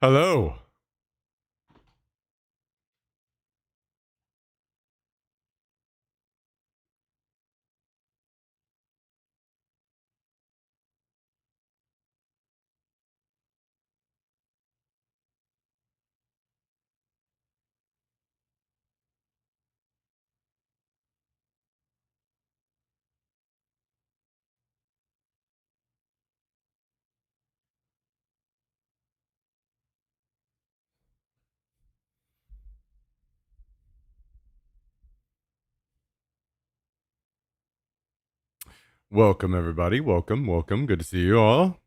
Hello. Welcome, everybody. Welcome. Good to see you all.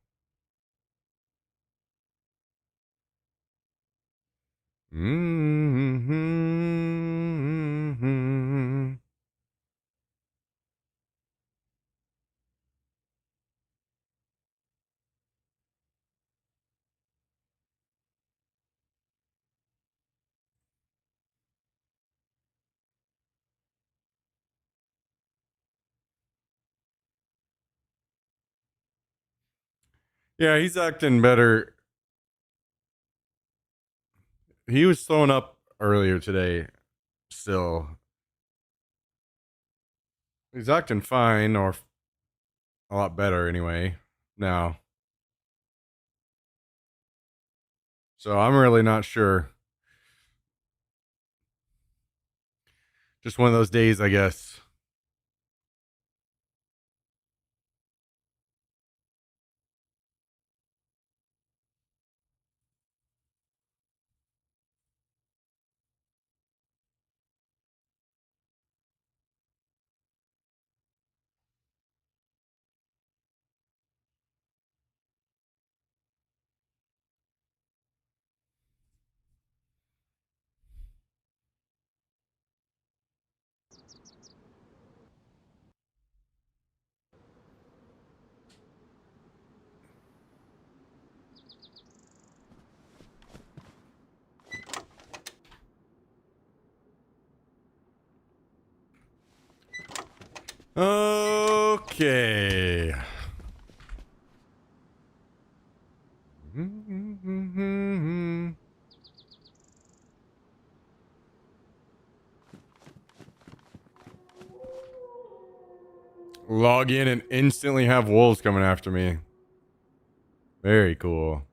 Mm-hmm. Yeah, he's acting better. He was throwing up earlier today. Still, he's acting fine, or a lot better anyway. Now, so I'm really not sure. Just one of those days, I guess. Okay. Log in and instantly have wolves coming after me. Very cool.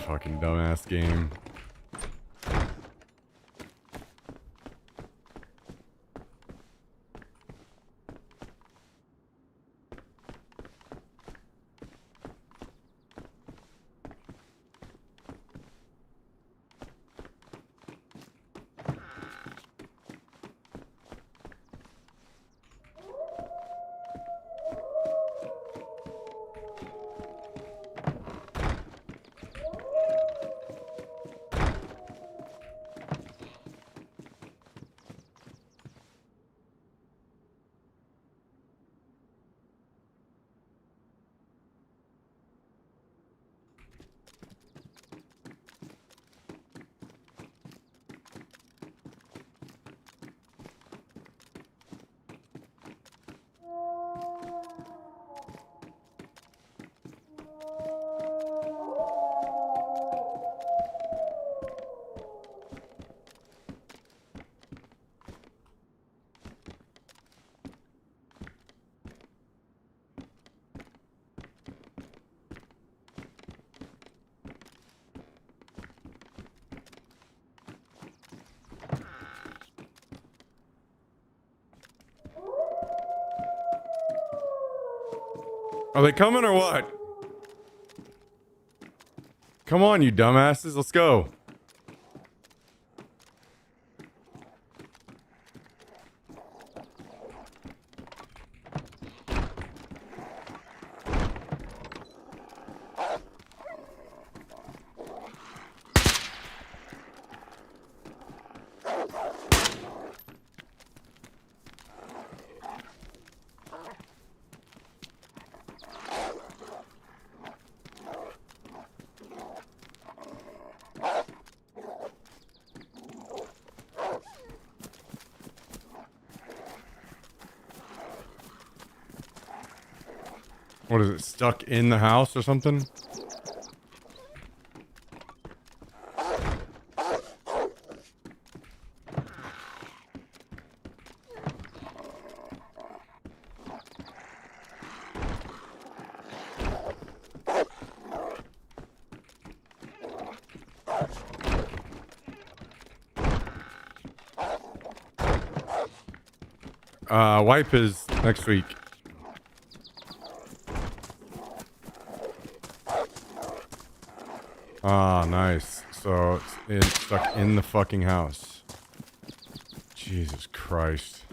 Fucking dumbass game. Are they coming or what? Come on, you dumbasses. Let's go. What is it? Stuck in the house or something? Wipe is next week. Ah, nice. So it's stuck in the fucking house. Jesus Christ.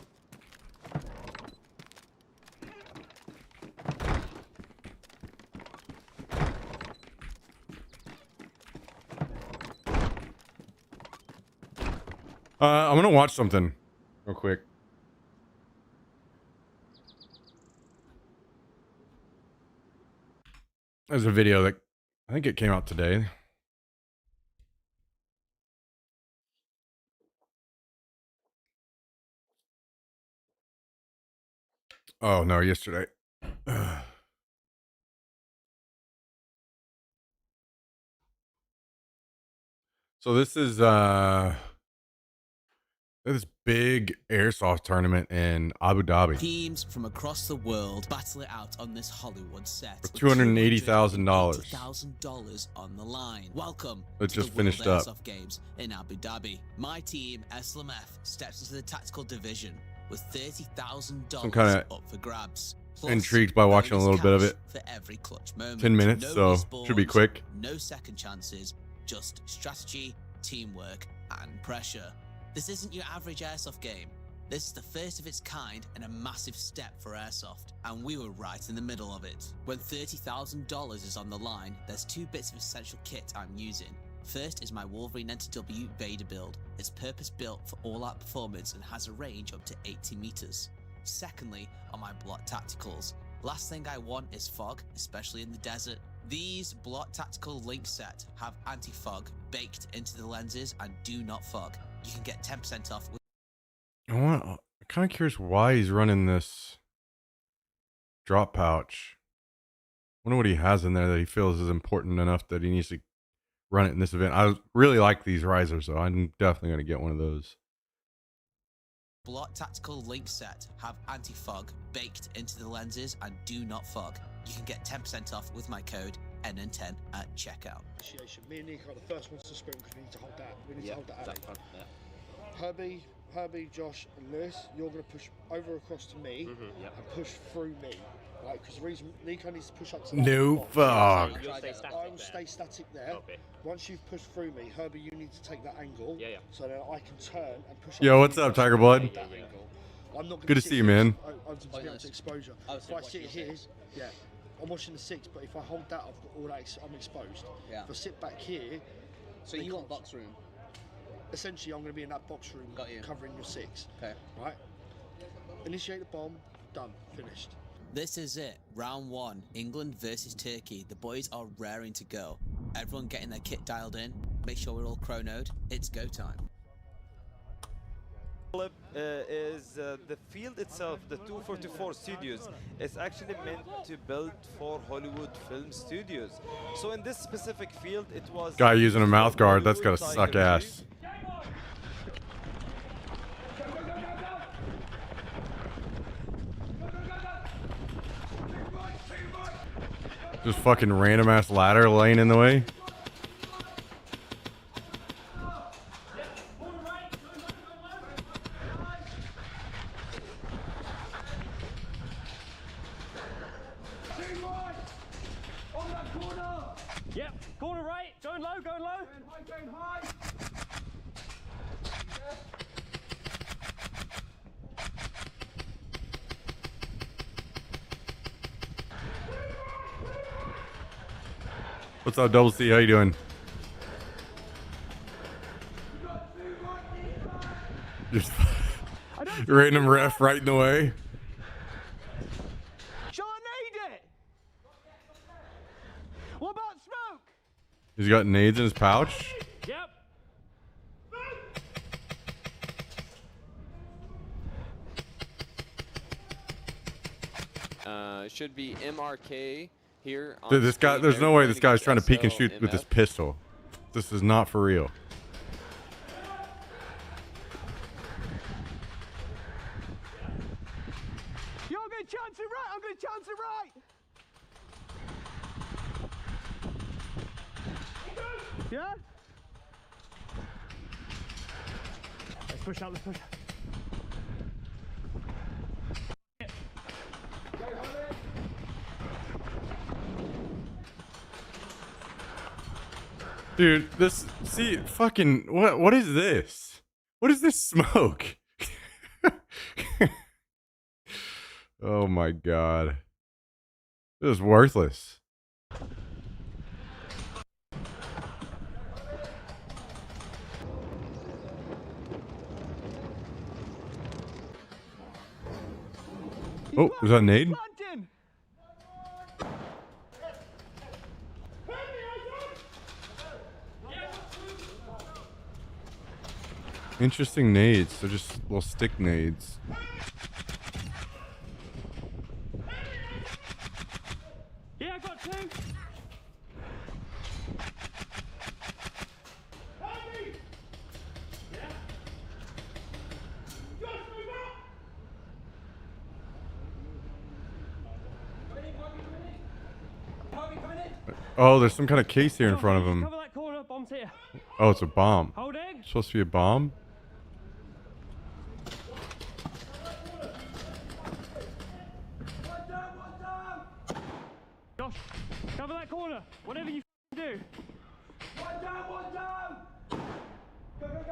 I'm gonna watch something real quick. There's a video that I think it came out today. Oh no, yesterday. So this is this big airsoft tournament in Abu Dhabi. Teams from across the world battle it out on this Hollywood set. For $280,000. $280,000 on the line. Welcome It to just the finished World up. Airsoft Games in Abu Dhabi. My team, SLMF, steps into the tactical division with $30,000 kinda up for grabs. Intrigued by watching a little bit of it. For every clutch moment. 10 minutes, No so respawns, should be quick. No second chances, just strategy, teamwork, and pressure. This isn't your average airsoft game. This is the first of its kind and a massive step for airsoft, and we were right in the middle of it. When $30,000 is on the line, there's two bits of essential kit I'm using. First is my Wolverine NTW Vader build. It's purpose-built for all-out performance and has a range up to 80 meters. Secondly are my Blot Tacticals. Last thing I want is fog, especially in the desert. These Blot Tactical Link set have anti-fog baked into the lenses and do not fog. You can get 10% off with I'm kind of curious why he's running this drop pouch. Wonder what he has in there that he feels is important enough that he needs to run it in this event. I really like these risers, though. I'm definitely going to get one of those. Blot Tactical Link set have anti-fog baked into the lenses and do not fog. You can get 10% off with my code NN10 at checkout. Me and Nick are the first ones to sprint because we need to hold that. We need to hold that alley. Herbie, Josh, and Lewis, you're going to push over across to me and push through me. Right, because the reason Nico needs to push up to that No box. fog. I will stay static there. Okay. Once you've pushed through me, Herbie, you need to take that angle so that I can turn and push up. Yo, what's up, Tiger Blood? I'm not Good to see you, man. I'm to be able to exposure. If I sit here, I'm watching the six, but if I hold that, I've got all that. I'm exposed. Yeah. If I sit back here, so you want box room? Essentially, I'm going to be in that box room, covering your six. Okay. Right. Initiate the bomb. Done. Finished. This is it. Round one. England versus Turkey. The boys are raring to go. Everyone getting their kit dialed in. Make sure we're all chronoed. It's go time. Is the field itself, the 244 studios, is actually meant to build for Hollywood film studios. So in this specific field, it was guy using a mouth guard. That's gotta suck ass. Just fucking random ass ladder laying in the way. Yep, corner right, going low, going low. Going high. What's up, Double C? How you doing? Just random ref right in the way. Shall I need it? What about smoke? He's got nades in his pouch. Yep. Should be MRK here. On Dude, this guy, screen. there's They're no way playing this guy's against trying to peek and shoot with SLMF. this pistol. This is not for real. You're going to chance it right. I'm going to chance it right. Yeah? Let's push out, let's push out. Dude, this, see, fucking, what is this? What is this smoke? Oh my god. This is worthless. Oh, is that a nade? Planting. Interesting nades. They're just little stick nades. Yeah, I got two. Oh, there's some kind of case here in front of him. Cover that corner, bomb's here. Oh, it's a bomb. Holding. It's supposed to be a bomb? Josh, cover that corner. Whatever you do. One down.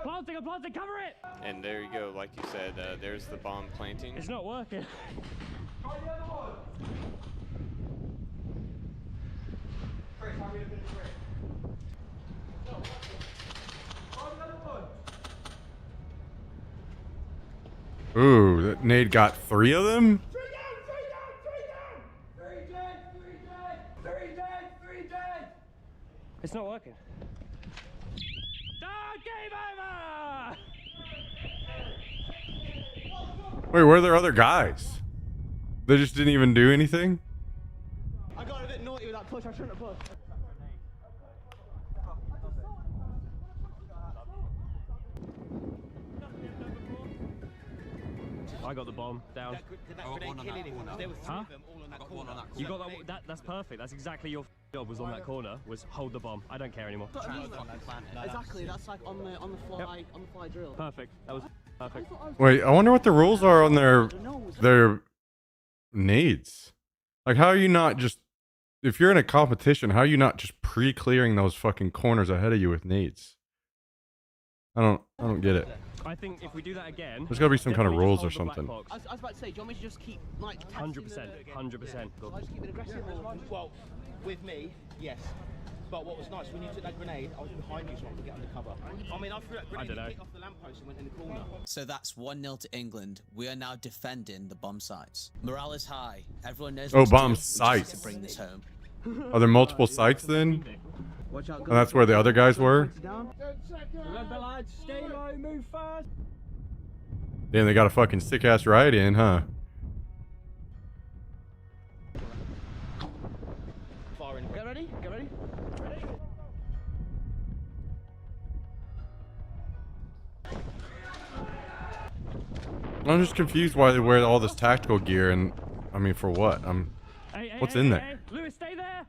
Planting, I'm planting, cover it. And there you go, like you said, there's the bomb planting. It's not working. Try the other one. Chris, how are we going to finish it? No. Try the other one. Ooh, that nade got 3 of them? Three dead. It's not working. Game over! Wait, where are their other guys? They just didn't even do anything? I got a bit naughty with that push, I shouldn't have pushed. I got the bomb down. Huh? You got that? That's perfect. That's exactly your job. Was on that corner. Was hold the bomb. I don't care anymore. Exactly. That's like on the fly drill. Perfect. That was perfect. Wait, I wonder what the rules are on their nades. Like, how are you not just, if you're in a competition, how are you not just pre-clearing those fucking corners ahead of you with nades? I don't get it. I think if we do that again, There's gotta be some kind of definitely rules just or hold the something. black box. I was about to say, do you want me to just keep like 100%, 100%. I just keep it aggressive. Well, with me, yes. But what was nice, when you took that grenade, I was behind you so I could get under cover. I mean, I threw that grenade, it kicked off the lamppost and went in the corner. So that's 1-0 to England. We are now defending the bomb sites. Morale is high. Everyone knows what to bomb do. We just sites. need to bring this home. Are there multiple sites then? Watch out, And that's where the other guys were? Remember lads, stay low, move fast. Damn, they got a fucking sick-ass ride in, huh? Firing. Get ready, get ready. I'm just confused why they wear all this tactical gear and, I mean, for what? What's in there? Lewis, stay there.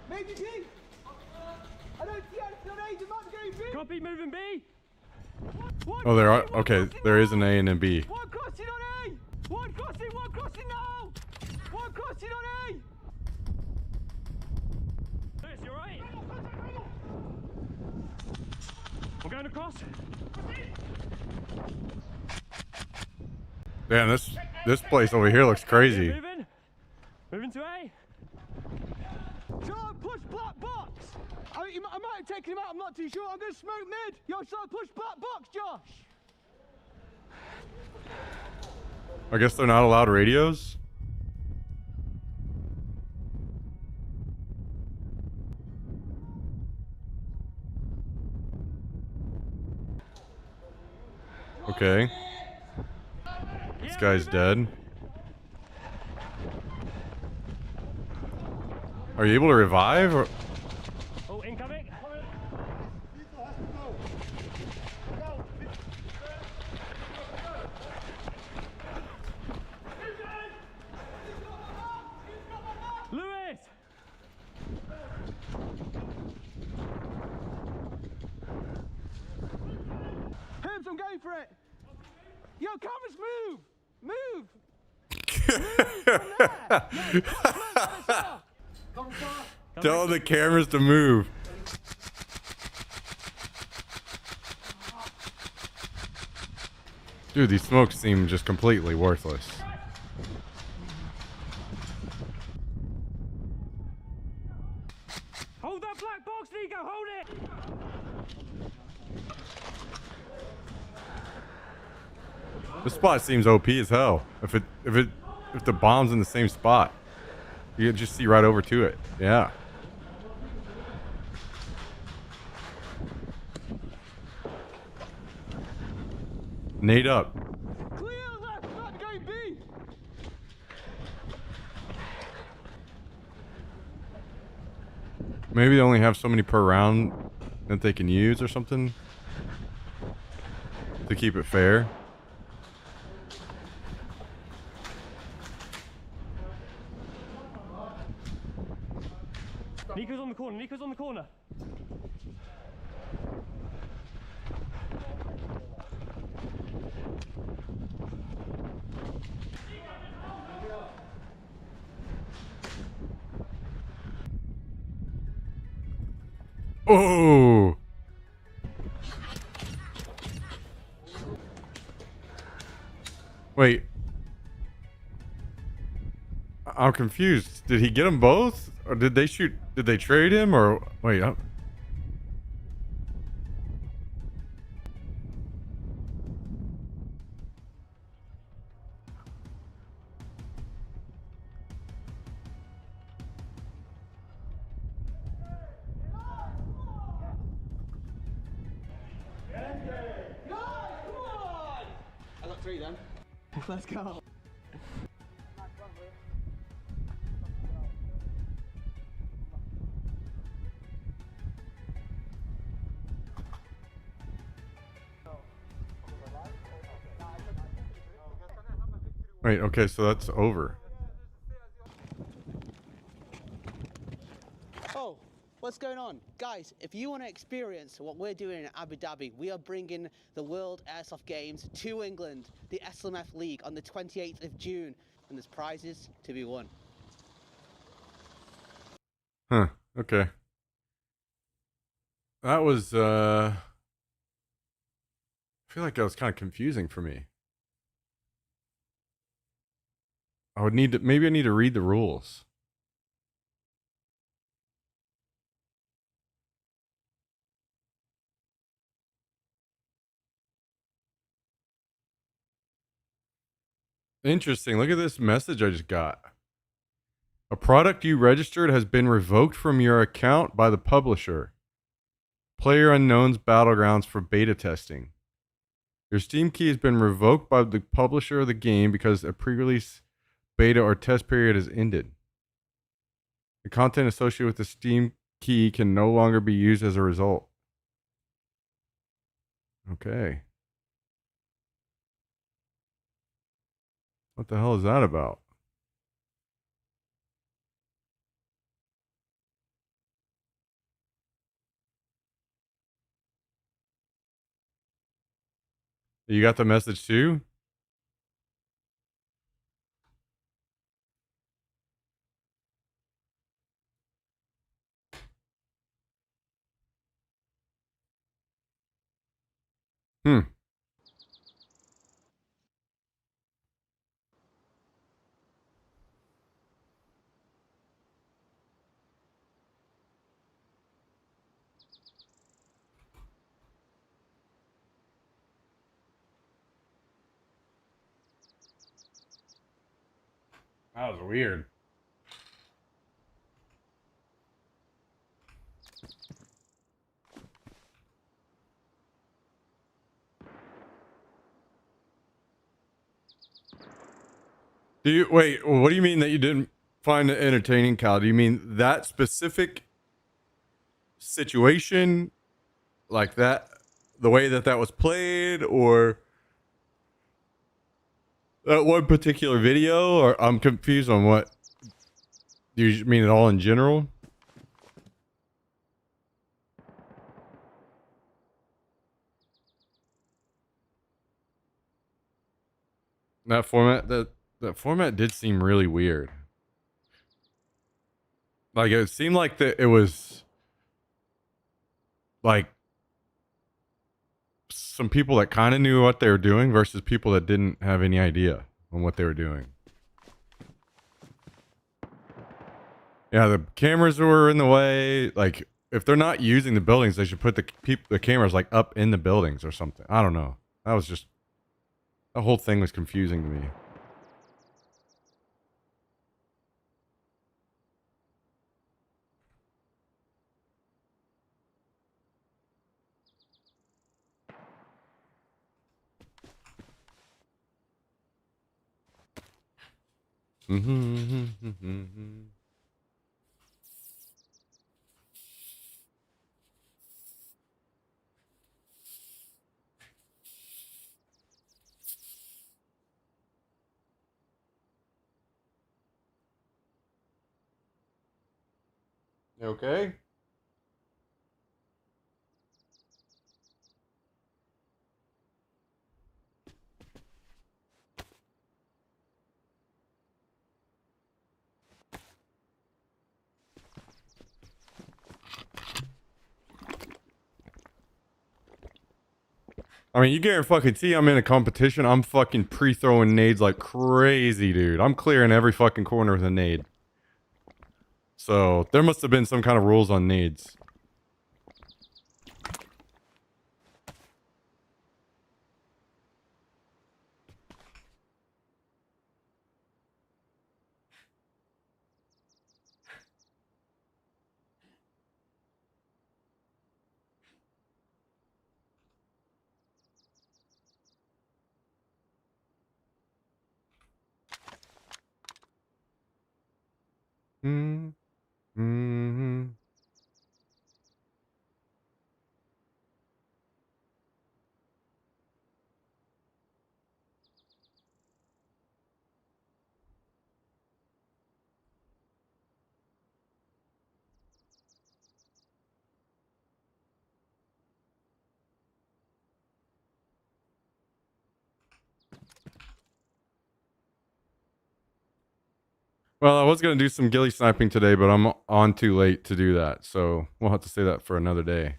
Maybe B. I don't see anything on A. You might be going B. Copy, moving B. Oh, there are, okay, there is an A and a B. One crossing on A. One crossing now. One crossing on A. Lewis, you alright? I'm going across. Damn, this place over here looks crazy. Moving to A. Sean, push black box. I might have taken him out. I'm not too sure. I'm going to smoke mid. Yo, Sean, push black box, Josh. I guess they're not allowed radios? Okay. guy's dead. Are you able to revive? Or? Oh, incoming. Lewis! Herbs, I'm going for it. Yo, Cameras, move! Move! Tell the cameras to move. Dude, these smokes seem just completely worthless. Hold that black box, Nico, hold it! This spot seems OP as hell. If the bomb's in the same spot, you can just see right over to it. Yeah. Nade up. Clear left, not going B! Maybe they only have so many per round that they can use or something to keep it fair. Nico's on the corner, Nico's on the corner. Oh! Wait. I'm confused. Did he get them both? Or did they shoot? Did they trade him? Or wait, I got 3 then. Let's go. wait, okay, so that's over. Oh, what's going on? Guys, if you want to experience what we're doing in Abu Dhabi, we are bringing the World Airsoft Games to England, the SLMF League, on the 28th of June, and there's prizes to be won. Huh, okay. That was, I feel like that was kind of confusing for me. I would need to, maybe I need to read the rules. Interesting. Look at this message I just got. A product you registered has been revoked from your account by the publisher. Player Unknown's Battlegrounds for beta testing. Your Steam key has been revoked by the publisher of the game because a pre-release beta or test period has ended. The content associated with the Steam key can no longer be used as a result. Okay. What the hell is that about? You got the message too? Hmm. That was weird. Do you wait? What do you mean that you didn't find it entertaining, Cal? Do you mean that specific situation, like that, the way that that was played, or that one particular video? Or I'm confused on what. Do you mean it all in general? That format that format did seem really weird. Like it seemed like that it was like some people that kind of knew what they were doing versus people that didn't have any idea on what they were doing. Yeah, the cameras were in the way. Like if they're not using the buildings, they should put the cameras like up in the buildings or something. I don't know. That was just the whole thing was confusing to me. Okay. I mean, you guarantee I'm in a competition. I'm fucking pre-throwing nades like crazy, dude. I'm clearing every fucking corner with a nade. So there must have been some kind of rules on nades. Mm-hmm. Mm-hmm. Well, I was gonna do some ghillie sniping today, but I'm on too late to do that, so we'll have to say that for another day.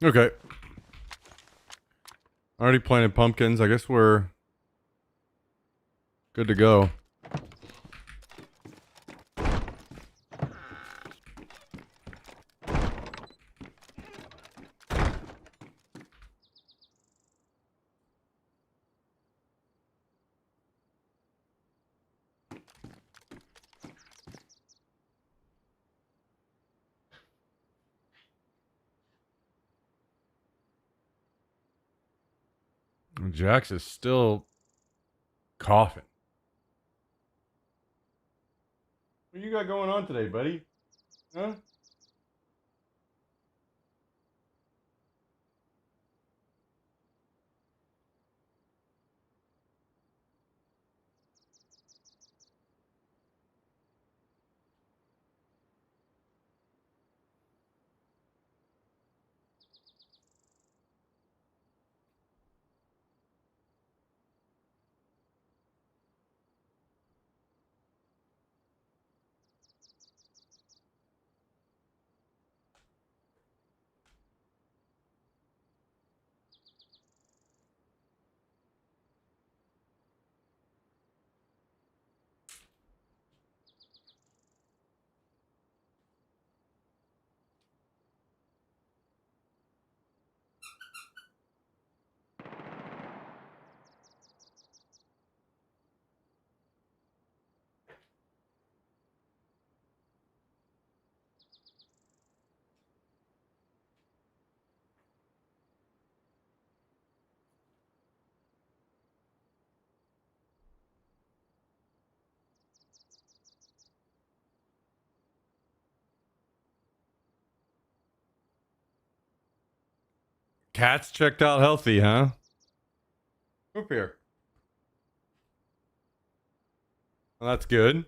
Okay. Already planted pumpkins. I guess we're good to go. Jax is still coughing. What you got going on today, buddy? Huh? Cat's checked out healthy, huh? Up here. Well, that's good.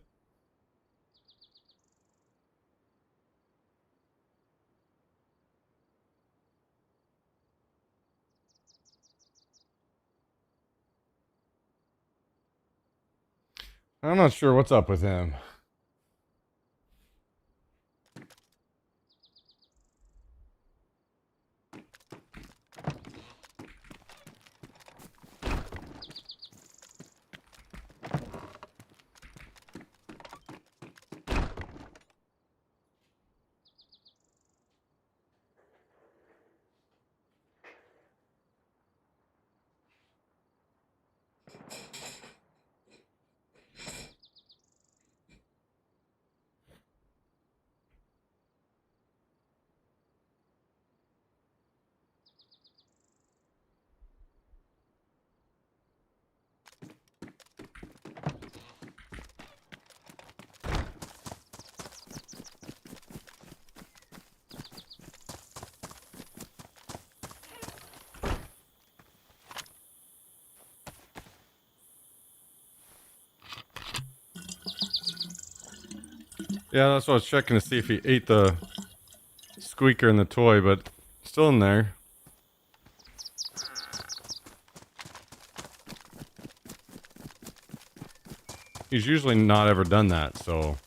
I'm not sure what's up with him. Yeah, that's what I was checking to see if he ate the squeaker in the toy, but still in there. He's usually not ever done that, so.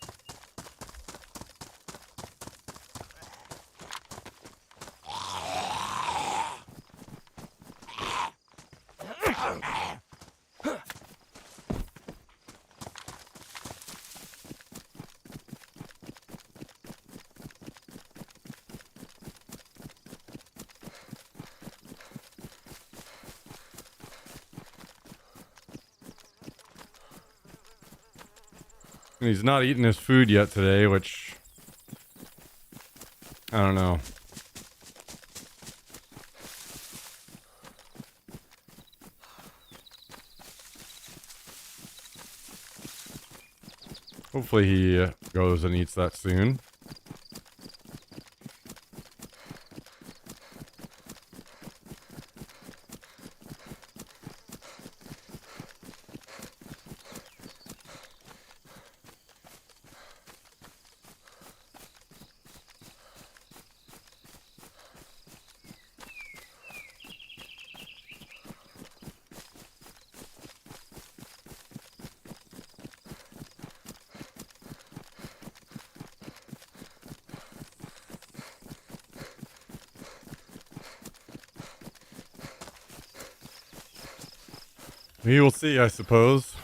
And he's not eating his food yet today, which I don't know. Hopefully he goes and eats that soon. We will see, I suppose.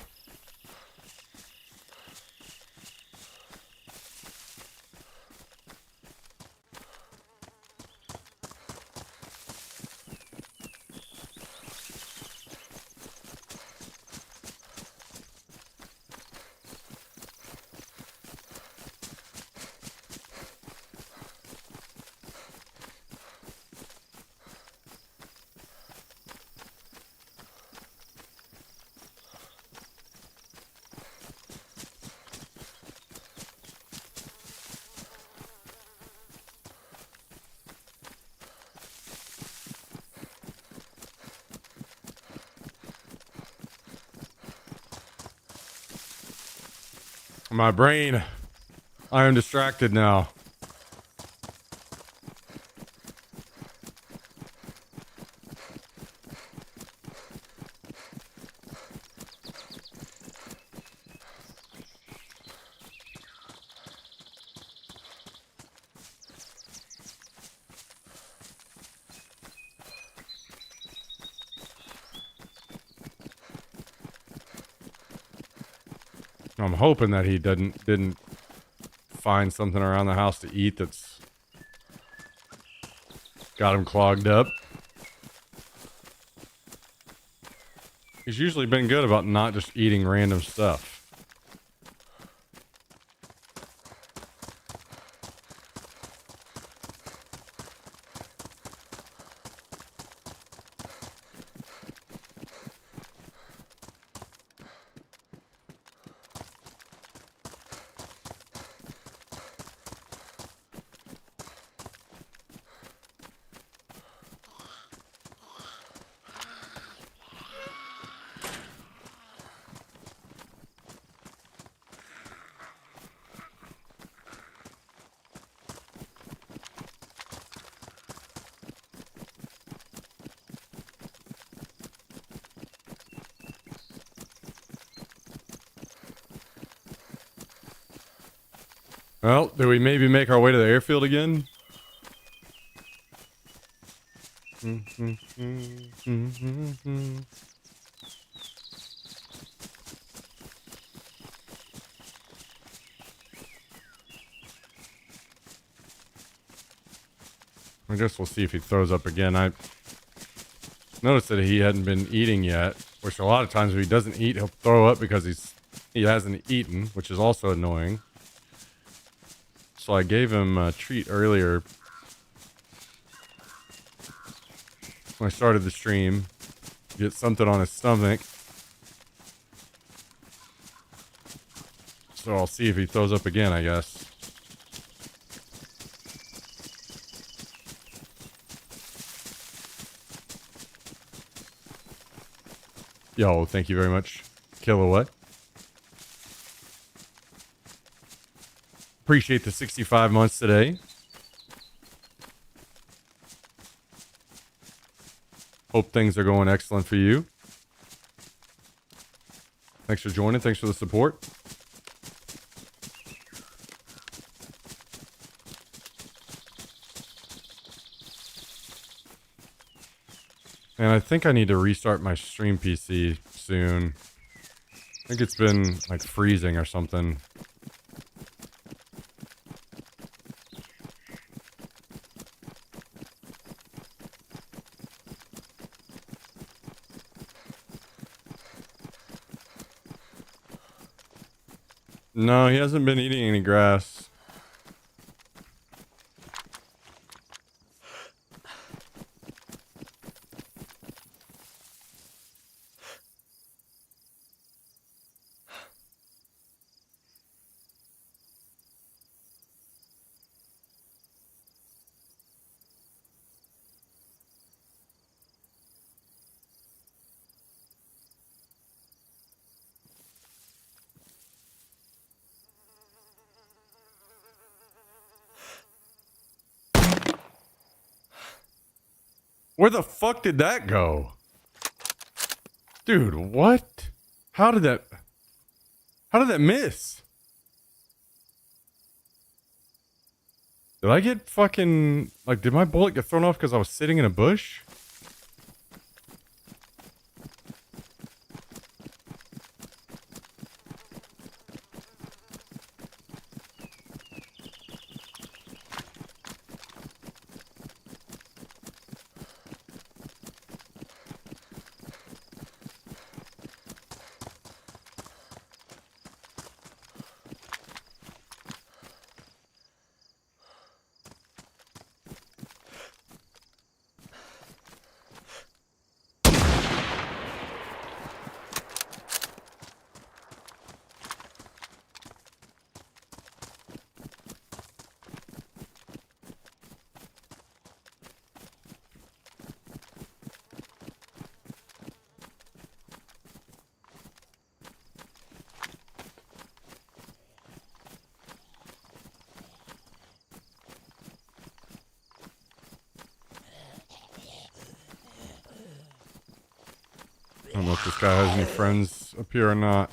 My brain. I am distracted now. I'm hoping that he didn't find something around the house to eat that's got him clogged up. He's usually been good about not just eating random stuff. Well, do we maybe make our way to the airfield again? I guess we'll see if he throws up again. I noticed that he hadn't been eating yet, which a lot of times if he doesn't eat, he'll throw up because he hasn't eaten, which is also annoying. So I gave him a treat earlier when I started the stream. Get something on his stomach. So I'll see if he throws up again, I guess. Yo, thank you very much. Kilowatt. Appreciate the 65 months today. Hope things are going excellent for you. Thanks for joining. Thanks for the support. And I think I need to restart my stream PC soon. I think it's been like freezing or something. No, he hasn't been eating any grass. Where the fuck did that go? Dude, what? How did that miss? Did I get fucking, like, did my bullet get thrown off because I was sitting in a bush? I don't know if this guy has any friends up here or not.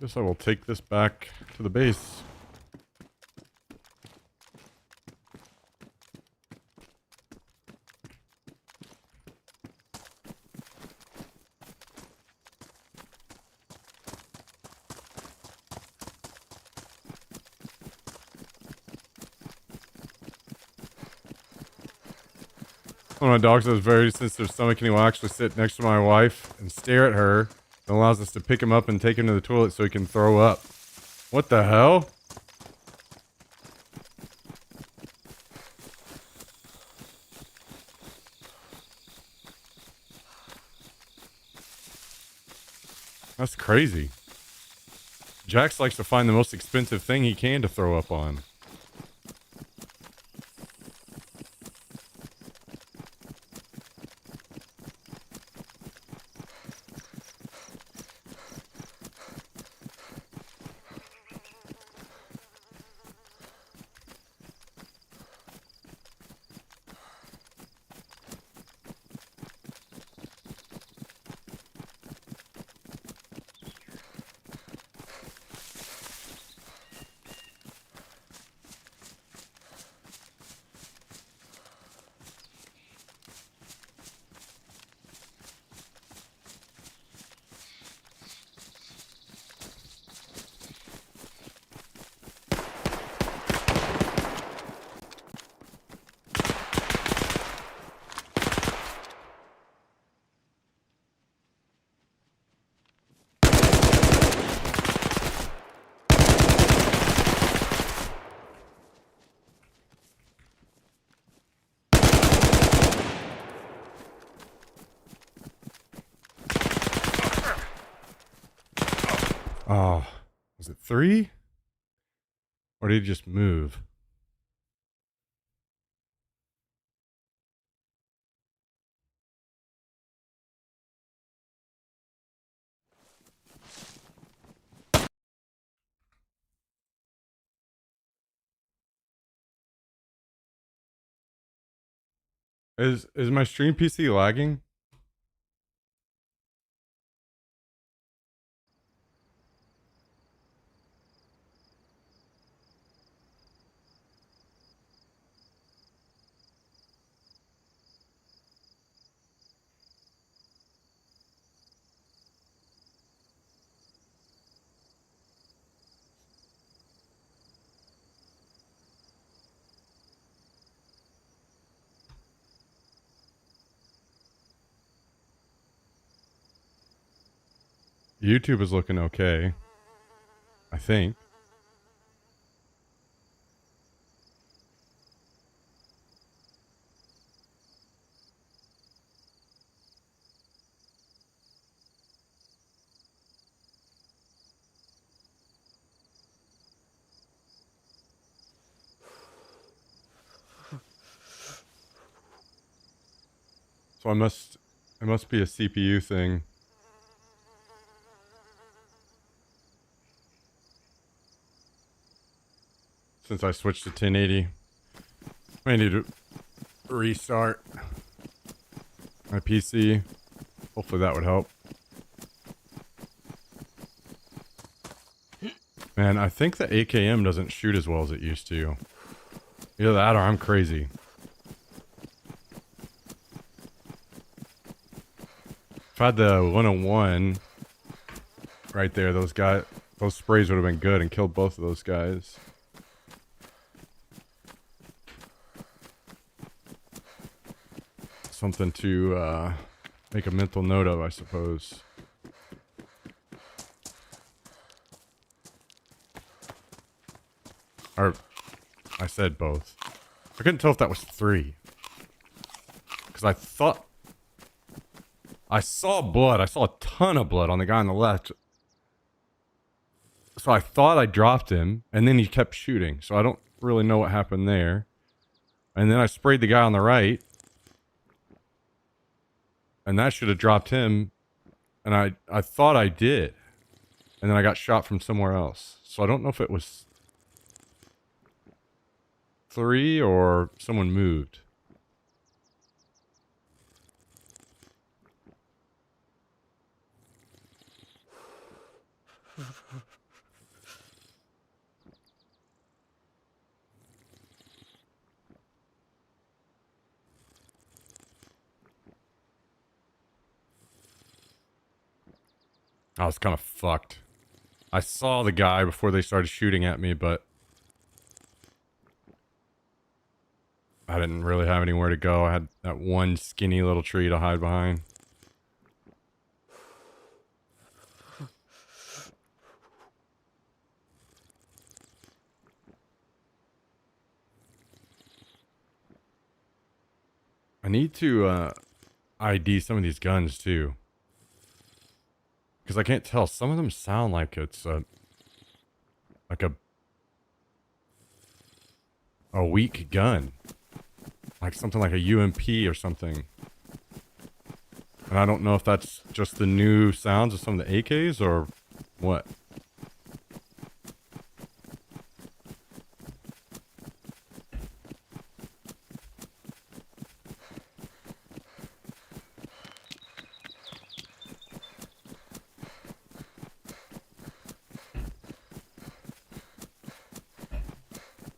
Guess I will take this back to the base. One of my dogs has very sensitive stomach, and he will actually sit next to my wife and stare at her. It allows us to pick him up and take him to the toilet so he can throw up. What the hell? That's crazy. Jax likes to find the most expensive thing he can to throw up on. Oh, was it 3? Or did he just move? Is my stream PC lagging? YouTube is looking okay. I think. So it must be a CPU thing. Since I switched to 1080. I need to restart my PC. Hopefully that would help. Man, I think the AKM doesn't shoot as well as it used to. Either that or I'm crazy. If I had the 101 right there, those sprays would have been good and killed both of those guys. Something to make a mental note of, I suppose. Or, I said both. I couldn't tell if that was 3. Because I thought... I saw blood. I saw a ton of blood on the guy on the left. So I thought I dropped him, and then he kept shooting. So I don't really know what happened there. And then I sprayed the guy on the right. And that should have dropped him. And I thought I did. And then I got shot from somewhere else. So I don't know if it was 3 or someone moved. I was kind of fucked. I saw the guy before they started shooting at me, but I didn't really have anywhere to go. I had that one skinny little tree to hide behind. I need to ID some of these guns too. Because I can't tell. Some of them sound like it's like a weak gun. Like something like a UMP or something. And I don't know if that's just the new sounds of some of the AKs or what.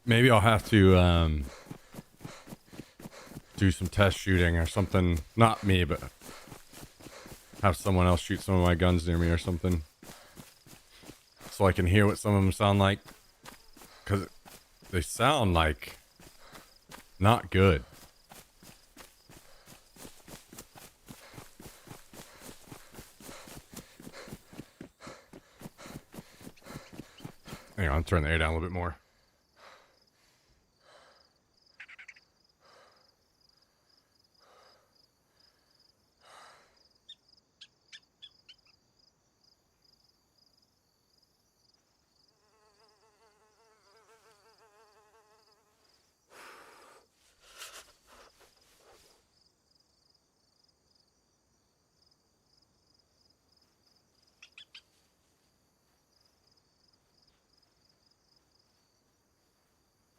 Maybe I'll have to do some test shooting or something. Not me, but have someone else shoot some of my guns near me or something. So I can hear what some of them sound like. Because they sound like not good. Hang on, turn the air down a little bit more.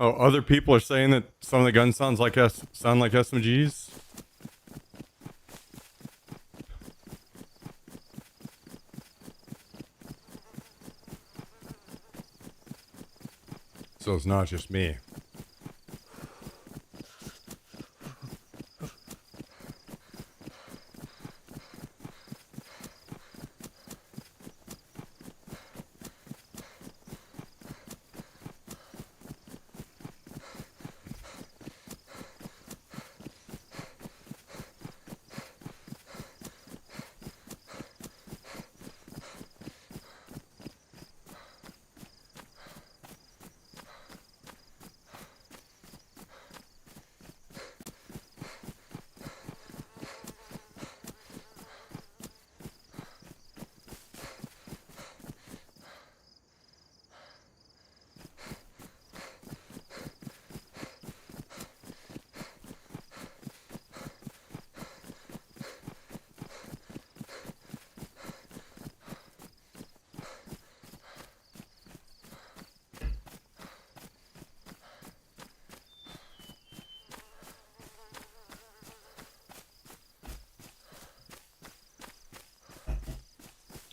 Oh, other people are saying that some of the guns sound like SMGs. So it's not just me.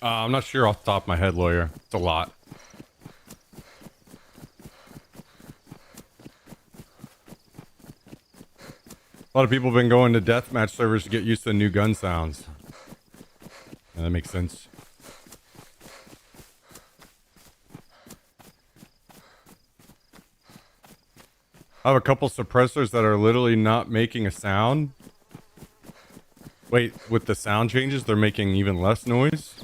I'm not sure off the top of my head, lawyer. It's a lot. A lot of people have been going to deathmatch servers to get used to the new gun sounds. Yeah, that makes sense. I have a couple suppressors that are literally not making a sound. Wait, with the sound changes, they're making even less noise?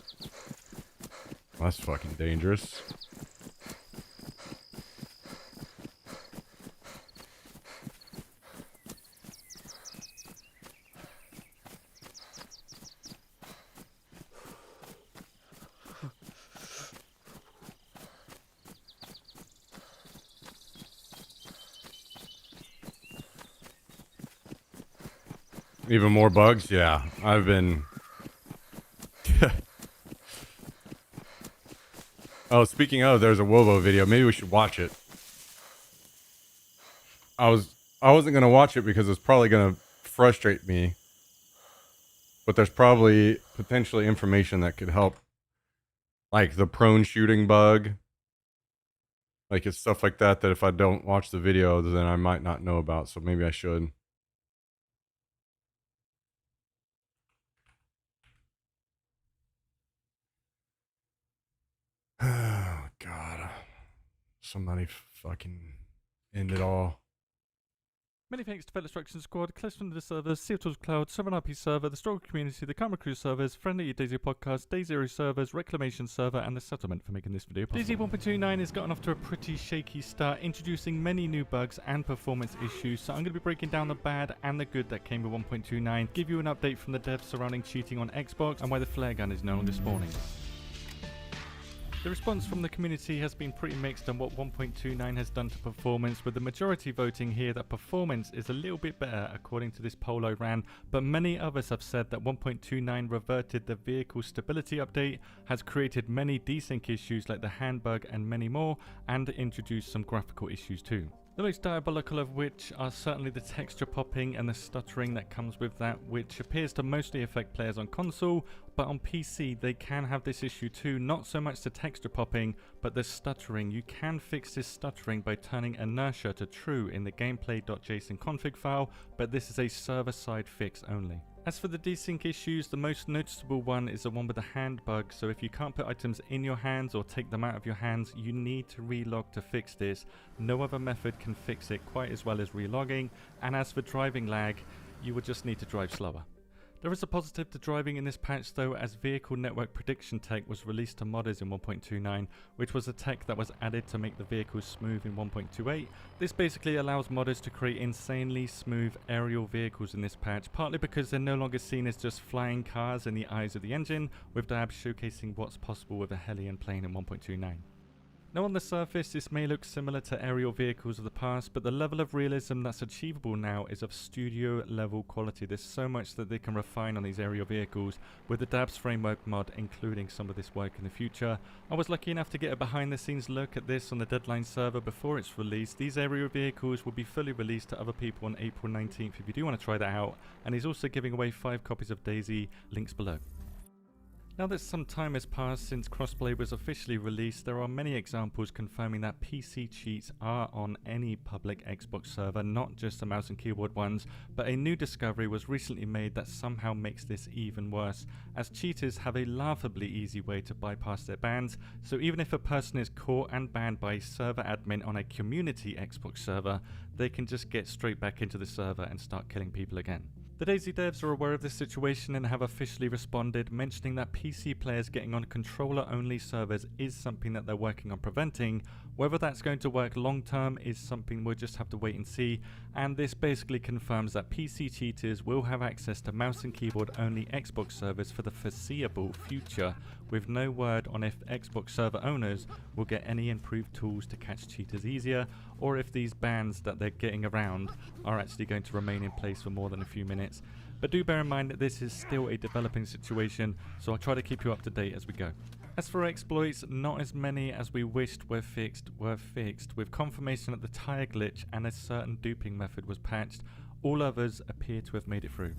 Well, that's fucking dangerous. Even more bugs? Yeah, I've been... Oh, speaking of, there's a Wobo video. Maybe we should watch it. I wasn't gonna watch it because it's probably gonna frustrate me. But there's probably potentially information that could help Like the prone shooting bug. Like it's stuff like that that if I don't watch the video, then I might not know about. So maybe I should. Oh, God. Somebody fucking end it all. Many thanks to Fellow Destruction Squad, Close from the servers, Seattle's Cloud, 7RP server, the Struggle Community, the Camera Crew servers, Friendly Daisy Podcast, Day Zero servers, Reclamation server, and the Settlement for making this video possible. Daisy 1.29 has gotten off to a pretty shaky start, introducing many new bugs and performance issues, so I'm going to be breaking down the bad and the good that came with 1.29, give you an update from the devs surrounding cheating on Xbox, and why the flare gun is no longer spawning. The response from the community has been pretty mixed on what 1.29 has done to performance, with the majority voting here that performance is a little bit better according to this poll I ran, but many others have said that 1.29 reverted the vehicle stability update, has created many desync issues like the hand bug and many more, and introduced some graphical issues too. The most diabolical of which are certainly the texture popping and the stuttering that comes with that, which appears to mostly affect players on console, but on PC they can have this issue too, not so much the texture popping, but the stuttering. You can fix this stuttering by turning inertia to true in the gameplay.json config file, but this is a server-side fix only. As for the desync issues, the most noticeable one is the one with the hand bug, so if you can't put items in your hands or take them out of your hands, you need to relog to fix this. No other method can fix it quite as well as relogging, and as for driving lag, you would just need to drive slower. There is a positive to driving in this patch though, as vehicle network prediction tech was released to modders in 1.29, which was a tech that was added to make the vehicles smooth in 1.28. This basically allows modders to create insanely smooth aerial vehicles in this patch, partly because they're no longer seen as just flying cars in the eyes of the engine, with dabs showcasing what's possible with a heli and plane in 1.29. Now on the surface this may look similar to aerial vehicles of the past, but the level of realism that's achievable now is of studio level quality. There's so much that they can refine on these aerial vehicles, with the Dabs framework mod including some of this work in the future. I was lucky enough to get a behind the scenes look at this on the Deadline server before it's released. These aerial vehicles will be fully released to other people on April 19th if you do want to try that out, and he's also giving away 5 copies of Daisy, links below. Now that some time has passed since crossplay was officially released, there are many examples confirming that PC cheats are on any public Xbox server, not just the mouse and keyboard ones, but a new discovery was recently made that somehow makes this even worse, as cheaters have a laughably easy way to bypass their bans, so even if a person is caught and banned by a server admin on a community Xbox server, they can just get straight back into the server and start killing people again. The Daisy devs are aware of this situation and have officially responded, mentioning that PC players getting on controller-only servers is something that they're working on preventing. Whether that's going to work long term is something we'll just have to wait and see, and this basically confirms that PC cheaters will have access to mouse and keyboard only Xbox servers for the foreseeable future, with no word on if Xbox server owners will get any improved tools to catch cheaters easier, or if these bans that they're getting around are actually going to remain in place for more than a few minutes. But do bear in mind that this is still a developing situation, so I'll try to keep you up to date as we go. As for exploits, not as many as we wished were fixed, with confirmation that the tire glitch and a certain duping method was patched. All others appear to have made it through.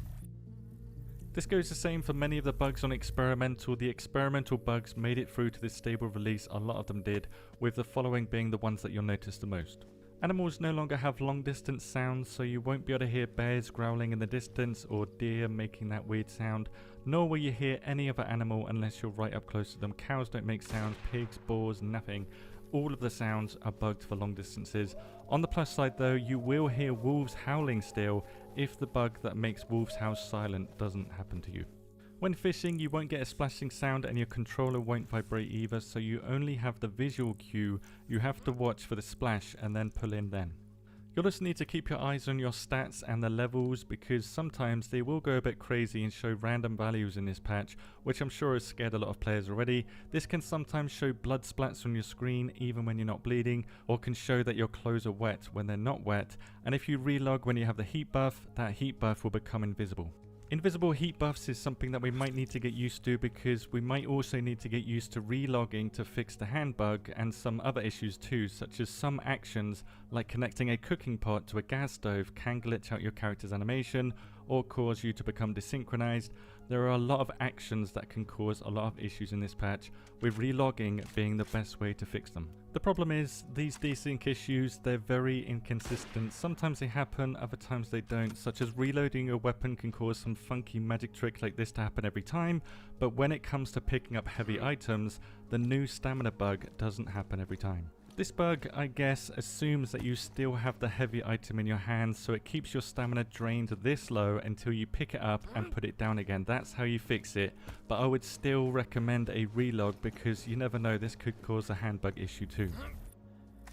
This goes the same for many of the bugs on experimental. The experimental bugs made it through to this stable release, a lot of them did, with the following being the ones that you'll notice the most. Animals no longer have long distance sounds, so you won't be able to hear bears growling in the distance or deer making that weird sound, nor will you hear any other animal unless you're right up close to them. Cows don't make sounds, pigs, boars, nothing. All of the sounds are bugged for long distances. On the plus side though, you will hear wolves howling still if the bug that makes wolves howl silent doesn't happen to you. When fishing, you won't get a splashing sound and your controller won't vibrate either, so you only have the visual cue. You have to watch for the splash and then pull in then. You'll just need to keep your eyes on your stats and the levels, because sometimes they will go a bit crazy and show random values in this patch, which I'm sure has scared a lot of players already. This can sometimes show blood splats on your screen even when you're not bleeding, or can show that your clothes are wet when they're not wet, and if you relog when you have the heat buff, that heat buff will become invisible. Invisible heat buffs is something that we might need to get used to, because we might also need to get used to relogging to fix the hand bug and some other issues too, such as some actions like connecting a cooking pot to a gas stove can glitch out your character's animation or cause you to become desynchronized. There are a lot of actions that can cause a lot of issues in this patch, with relogging being the best way to fix them. The problem is, these desync issues, they're very inconsistent. Sometimes they happen, other times they don't, such as reloading your weapon can cause some funky magic trick like this to happen every time, but when it comes to picking up heavy items, the new stamina bug doesn't happen every time. This bug, I guess, assumes that you still have the heavy item in your hands, so it keeps your stamina drained this low until you pick it up and put it down again. That's how you fix it, but I would still recommend a relog because you never know, this could cause a handbug issue too.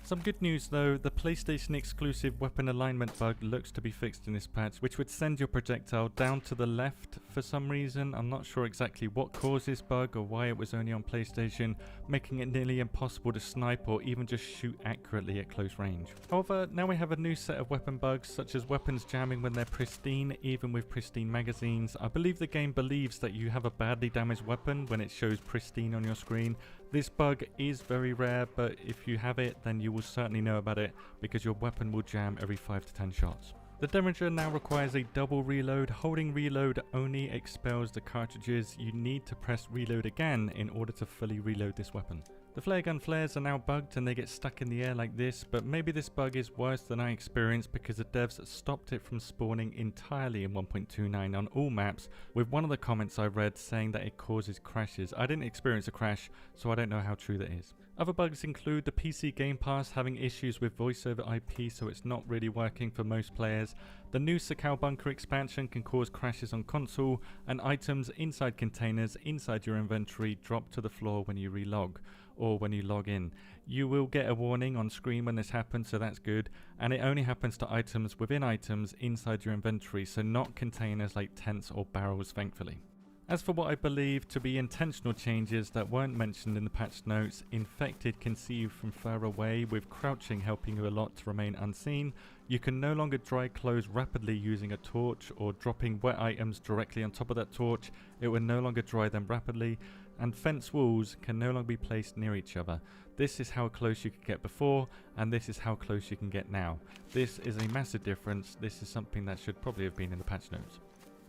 Some good news though, the PlayStation exclusive weapon alignment bug looks to be fixed in this patch, which would send your projectile down to the left for some reason. I'm not sure exactly what caused this bug or why it was only on PlayStation, making it nearly impossible to snipe or even just shoot accurately at close range. However, now we have a new set of weapon bugs, such as weapons jamming when they're pristine, even with pristine magazines. I believe the game believes that you have a badly damaged weapon when it shows pristine on your screen. This bug is very rare, but if you have it, then you will certainly know about it because your weapon will jam every 5 to 10 shots. The Derringer now requires a double reload. Holding reload only expels the cartridges. You need to press reload again in order to fully reload this weapon. The flare gun flares are now bugged and they get stuck in the air like this, but maybe this bug is worse than I experienced because the devs stopped it from spawning entirely in 1.29 on all maps, with one of the comments I read saying that it causes crashes. I didn't experience a crash, so I don't know how true that is. Other bugs include the PC Game Pass having issues with voice over IP, so it's not really working for most players. The new Sakau Bunker expansion can cause crashes on console, and items inside containers inside your inventory drop to the floor when you relog, or when you log in. You will get a warning on screen when this happens, so that's good, and it only happens to items within items inside your inventory, so not containers like tents or barrels, thankfully. As for what I believe to be intentional changes that weren't mentioned in the patch notes, Infected can see you from far away, with crouching helping you a lot to remain unseen. You can no longer dry clothes rapidly using a torch or dropping wet items directly on top of that torch. It will no longer dry them rapidly, and fence walls can no longer be placed near each other. This is how close you could get before, and this is how close you can get now. This is a massive difference. This is something that should probably have been in the patch notes.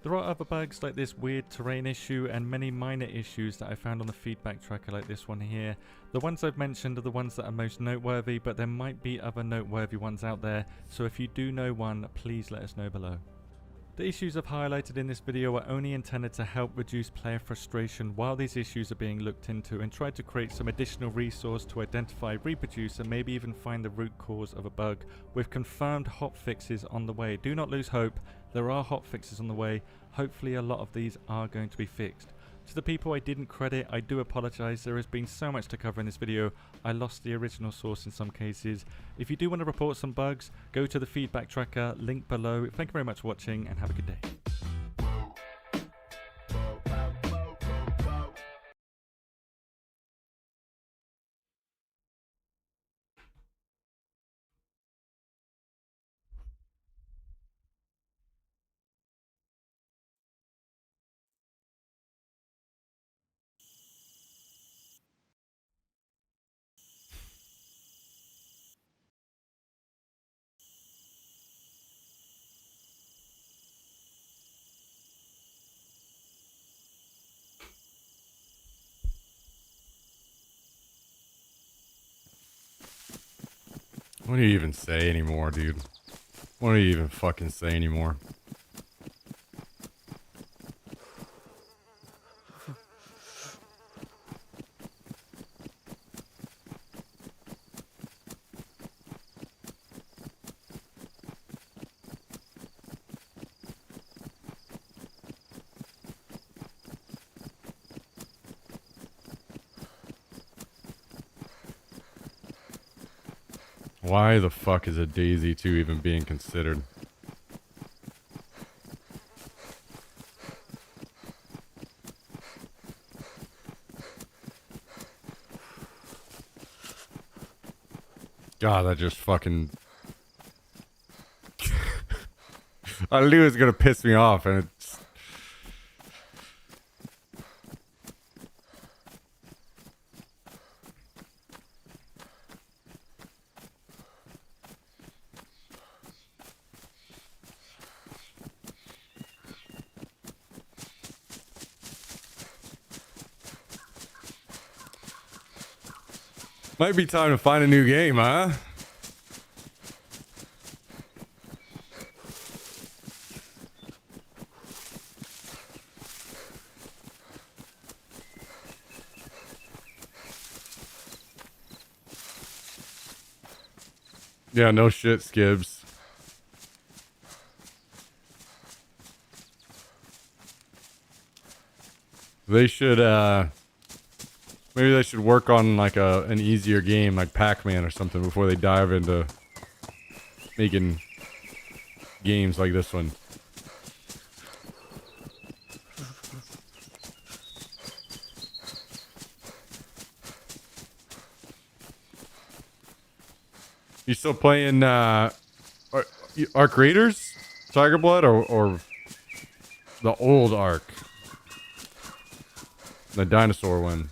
There are other bugs like this weird terrain issue and many minor issues that I found on the feedback tracker like this one here. The ones I've mentioned are the ones that are most noteworthy, but there might be other noteworthy ones out there, so if you do know one, please let us know below. The issues I've highlighted in this video are only intended to help reduce player frustration while these issues are being looked into, and try to create some additional resource to identify, reproduce, and maybe even find the root cause of a bug, with confirmed hotfixes on the way. Do not lose hope, there are hotfixes on the way. Hopefully a lot of these are going to be fixed. To the people I didn't credit, I do apologize. There has been so much to cover in this video, I lost the original source in some cases. If you do want to report some bugs, go to the feedback tracker, link below. Thank you very much for watching and have a good day. What do you even say anymore, dude? What do you even fucking say anymore? Why the fuck is a Daisy 2 even being considered? God, that just fucking... I knew it was gonna piss me off, and it's... Might be time to find a new game, huh? Yeah, no shit, Skibbs. They should, maybe they should work on like an easier game like Pac-Man or something before they dive into making games like this one. You still playing Arc Raiders? Tiger Blood or the old Arc? The dinosaur one.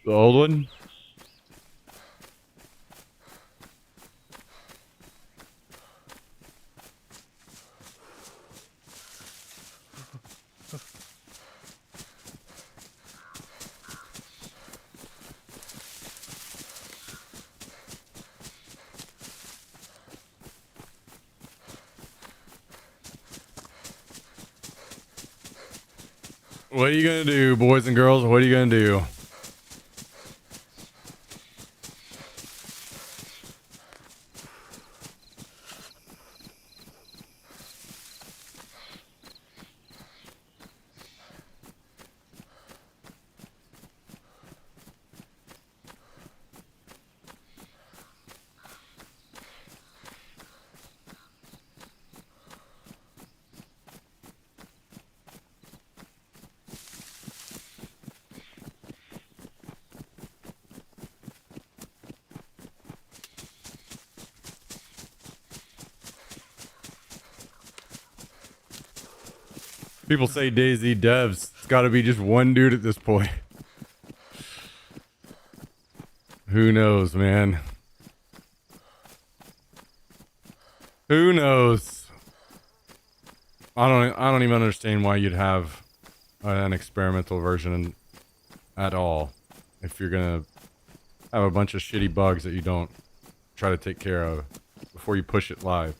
The old one? What are you gonna do, boys and girls? What are you gonna do? People say DayZ devs. It's got to be just one dude at this point. Who knows, man? Who knows? I don't even understand why you'd have an experimental version at all if you're gonna have a bunch of shitty bugs that you don't try to take care of before you push it live.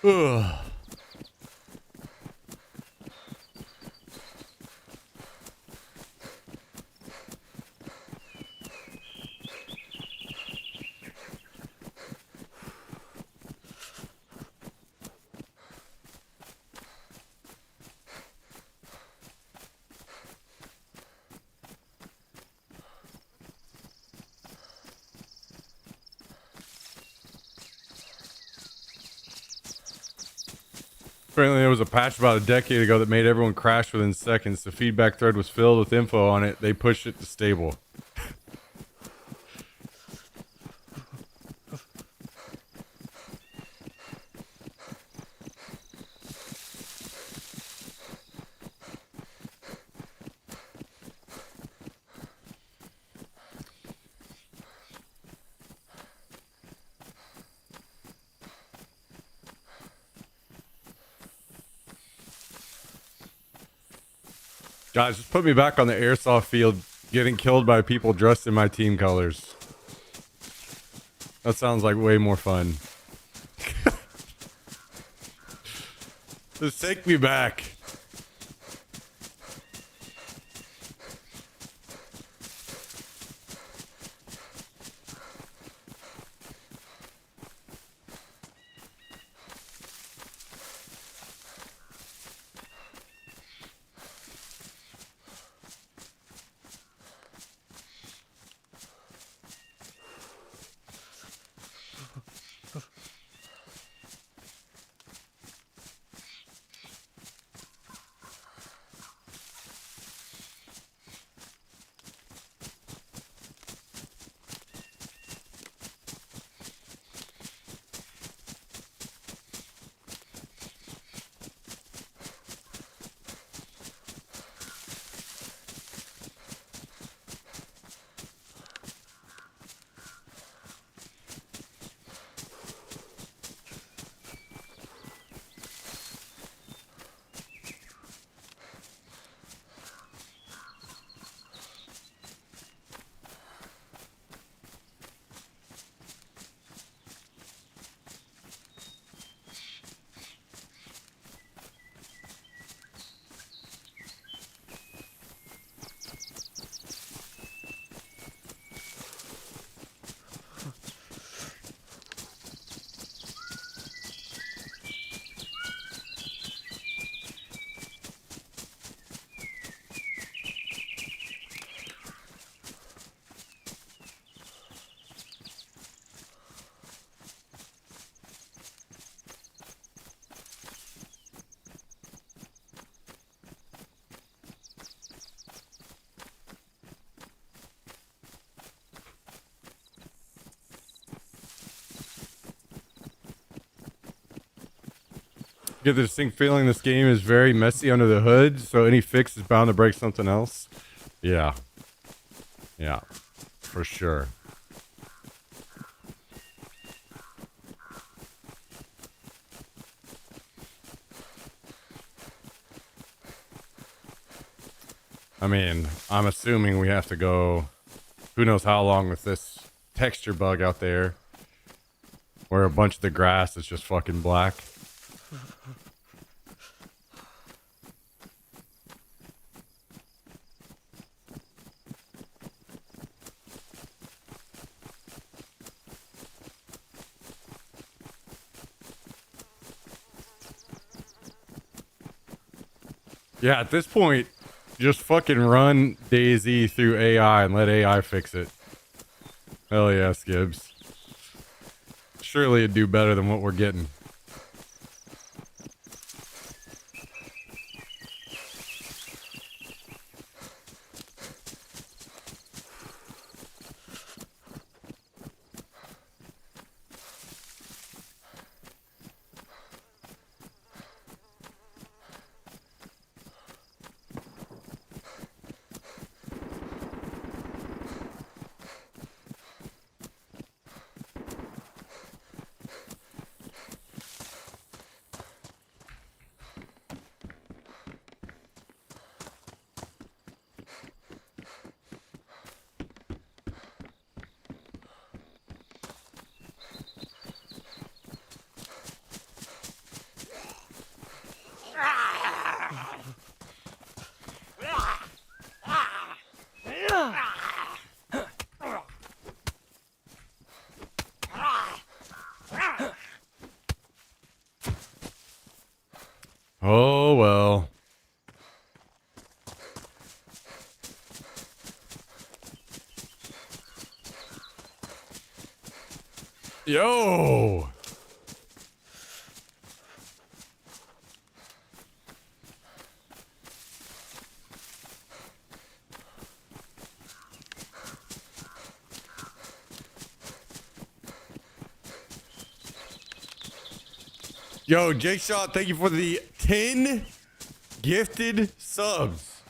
Ugh. Apparently there was a patch about a decade ago that made everyone crash within seconds. The feedback thread was filled with info on it. They pushed it to stable. Guys, just put me back on the airsoft field getting killed by people dressed in my team colors. That sounds like way more fun. Just take me back. Get the distinct feeling this game is very messy under the hood, so any fix is bound to break something else. Yeah. Yeah. For sure. I mean, I'm assuming we have to go who knows how long with this texture bug out there where a bunch of the grass is just fucking black. Yeah, at this point, just fucking run DayZ through AI and let AI fix it. Hell yeah, Skibbs. Surely it'd do better than what we're getting. Oh, well. Yo! Yo, Jake Shaw, thank you for the 10 gifted subs.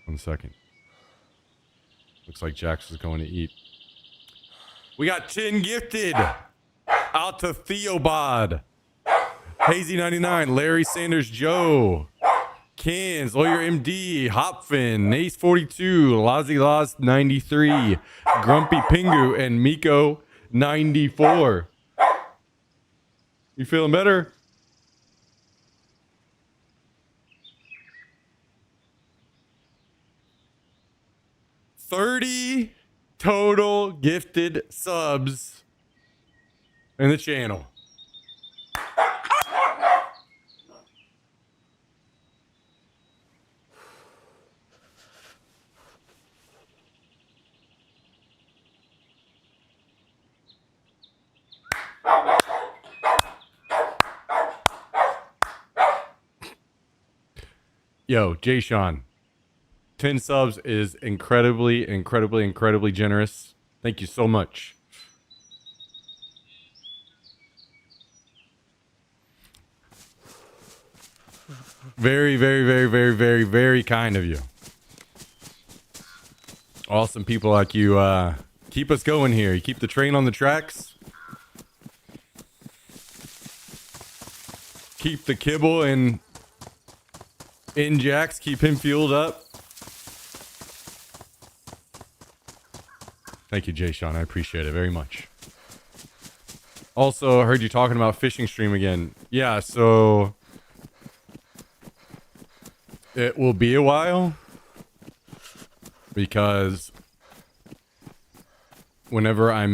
One second. Looks like Jax is going to eat. We got 10 gifted. Out to Theobod. Hazy99, Larry Sanders Joe. Cans, Lawyer MD, Hopfin, Nace42, Lazzy Laz 93, Grumpy Pingu, and Miko 94. You feeling better? $30 total gifted subs in the channel. Yo, Jay Sean, 10 subs is incredibly generous. Thank you so much. Very kind of you. Awesome people like you keep us going here. You keep the train on the tracks. Keep the kibble in Jax, keep him fueled up. Thank you, Jay Sean. I appreciate it very much. Also, I heard you talking about fishing stream again. Yeah, so it will be a while because whenever I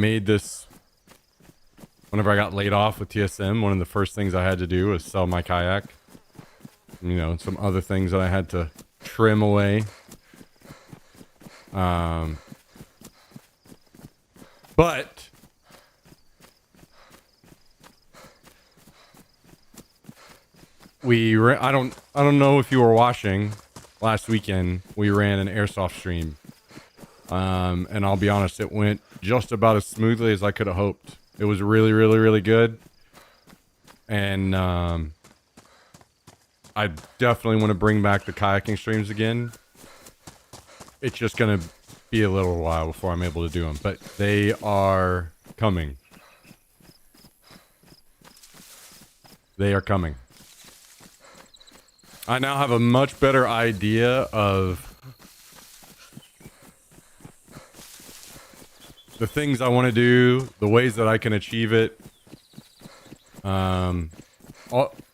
got laid off with TSM, one of the first things I had to do was sell my kayak. You know, some other things that I had to trim away. But I don't know if you were watching last weekend. We ran an airsoft stream And I'll be honest, it went just about as smoothly as I could have hoped. It was really, really, really good. And I definitely want to bring back the kayaking streams again. It's just going to be a little while before I'm able to do them, but they are coming. They are coming. I now have a much better idea of the things I want to do, the ways that I can achieve it.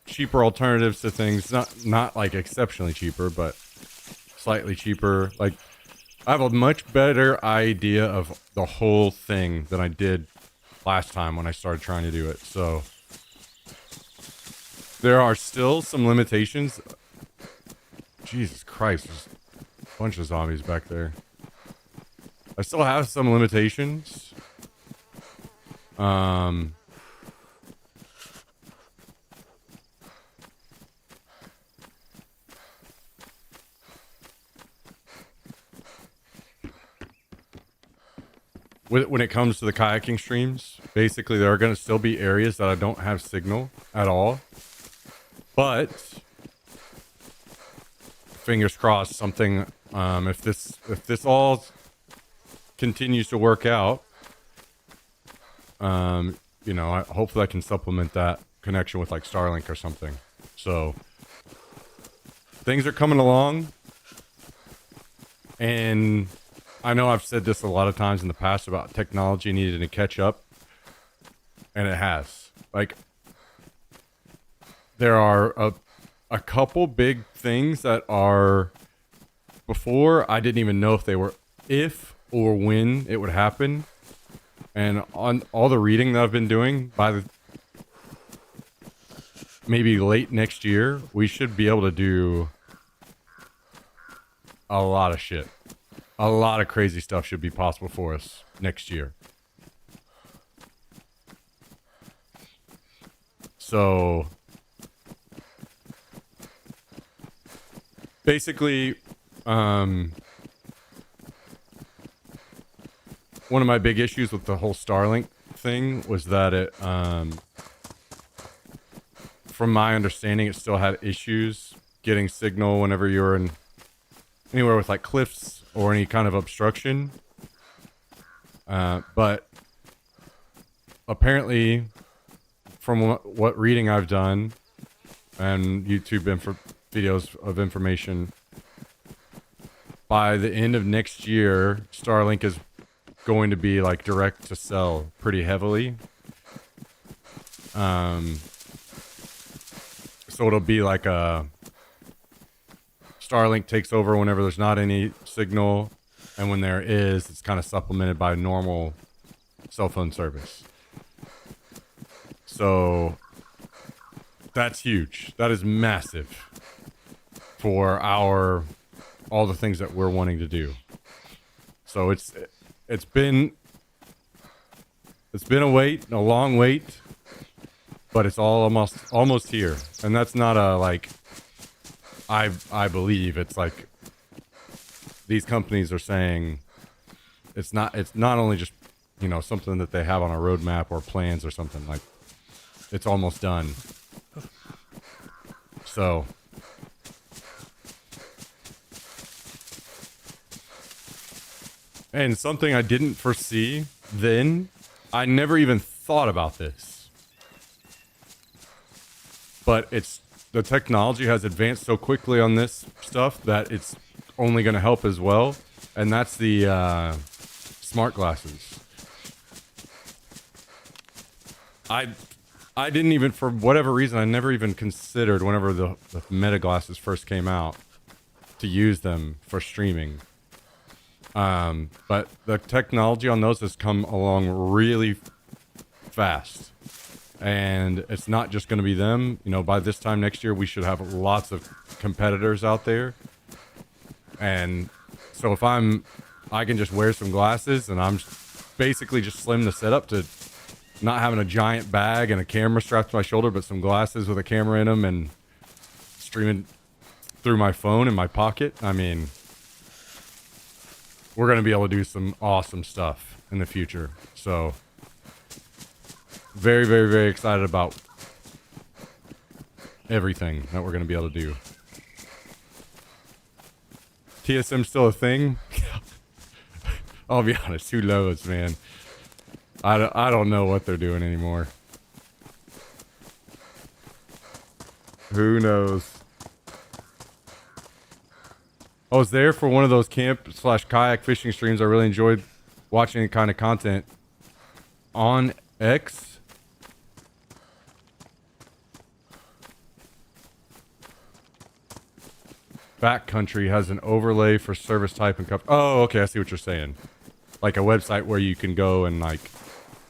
Cheaper alternatives to things, not like exceptionally cheaper, but slightly cheaper. Like, I have a much better idea of the whole thing than I did last time when I started trying to do it. So there are still some limitations. Jesus Christ, there's a bunch of zombies back there. I still have some limitations. When it comes to the kayaking streams, basically there are going to still be areas that I don't have signal at all. But fingers crossed, something if this all continues to work out, you know, hopefully I can supplement that connection with like Starlink or something. So things are coming along, and I know I've said this a lot of times in the past about technology needing to catch up, and it has. Like, there are a couple big things that are, before I didn't even know if or when it would happen. And on all the reading that I've been doing, by maybe late next year, we should be able to do a lot of shit. A lot of crazy stuff should be possible for us next year. So basically, one of my big issues with the whole Starlink thing was that it, from my understanding, it still had issues getting signal whenever you were in anywhere with like cliffs or any kind of obstruction. But apparently, from what reading I've done and YouTube videos of information, by the end of next year, Starlink is going to be like direct to sell pretty heavily. So it'll be like a Starlink takes over whenever there's not any signal, and when there is, it's kind of supplemented by normal cell phone service. So that's huge. That is massive for all the things that we're wanting to do. So it's been a long wait, but it's all almost here. And that's not a like I believe, it's like these companies are saying it's not only just, you know, something that they have on a roadmap or plans or something. Like, it's almost done. So and something I didn't foresee then, I never even thought about this, but the technology has advanced so quickly on this stuff that it's only going to help as well. And that's the smart glasses. I didn't even, for whatever reason, I never even considered whenever the Meta glasses first came out to use them for streaming. But the technology on those has come along really fast. And it's not just going to be them. You know, by this time next year, we should have lots of competitors out there. And so if I can just wear some glasses, and I'm basically just slim the setup to not having a giant bag and a camera strapped to my shoulder, but some glasses with a camera in them and streaming through my phone in my pocket. I mean, we're going to be able to do some awesome stuff in the future. So very, very, very excited about everything that we're going to be able to do. TSM still a thing? I'll be honest, who knows, man? I don't know what they're doing anymore. Who knows? I was there for one of those camp/kayak fishing streams. I really enjoyed watching the kind of content on X. Backcountry has an overlay for service type and cover. Oh, okay, I see what you're saying. Like a website where you can go and like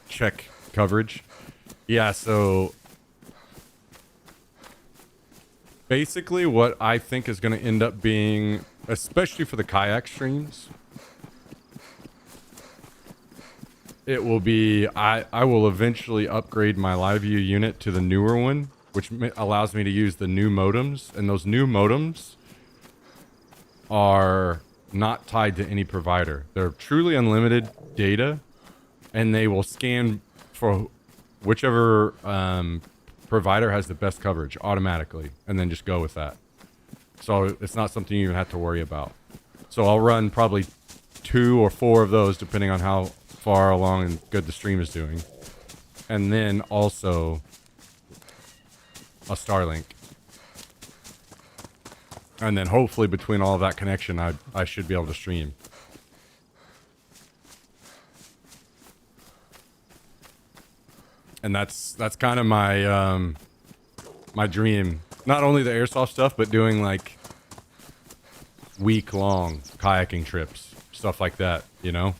check coverage. Yeah, so basically what I think is going to end up being, especially for the kayak streams, it will be, I will eventually upgrade my live view unit to the newer one, which allows me to use the new modems, and those new modems are not tied to any provider. They're truly unlimited data, and they will scan for whichever provider has the best coverage automatically, and then just go with that. So it's not something you even have to worry about. So I'll run probably 2 or 4 of those depending on how far along and good the stream is doing, and then also a Starlink. And then hopefully between all of that connection, I should be able to stream. And that's kind of my my dream. Not only the airsoft stuff, but doing like week-long kayaking trips, stuff like that, you know?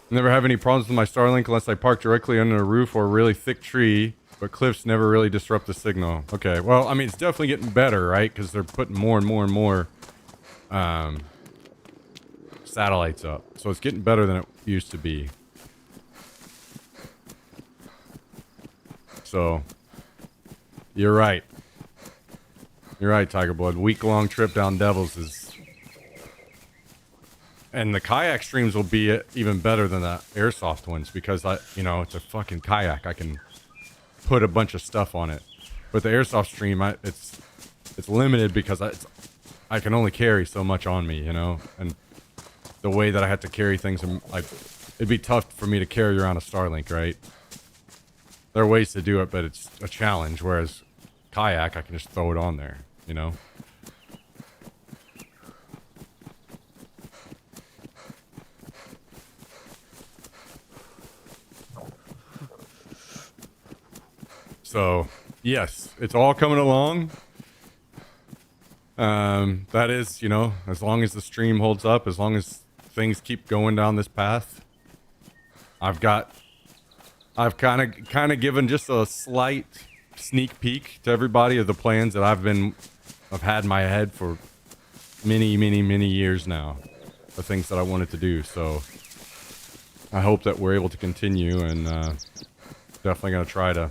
Never have any problems with my Starlink unless I park directly under a roof or a really thick tree, but cliffs never really disrupt the signal. Okay, well, I mean, it's definitely getting better, right? Because they're putting more and more and more satellites up. So it's getting better than it used to be. So, you're right. You're right, Tiger Blood. Week-long trip down Devils is... And the kayak streams will be even better than the airsoft ones because, it's a fucking kayak. I can put a bunch of stuff on it. But the airsoft stream, it's limited because I can only carry so much on me, you know? And the way that I have to carry things, it'd be tough for me to carry around a Starlink, right? There are ways to do it, but it's a challenge. Whereas kayak, I can just throw it on there, you know? So, yes, it's all coming along. That is, as long as the stream holds up, as long as things keep going down this path, I've kind of given just a slight sneak peek to everybody of the plans that I've had in my head for many, many, many years now, the things that I wanted to do. So I hope that we're able to continue, and definitely going to try to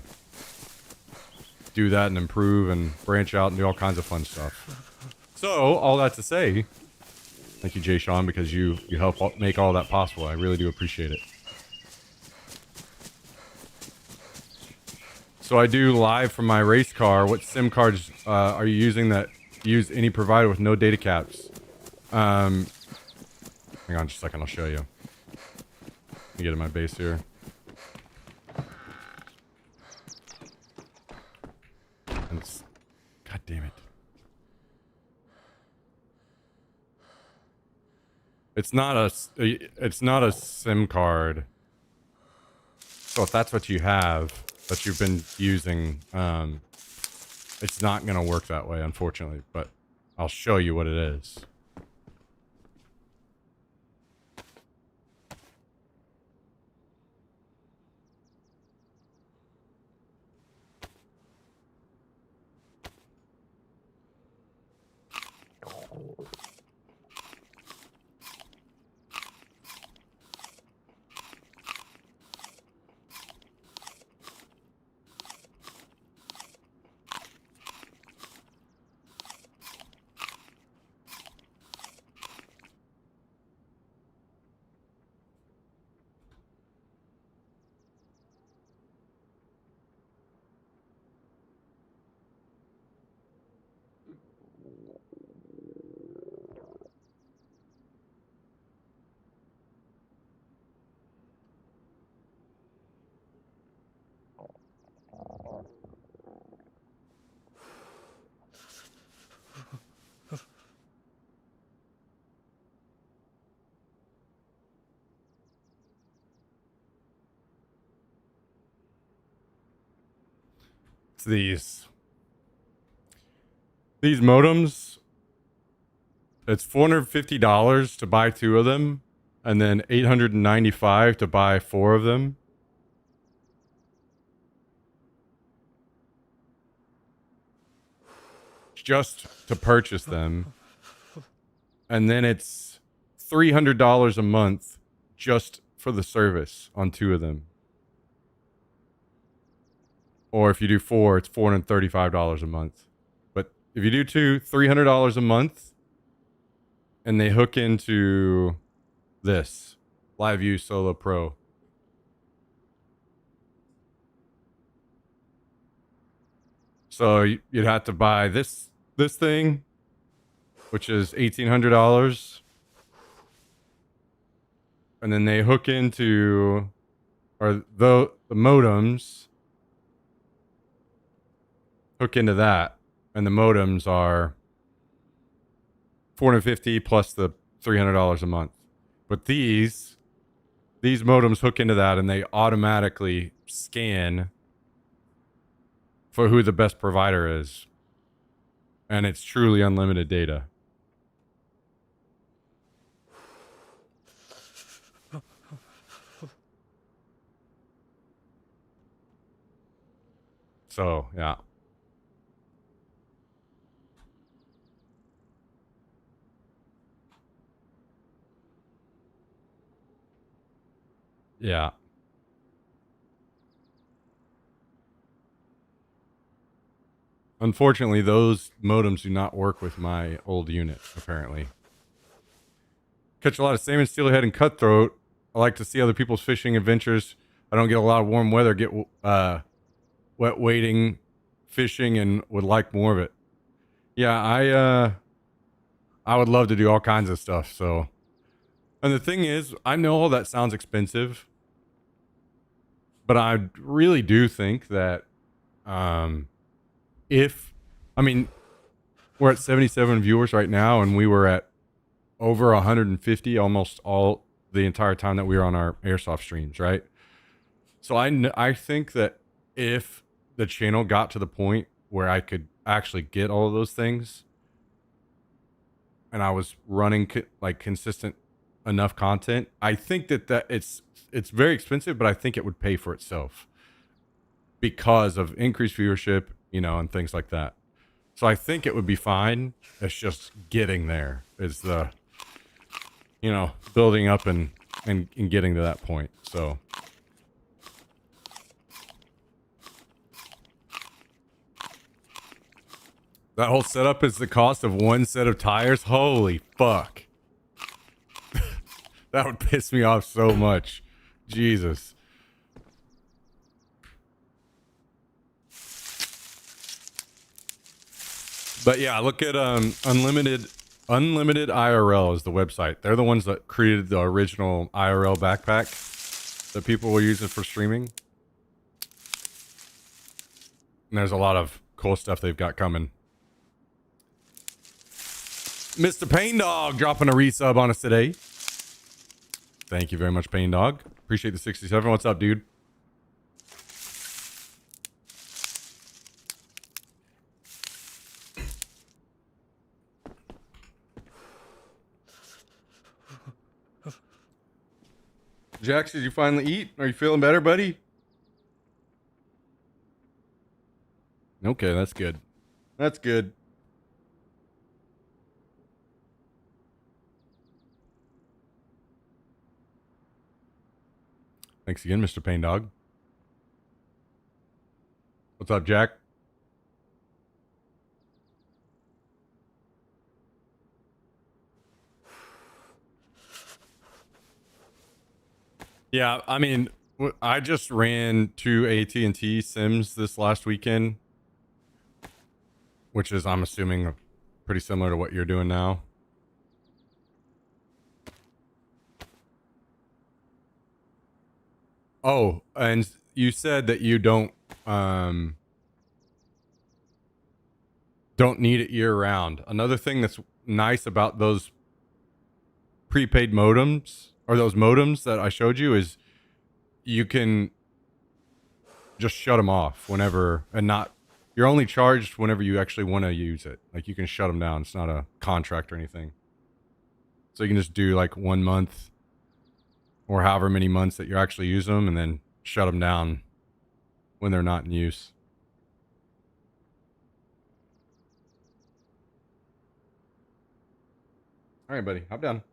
do that and improve and branch out and do all kinds of fun stuff. So, all that to say, thank you, Jay Sean, because you help make all that possible. I really do appreciate it. So I do live from my race car. What SIM cards are you using that use any provider with no data caps? Hang on just a second, I'll show you. Let me get in my base here. God damn it. It's not a SIM card. So if that's what you have, that you've been using, it's not going to work that way, unfortunately, but I'll show you what it is. these modems. It's $450 to buy 2 of them, and then $895 to buy 4 of them. Just to purchase them. And then it's $300 a month just for the service on 2 of them. Or if you do 4, it's $435 a month. But if you do 2, $300 a month, and they hook into this LiveView Solo Pro. So you'd have to buy this thing, which is $1,800, and then they hook into, or the modems hook into that, and the modems are $450 plus the $300 a month. But these modems hook into that, and they automatically scan for who the best provider is. And it's truly unlimited data. So, yeah. Yeah. Unfortunately, those modems do not work with my old unit, apparently. Catch a lot of salmon, steelhead, and cutthroat. I like to see other people's fishing adventures. I don't get a lot of warm weather, get wet wading, fishing, and would like more of it. Yeah, I would love to do all kinds of stuff, so. And the thing is, I know all that sounds expensive, but I really do think that we're at 77 viewers right now, and we were at over 150 almost all the entire time that we were on our airsoft streams, right? So I think that if the channel got to the point where I could actually get all of those things, and I was running like consistent enough content, I think that it's very expensive, but I think it would pay for itself because of increased viewership, and things like that. So I think it would be fine. It's just getting there is the, building up and getting to that point. So. That whole setup is the cost of one set of tires? Holy fuck. That would piss me off so much. Jesus. But yeah, look at Unlimited IRL is the website. They're the ones that created the original IRL backpack that people were using for streaming. And there's a lot of cool stuff they've got coming. Mr. Pain Dog dropping a resub on us today. Thank you very much, Pain Dog. Appreciate the 67. What's up, dude? Jax, did you finally eat? Are you feeling better, buddy? Okay, that's good. That's good. Thanks again, Mr. Pain Dog. What's up, Jack? Yeah, I mean, I just ran 2 AT&T sims this last weekend, which is, I'm assuming, pretty similar to what you're doing now. Oh, and you said that you don't need it year round. Another thing that's nice about those prepaid modems, or those modems that I showed you, is you can just shut them off whenever and not You're only charged whenever you actually want to use it. Like, you can shut them down. It's not a contract or anything. So you can just do like 1 month or however many months that you actually use them, and then shut them down when they're not in use. All right, buddy, hop down.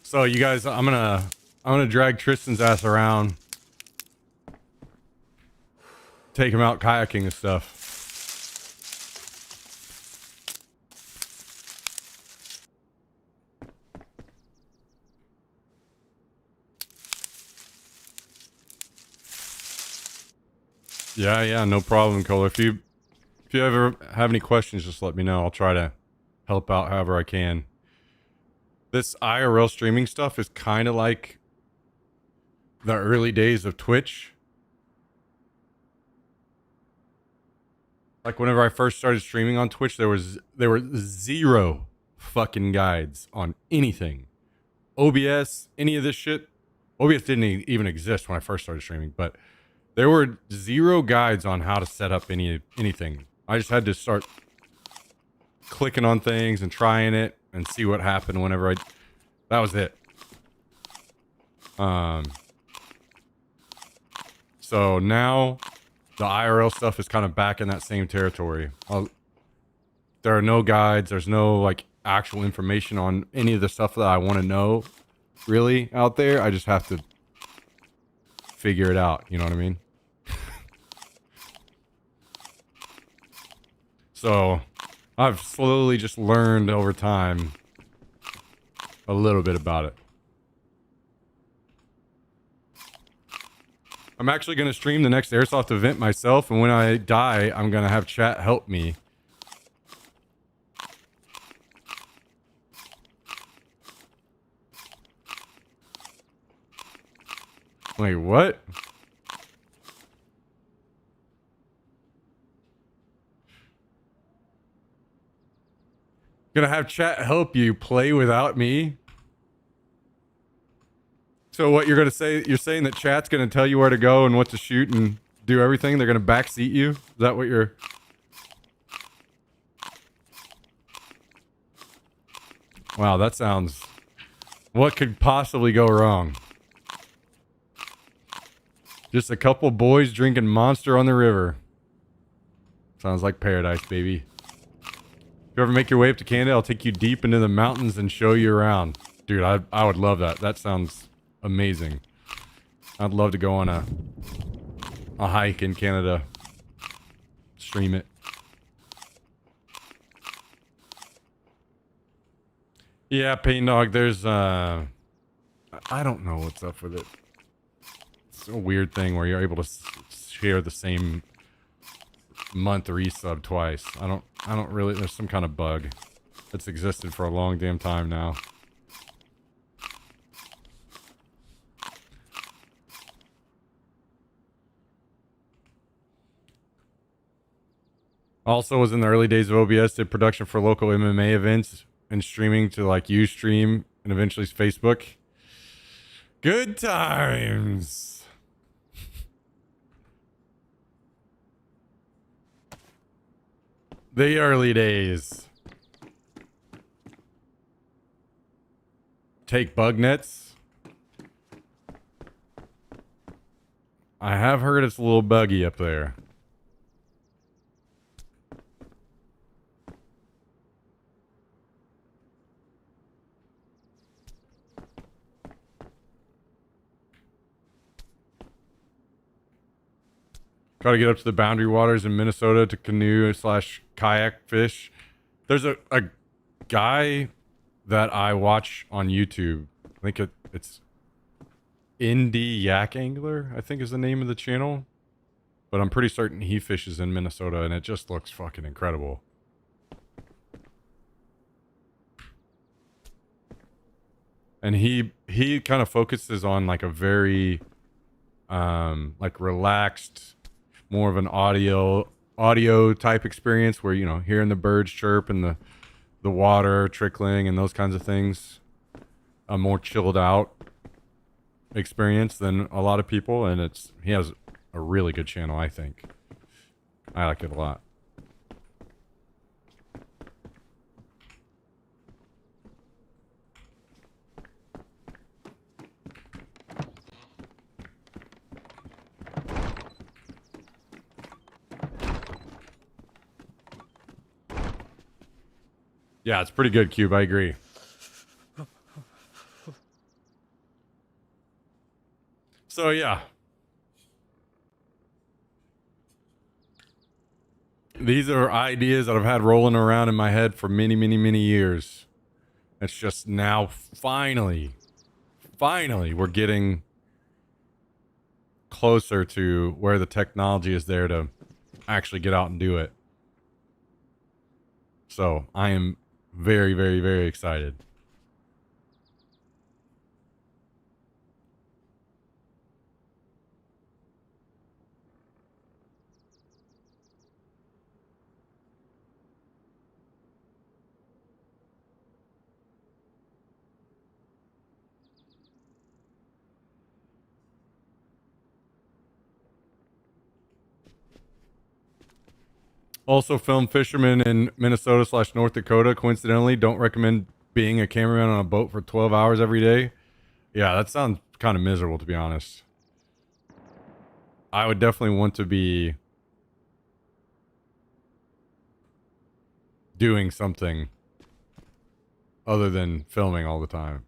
So you guys, I'm gonna drag Tristan's ass around, take him out kayaking and stuff. Yeah, no problem, Cole. If you ever have any questions, just let me know. I'll try to help out however I can. This IRL streaming stuff is kind of like the early days of Twitch. Like, whenever I first started streaming on Twitch, there were zero fucking guides on anything. OBS, any of this shit. OBS didn't even exist when I first started streaming, but there were zero guides on how to set up anything. I just had to start clicking on things and trying it and see what happened whenever that was it. So now the IRL stuff is kind of back in that same territory. There are no guides. There's no like actual information on any of the stuff that I want to know really out there. I just have to figure it out. You know what I mean? So I've slowly just learned over time a little bit about it. I'm actually going to stream the next Airsoft event myself, and when I die, I'm going to have chat help me. Wait, what? Gonna have chat help you play without me? So what you're gonna say, you're saying that chat's gonna tell you where to go and what to shoot and do everything? They're gonna backseat you? Is that what you're... Wow, that sounds... What could possibly go wrong? Just a couple boys drinking Monster on the river. Sounds like paradise, baby. If you ever make your way up to Canada, I'll take you deep into the mountains and show you around. Dude, I would love that. That sounds amazing. I'd love to go on a hike in Canada. Stream it. Yeah, Pain Dog, there's I don't know what's up with it. It's a weird thing where you're able to share the same month resub twice. I don't really, there's some kind of bug that's existed for a long damn time now. Also was in the early days of OBS, did production for local MMA events and streaming to like Ustream and eventually Facebook. Good times. The early days. Take bug nets. I have heard it's a little buggy up there. Got to get up to the boundary waters in Minnesota to canoe / kayak fish. There's a guy that I watch on YouTube. I think it's Indie Yak Angler, I think is the name of the channel. But I'm pretty certain he fishes in Minnesota, and it just looks fucking incredible. And he kind of focuses on like a very like relaxed, more of an audio type experience where, you know, hearing the birds chirp and the water trickling and those kinds of things. a more chilled out experience than a lot of people, and he has a really good channel, I think. I like it a lot. Yeah, it's pretty good, Cube. I agree. So, yeah. These are ideas that I've had rolling around in my head for many, many, many years. It's just now, finally, we're getting closer to where the technology is there to actually get out and do it. So, I am very, very, very excited. Also, film fishermen in Minnesota / North Dakota, coincidentally, don't recommend being a cameraman on a boat for 12 hours every day. Yeah, that sounds kind of miserable, to be honest. I would definitely want to be doing something other than filming all the time.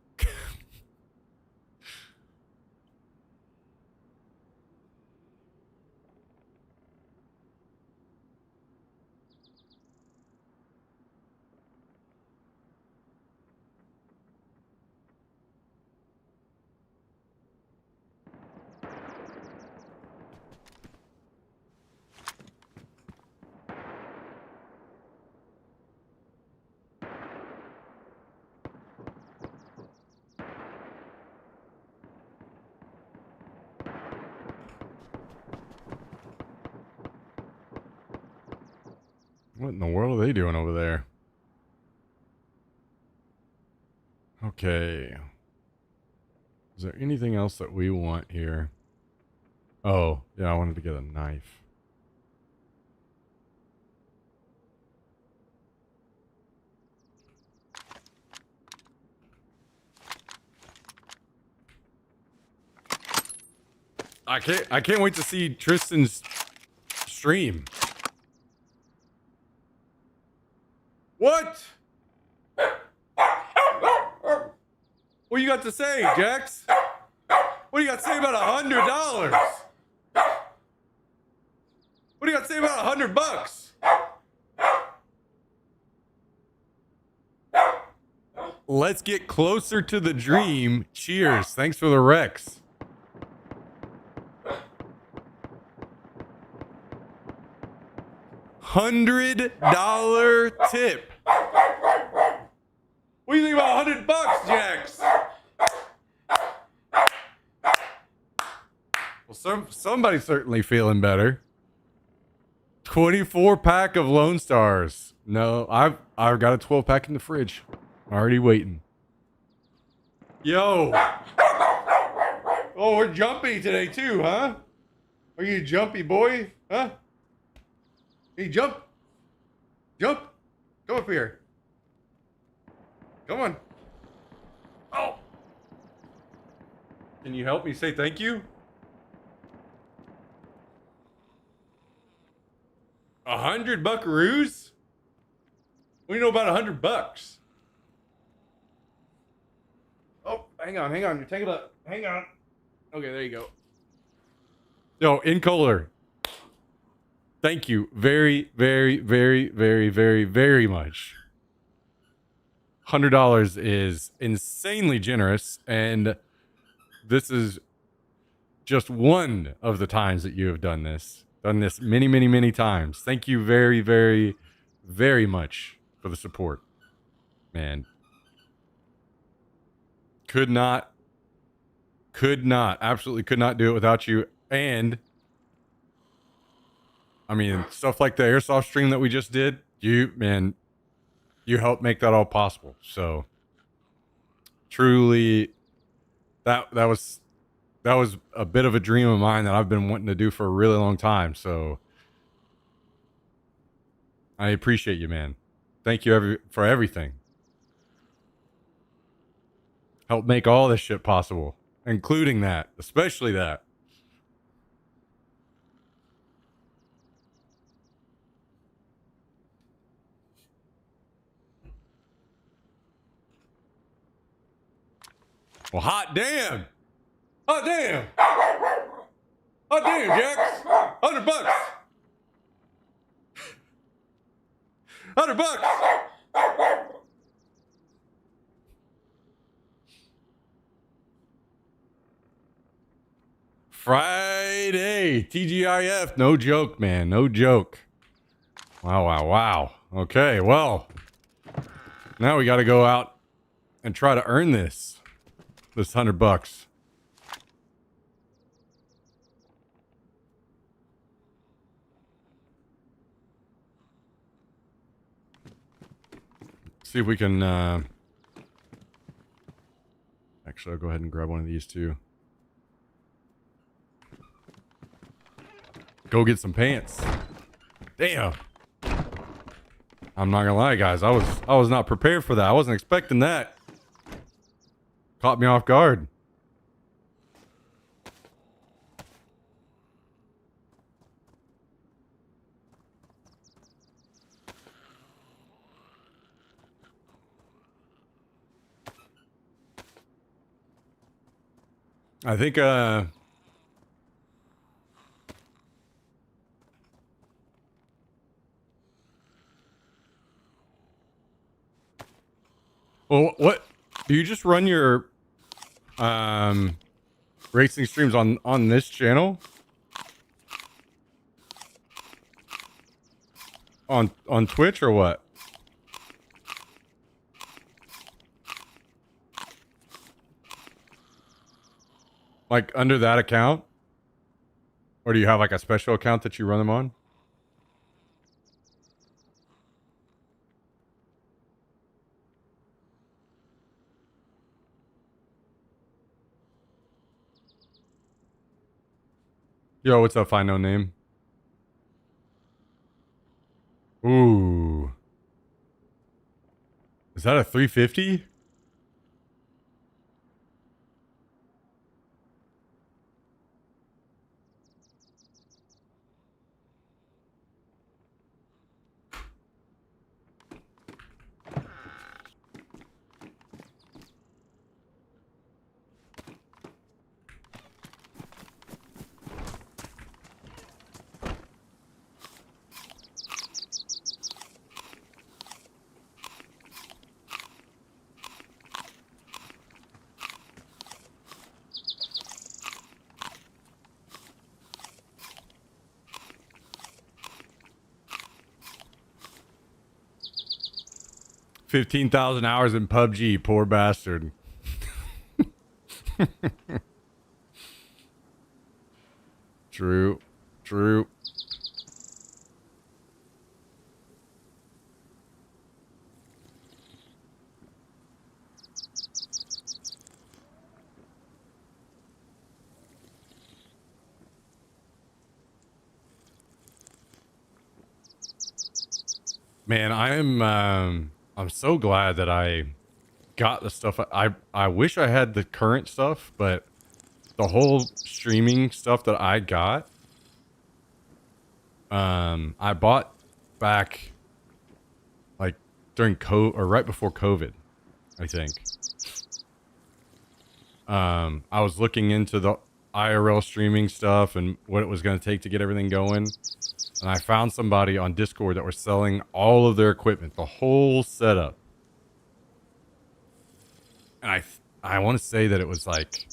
What in the world are they doing over there? Okay. Is there anything else that we want here? Oh, yeah, I wanted to get a knife. I can't wait to see Tristan's stream. What? What you got to say, Jax? What do you got to say about $100? What do you got to say about $100? Let's get closer to the dream. Cheers. Thanks for the Rex. $100 tip. What do you think about $100, Jax? Well, somebody's certainly feeling better. 24 pack of Lone Stars. No, I've got a 12 pack in the fridge. Already waiting. Yo. Oh, we're jumpy today too, huh? Are you jumpy boy? Huh? Hey, jump. Jump. Come up here. Come on. Oh. Can you help me say thank you? 100 buckaroos? What do you know about $100? Oh, hang on. You're taking a... Hang on. Okay, there you go. No, in color. Thank you very, very, very, very, very, very much. $100 is insanely generous, and this is just one of the times that you have done this. Done this many, many, many times. Thank you very, very, very much for the support. Man. Absolutely could not do it without you. And I mean, stuff like the airsoft stream that we just did, you helped make that all possible. So truly, that was a bit of a dream of mine that I've been wanting to do for a really long time. So I appreciate you, man. Thank you for everything. Help make all this shit possible, including that, especially that. Well, hot damn. Hot damn. Hot damn, Jax. $100. $100. Friday. TGIF. No joke, man. No joke. Wow, wow, wow. Okay, well. Now we got to go out and try to earn this $100. See if we can, actually, I'll go ahead and grab one of these too. Go get some pants. Damn. I'm not gonna lie, guys. I was not prepared for that. I wasn't expecting that. Caught me off guard. I think, well, what? Do you just run your, racing streams on this channel? On Twitch or what? Like under that account? Or do you have like a special account that you run them on? Yo, what's up, Find No Name? Ooh. Is that a 350? $15,000 hours in PUBG, poor bastard. True. True. Man, I'm so glad that I got the stuff. I wish I had the current stuff, but the whole streaming stuff that I got, I bought back like during COVID or right before COVID, I think. I was looking into the IRL streaming stuff and what it was going to take to get everything going. And I found somebody on Discord that was selling all of their equipment, the whole setup. And I want to say that it was like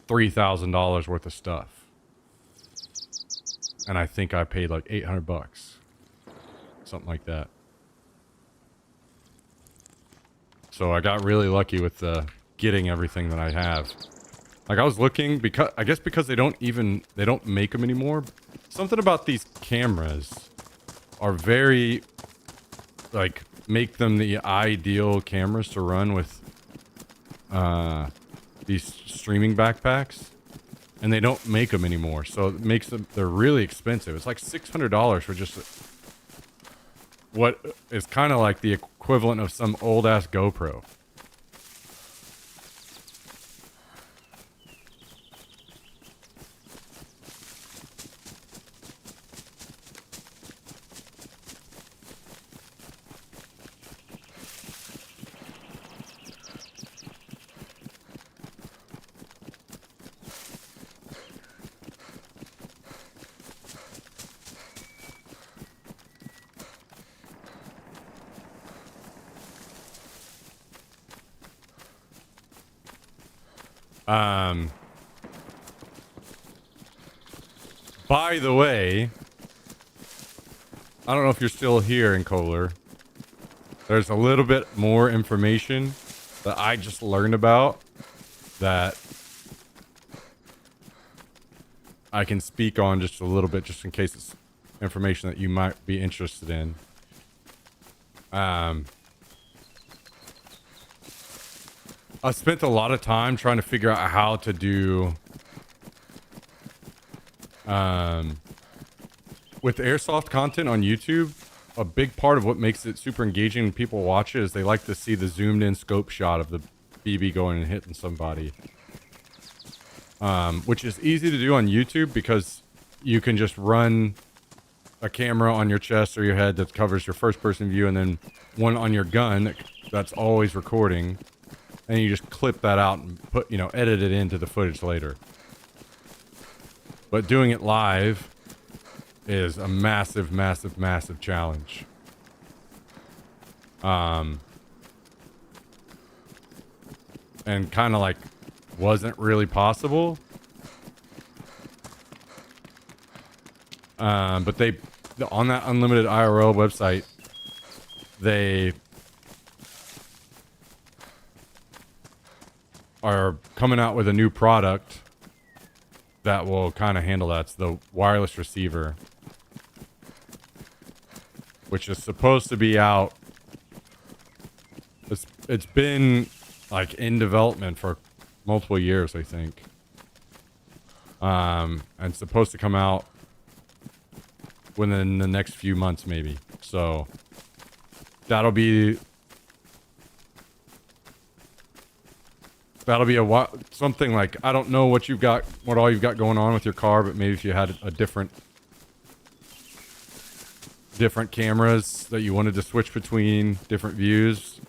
$3,000 worth of stuff. And I think I paid like $800. Something like that. So I got really lucky with getting everything that I have. Like I was looking because I guess because they don't make them anymore. Something about these cameras are very like make them the ideal cameras to run with these streaming backpacks, and they don't make them anymore, so it makes them, they're really expensive. It's like $600 for just what is kind of like the equivalent of some old ass GoPro. By the way, I don't know if you're still here in Kohler. There's a little bit more information that I just learned about that I can speak on just a little bit, just in case it's information that you might be interested in. I spent a lot of time trying to figure out how to do with airsoft content on YouTube. A big part of what makes it super engaging when people watch it is they like to see the zoomed in scope shot of the BB going and hitting somebody, which is easy to do on YouTube because you can just run a camera on your chest or your head that covers your first person view, and then one on your gun that's always recording, and you just clip that out and put, edit it into the footage later. But doing it live is a massive, massive, massive challenge. And kind of like wasn't really possible. But they, on that Unlimited IRL website, they are coming out with a new product that will kind of handle that. It's the wireless receiver, which is supposed to be out. It's been like in development for multiple years, I think. And supposed to come out within the next few months, maybe. So that'll be something like, I don't know what all you've got going on with your car, but maybe if you had a different cameras that you wanted to switch between different views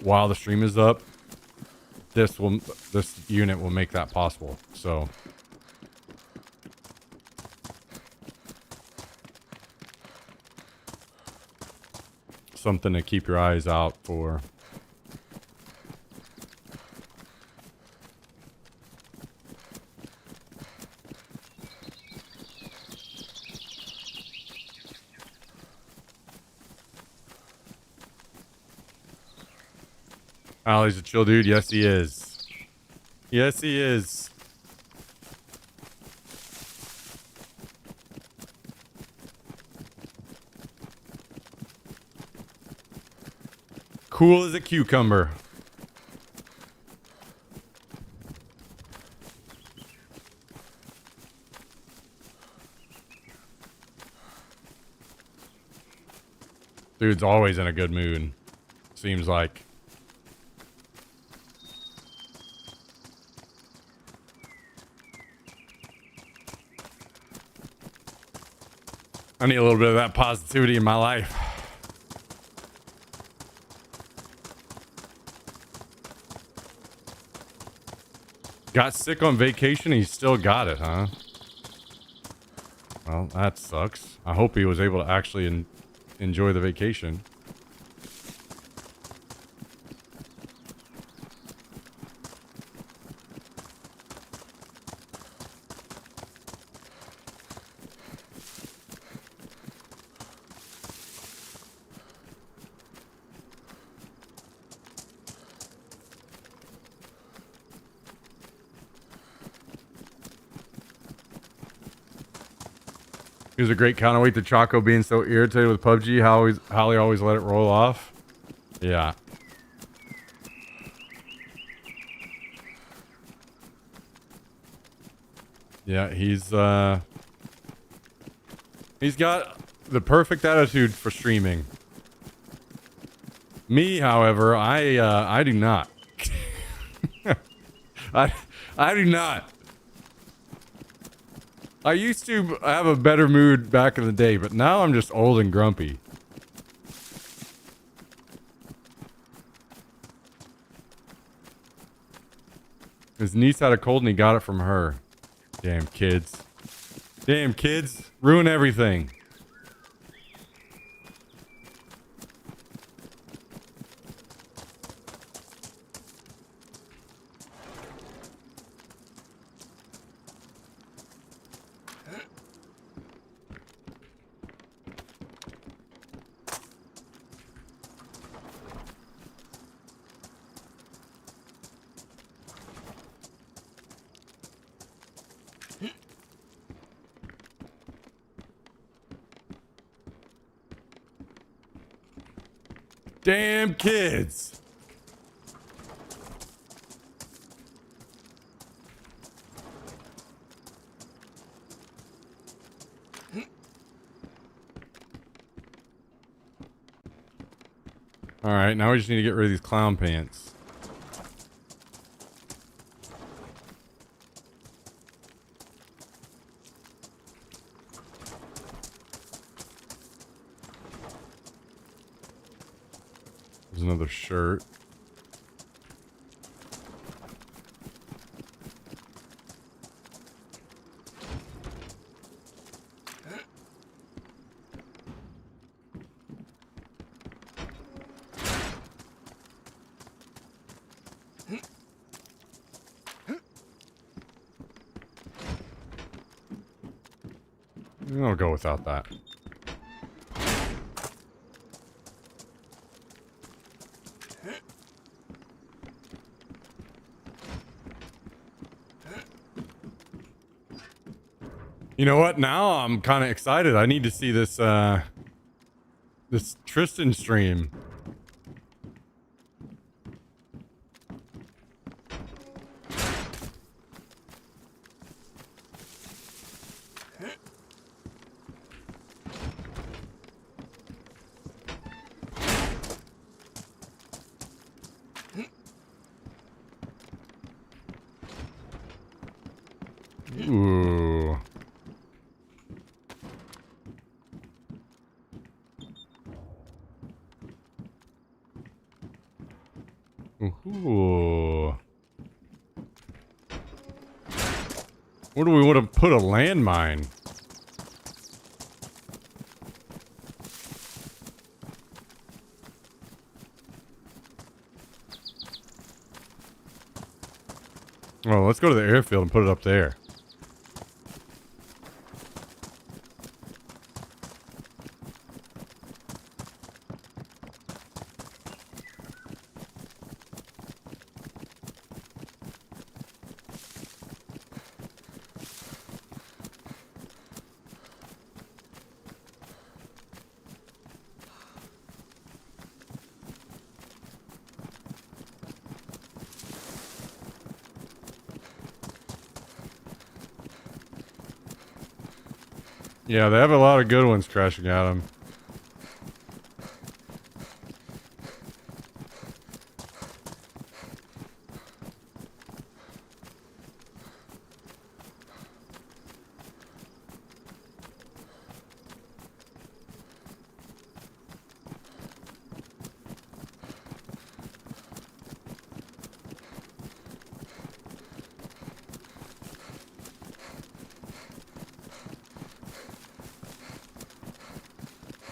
while the stream is up, this unit will make that possible. So something to keep your eyes out for. Ollie's a chill dude. Yes, he is. Yes, he is. Cool as a cucumber. Dude's always in a good mood. Seems like. I need a little bit of that positivity in my life. Got sick on vacation and he still got it, huh? Well, that sucks. I hope he was able to actually enjoy the vacation. was a great counterweight to Choco being so irritated with PUBG, how he always let it roll off. Yeah. Yeah, he's got the perfect attitude for streaming. Me, however, I do not. I do not. I used to have a better mood back in the day, but now I'm just old and grumpy. His niece had a cold and he got it from her. Damn kids. Damn kids. Ruin everything. Damn kids. Alright, now we just need to get rid of these clown pants. There's another shirt. I'll go without that. You know what? Now I'm kind of excited. I need to see this this Tristan stream. Ooh. Ooh. Where do we want to put a landmine? Oh, let's go to the airfield and put it up there. Yeah, they have a lot of good ones crashing at them.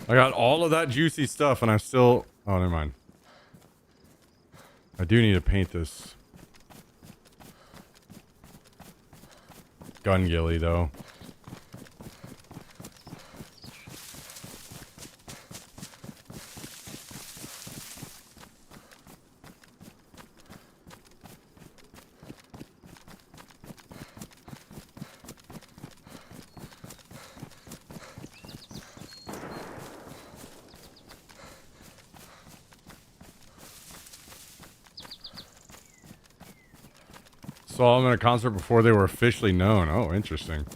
I got all of that juicy stuff and I'm still... Oh, never mind. I do need to paint this gun ghillie, though. Saw them in a concert before they were officially known. Oh, interesting.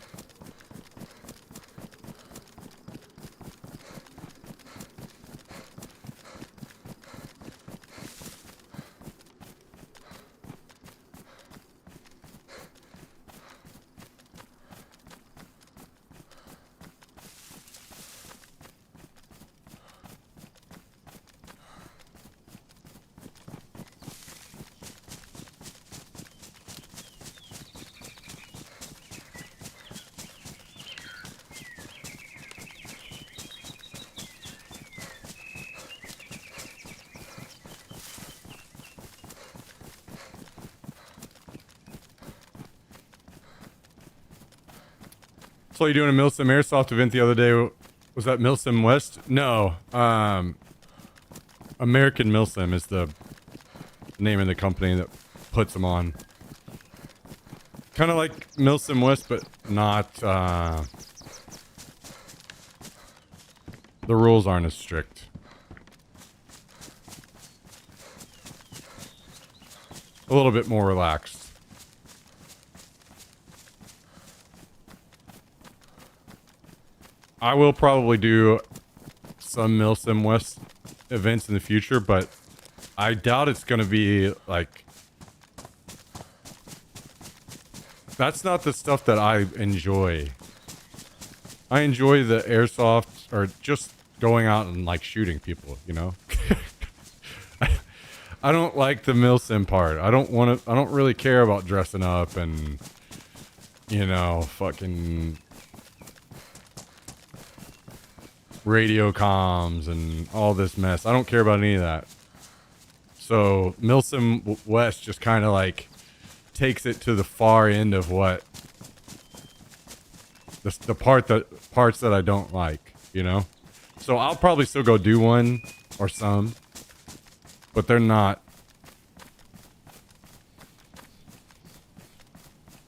So you doing a Milsim Airsoft event the other day? Was that Milsim West? No. American Milsim is the name of the company that puts them on. Kind of like Milsim West, but not... the rules aren't as strict. A little bit more relaxed. I will probably do some Milsim West events in the future, but I doubt it's going to be like... That's not the stuff that I enjoy. I enjoy the airsoft or just going out and like shooting people, you know? I don't like the Milsim part. I don't really care about dressing up and, you know, fucking radio comms and all this mess. I don't care about any of that. So Milsim West just kind of like takes it to the far end of what the parts that I don't like, you know? So I'll probably still go do one or some, but they're not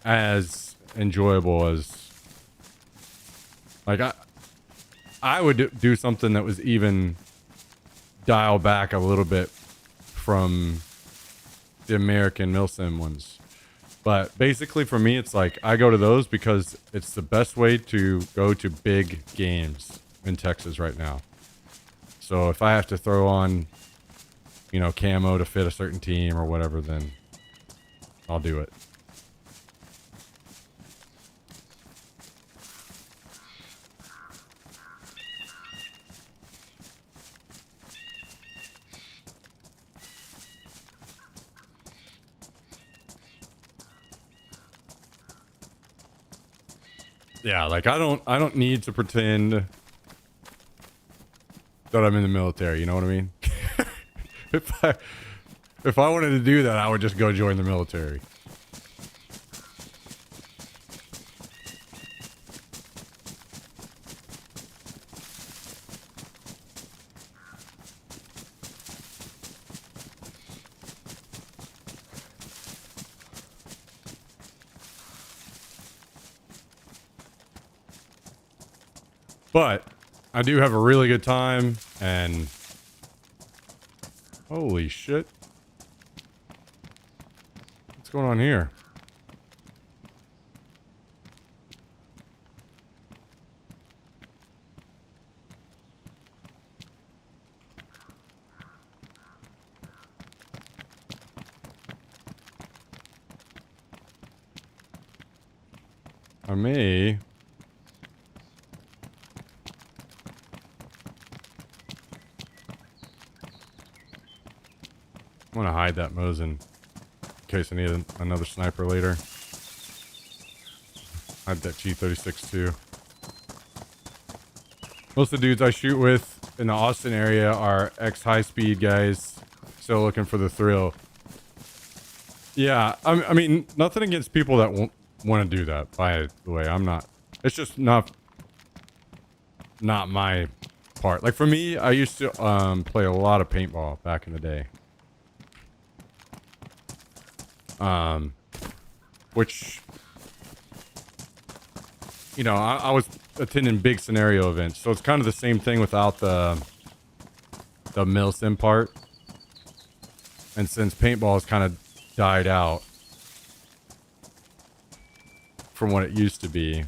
as enjoyable as like I would do something that was even dial back a little bit from the American Milsim ones. But basically for me, it's like I go to those because it's the best way to go to big games in Texas right now. So if I have to throw on, you know, camo to fit a certain team or whatever, then I'll do it. Yeah, like I don't need to pretend that I'm in the military, you know what I mean? if I wanted to do that, I would just go join the military. But I do have a really good time, and holy shit. What's going on here? I may... I'm gonna hide that Mosin in case I need another sniper later. Hide that G36 too. Most of the dudes I shoot with in the Austin area are ex-high-speed guys still looking for the thrill. Yeah, I mean, nothing against people that won't want to do that, by the way. I'm not. It's just not my part. Like for me, I used to play a lot of paintball back in the day. Which, you know, I was attending big scenario events, so it's kind of the same thing without the Milsim part. And since paintball has kind of died out, from what it used to be.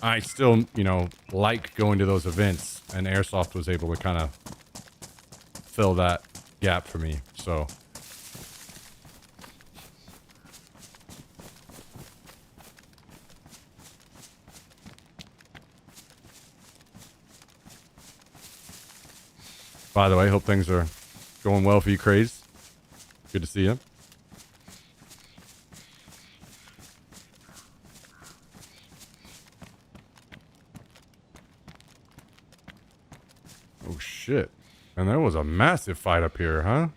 I still, you know, like going to those events, and Airsoft was able to kind of fill that gap for me. So by the way, hope things are going well for you, Craze. Good to see you. Oh shit. And there was a massive fight up here, huh?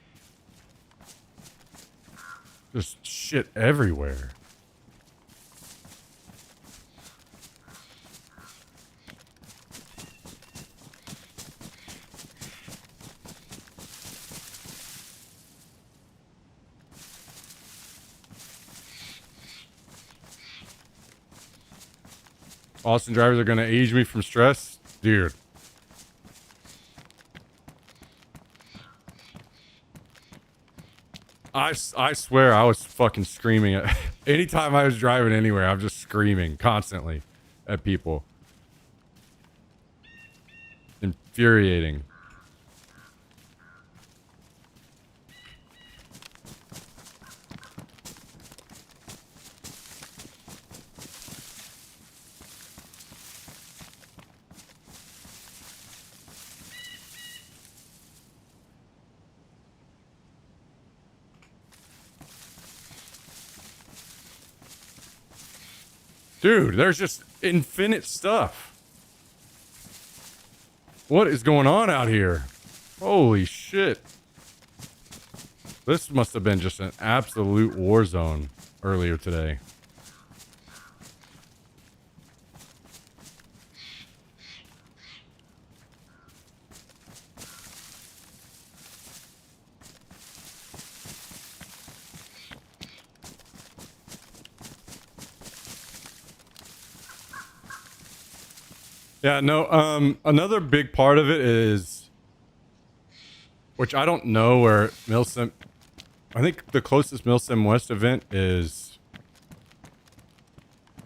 Just shit everywhere. Austin drivers are going to age me from stress? Dude. I swear I was fucking screaming at anytime I was driving anywhere. I'm just screaming constantly at people. Infuriating. Dude, there's just infinite stuff. What is going on out here? Holy shit. This must have been just an absolute war zone earlier today. Yeah, no, another big part of it is, which I don't know where Milsim, I think the closest Milsim West event is,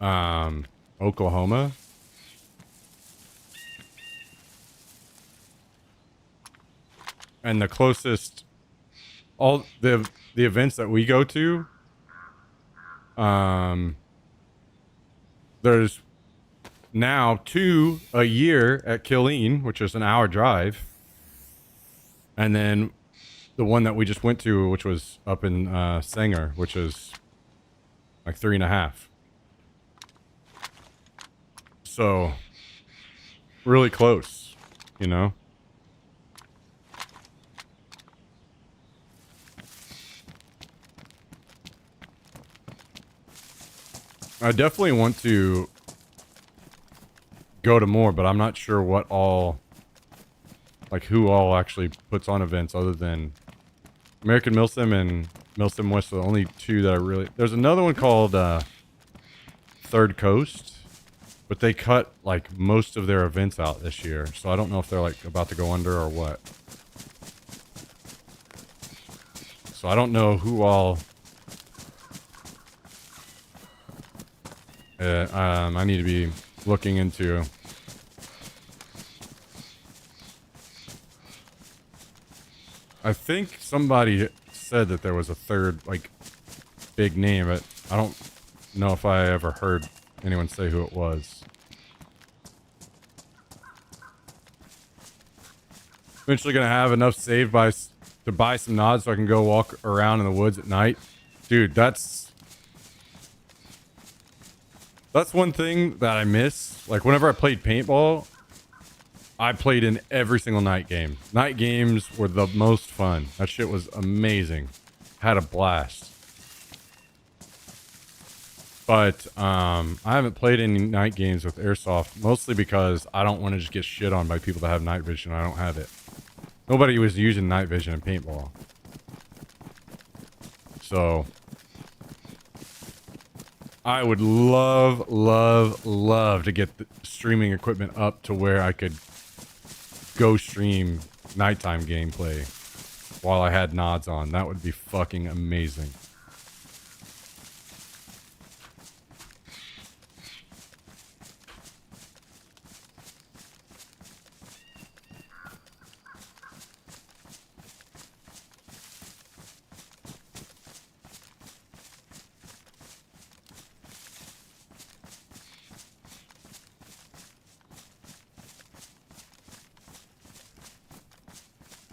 Oklahoma. And the closest, all the events that we go to, there's now 2 a year at Killeen, which is an hour drive. And then the one that we just went to, which was up in Sanger, which is like 3.5. So really close, you know? I definitely want to go to more, but I'm not sure what all, like who all actually puts on events other than American Milsim and Milsim West are the only 2 that I really, there's another one called Third Coast, but they cut like most of their events out this year, so I don't know if they're like about to go under or what. So I don't know who all I need to be looking into. I think somebody said that there was a third, like, big name, but I don't know if I ever heard anyone say who it was. Eventually gonna have enough saved to buy some nods so I can go walk around in the woods at night. Dude, that's one thing that I miss. Like, whenever I played paintball, I played in every single night game. Night games were the most fun. That shit was amazing. Had a blast. But I haven't played any night games with Airsoft, mostly because I don't want to just get shit on by people that have night vision. I don't have it. Nobody was using night vision in paintball. So I would love to get the streaming equipment up to where I could go stream nighttime gameplay while I had nods on. That would be fucking amazing.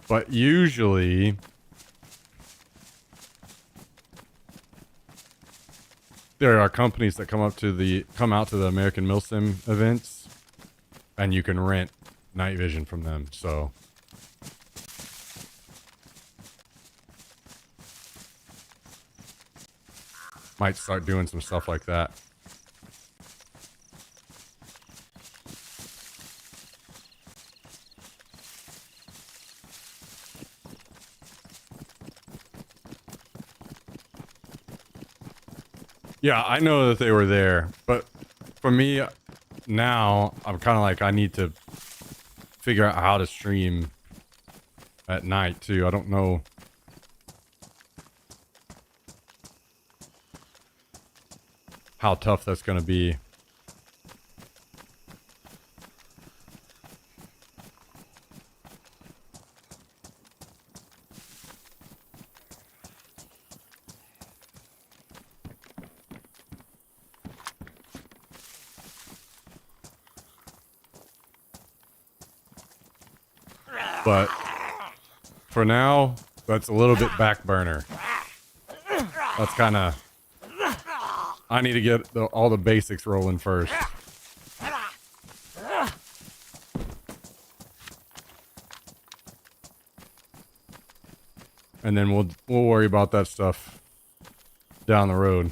But usually there are companies that come out to the American Milsim events, and you can rent night vision from them. So might start doing some stuff like that. Yeah, I know that they were there, but for me now, I'm kind of like, I need to figure out how to stream at night too. I don't know. How tough that's going to be. But for now, that's a little bit back burner. That's kind of... I need to get all the basics rolling first. And then we'll worry about that stuff down the road.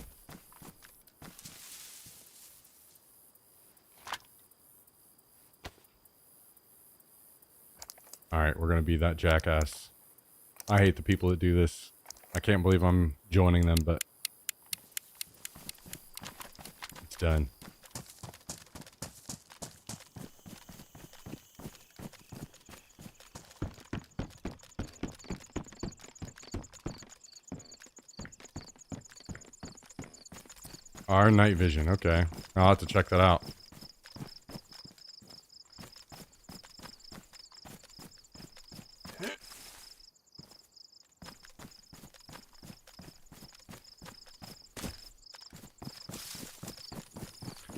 Alright, we're going to be that jackass. I hate the people that do this. I can't believe I'm joining them, but it's done. Our night vision, okay. I'll have to check that out.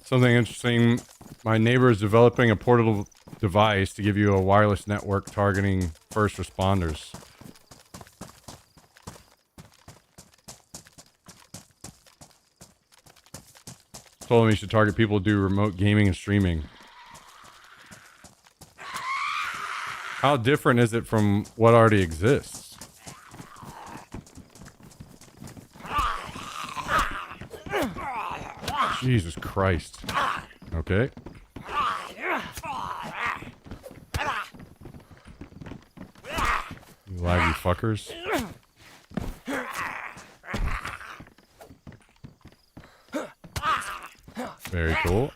Something interesting, my neighbor is developing a portable device to give you a wireless network targeting first responders. Told him he should target people who do remote gaming and streaming. How different is it from what already exists? Jesus Christ. Okay. You laggy fuckers. Very cool.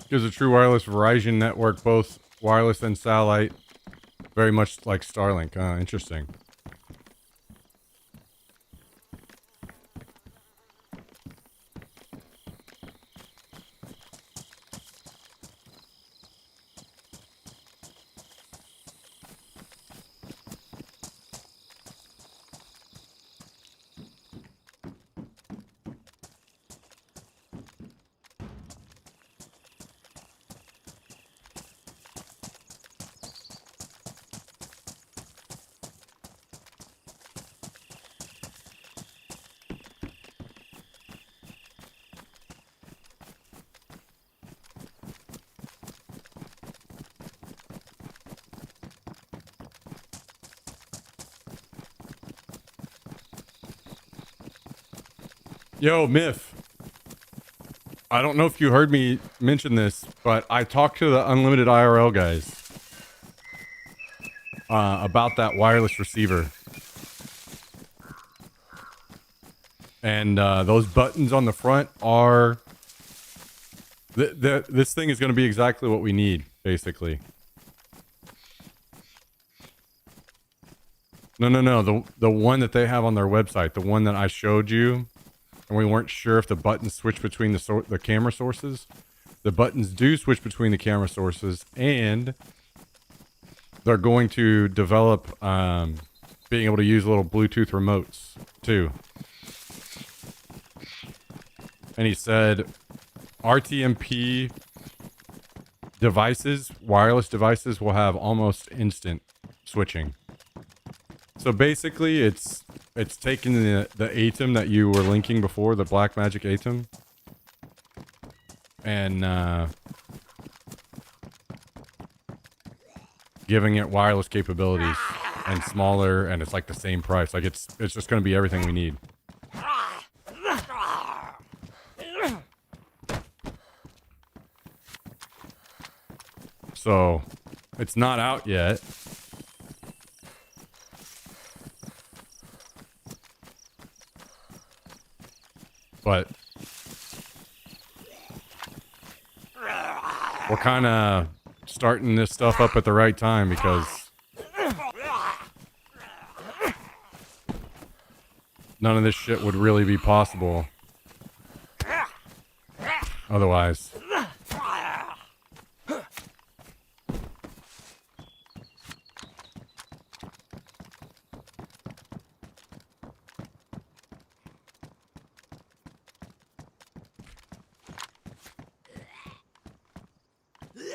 Gives a true wireless Verizon network, both wireless and satellite. Very much like Starlink. Interesting. Yo, Myth. I don't know if you heard me mention this, but I talked to the Unlimited IRL guys. about that wireless receiver. And those buttons on the front are... This thing is going to be exactly what we need, basically. No. The one that they have on their website, the one that I showed you, and we weren't sure if the buttons switch between the camera sources. The buttons do switch between the camera sources, and they're going to develop being able to use little Bluetooth remotes, too. And he said RTMP devices, wireless devices, will have almost instant switching. So basically, it's taking the ATEM that you were linking before, the Blackmagic ATEM, and giving it wireless capabilities and smaller, and it's like the same price. Like it's just going to be everything we need. So, it's not out yet. But we're kind of starting this stuff up at the right time because none of this shit would really be possible otherwise.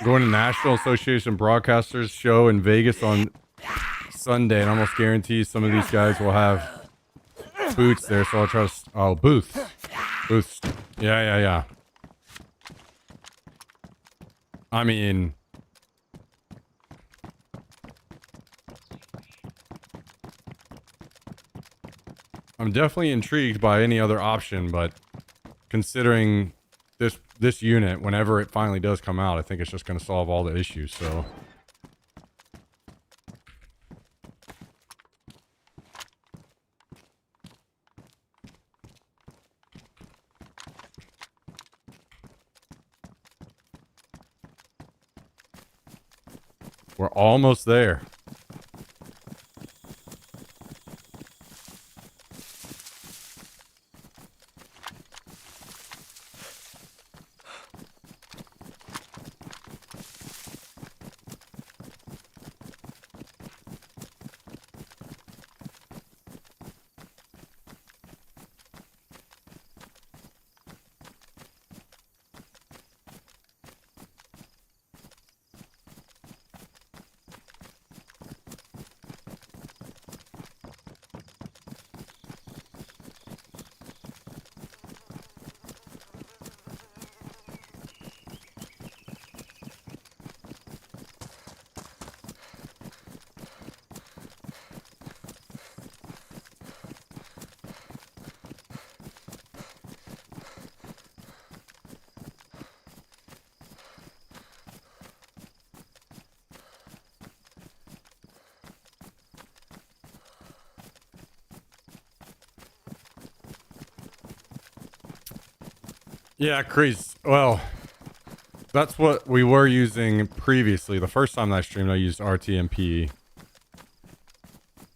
Going to National Association Broadcasters show in Vegas on Sunday, and almost guarantees some of these guys will have booths there. So I'll try to... Oh, booths. Booths. Yeah. I mean... I'm definitely intrigued by any other option, but considering this unit, whenever it finally does come out, I think it's just going to solve all the issues, so... We're almost there. Yeah, Chris. Well, that's what we were using previously. The first time that I streamed, I used RTMP,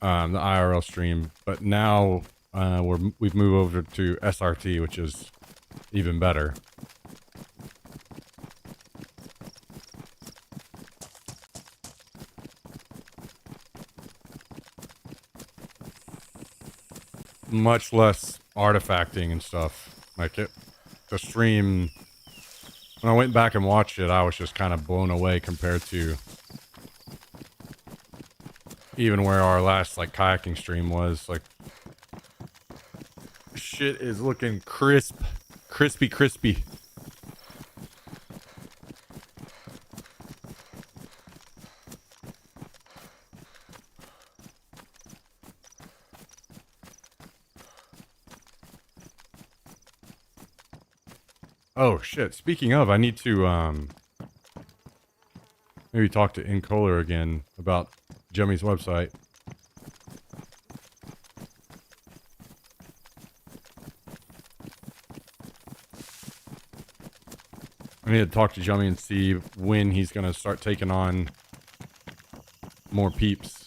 the IRL stream. But now we've moved over to SRT, which is even better. Much less artifacting and stuff. Like it. The stream, when I went back and watched it, I was just kind of blown away compared to even where our last like kayaking stream was. Like, shit is looking crispy. Oh shit, speaking of, I need to maybe talk to Incoler again about Jummy's website. I need to talk to Jummy and see when he's going to start taking on more peeps.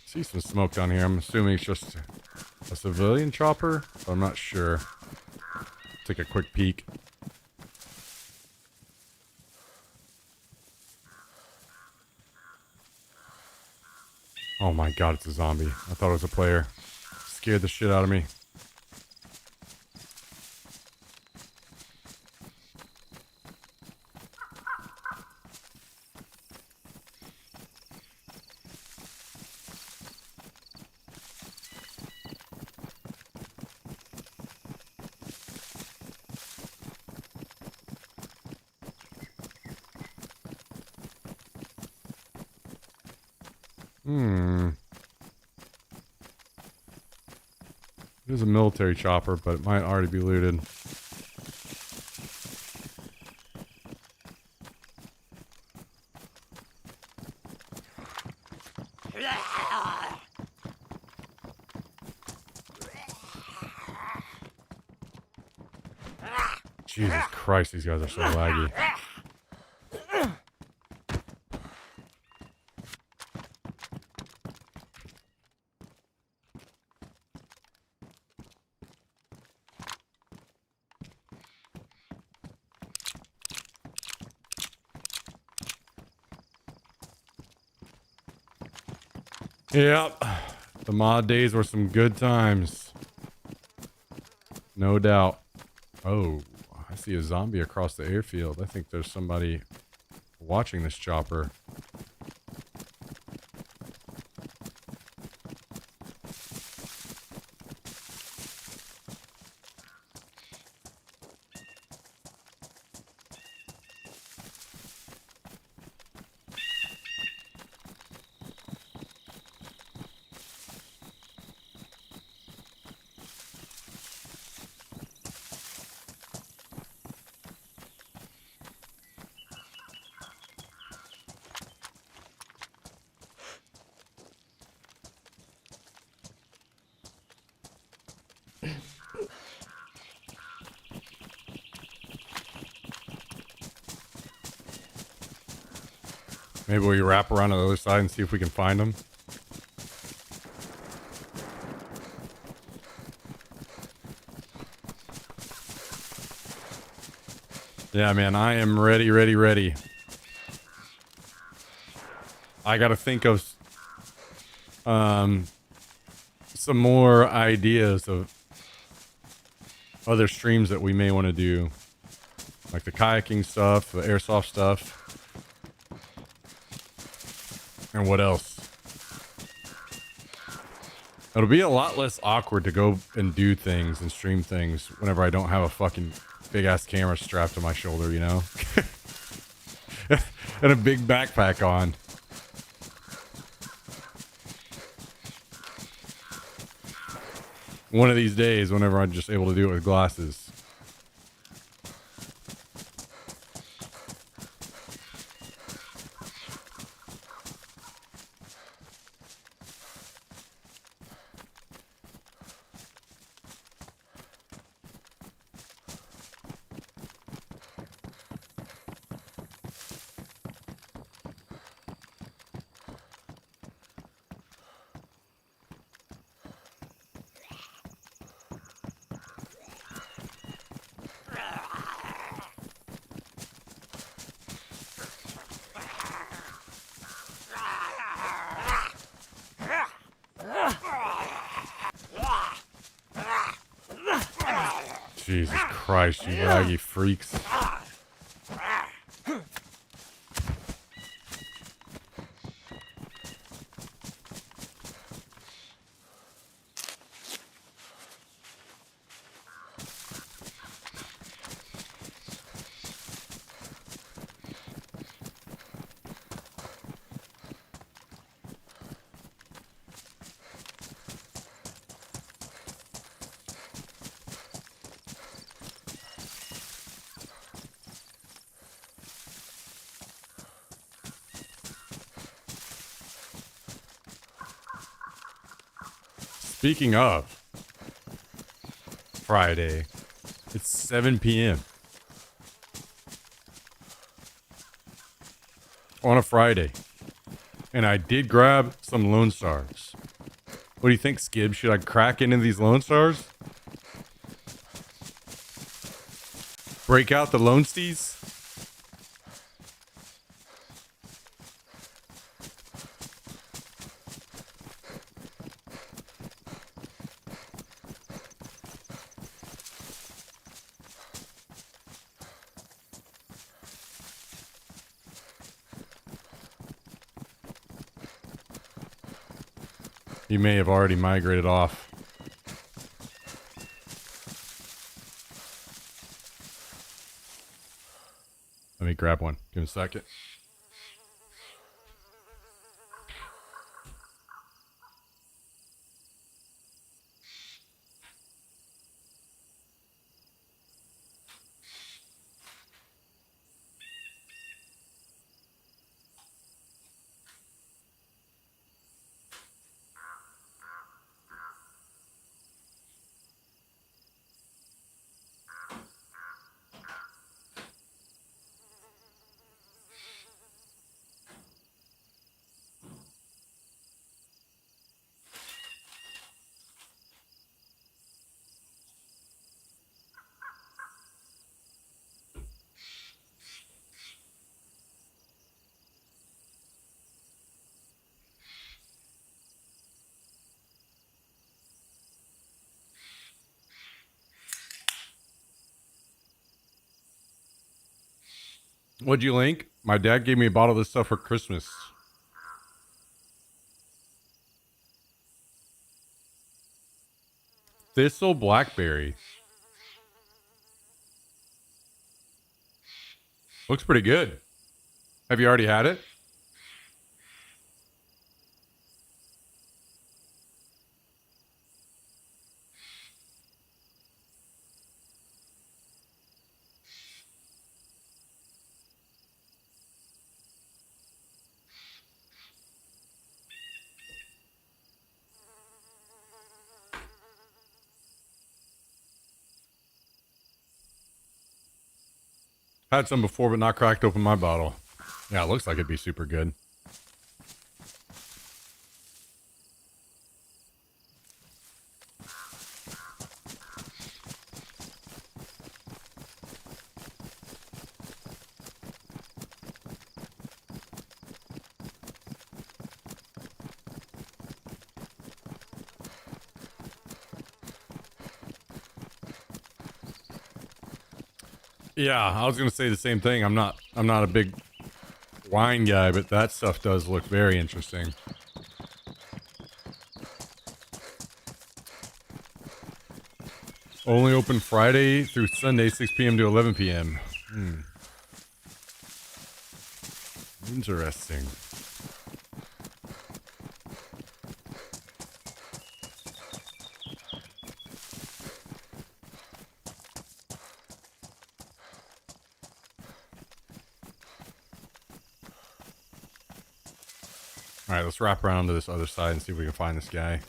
See some smoke down here. I'm assuming it's just a civilian chopper, but I'm not sure. Take a quick peek. Oh my god, it's a zombie. I thought it was a player. Scared the shit out of me. It is a military chopper, but it might already be looted. Jesus Christ, these guys are so laggy. Yep, the mod days were some good times. No doubt. Oh, I see a zombie across the airfield. I think there's somebody watching this chopper. Maybe we wrap around to the other side and see if we can find them. Yeah, man, I am ready, ready, ready. I gotta think of some more ideas of other streams that we may want to do. Like the kayaking stuff, the airsoft stuff. And what else? It'll be a lot less awkward to go and do things and stream things whenever I don't have a fucking big ass camera strapped to my shoulder, you know? And a big backpack on. One of these days, whenever I'm just able to do it with glasses. Jesus Christ, you laggy freaks. Speaking of Friday, it's 7 p.m. on a Friday. And I did grab some Lone Stars. What do you think, Skib? Should I crack into these Lone Stars? Break out the Lone Stees? You may have already migrated off. Let me grab one. Give me a second. What'd you link? My dad gave me a bottle of this stuff for Christmas. Thistle Blackberry. Looks pretty good. Have you already had it? Had some before, but not cracked open my bottle. Yeah, it looks like it'd be super good. Yeah, I was gonna say the same thing. I'm not a big wine guy, but that stuff does look very interesting. Only open Friday through Sunday, 6 p.m. to 11 p.m. Interesting. All right, let's wrap around to this other side and see if we can find this guy.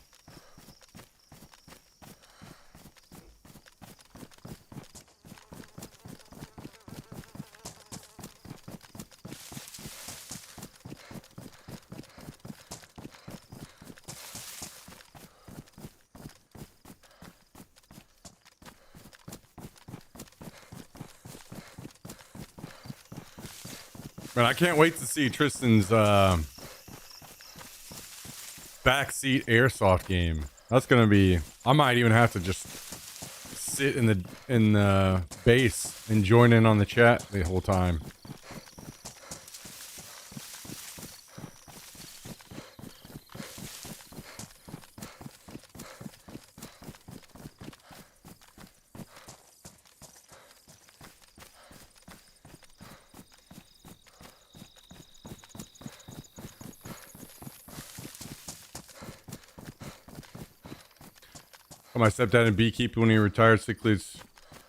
Man, I can't wait to see Tristan's backseat airsoft game. That's gonna be. I might even have to just sit in the base and join in on the chat the whole time. My stepdad and beekeeping when he retired sick leaves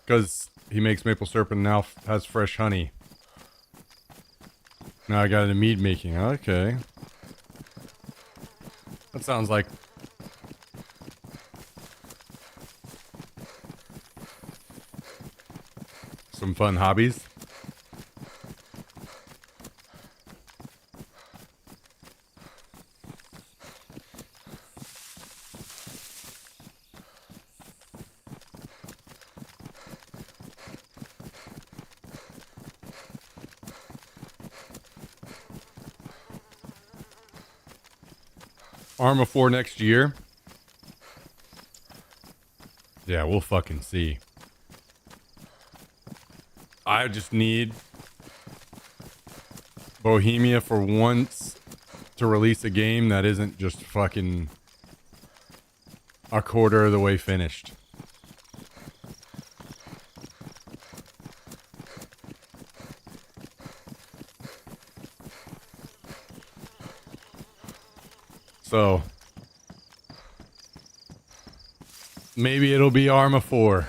because he makes maple syrup and now has fresh honey. Now I got into mead making. Okay. That sounds like some fun hobbies. Arma 4 next year. Yeah, we'll fucking see. I just need Bohemia for once to release a game that isn't just fucking a quarter of the way finished. So maybe it'll be Arma 4.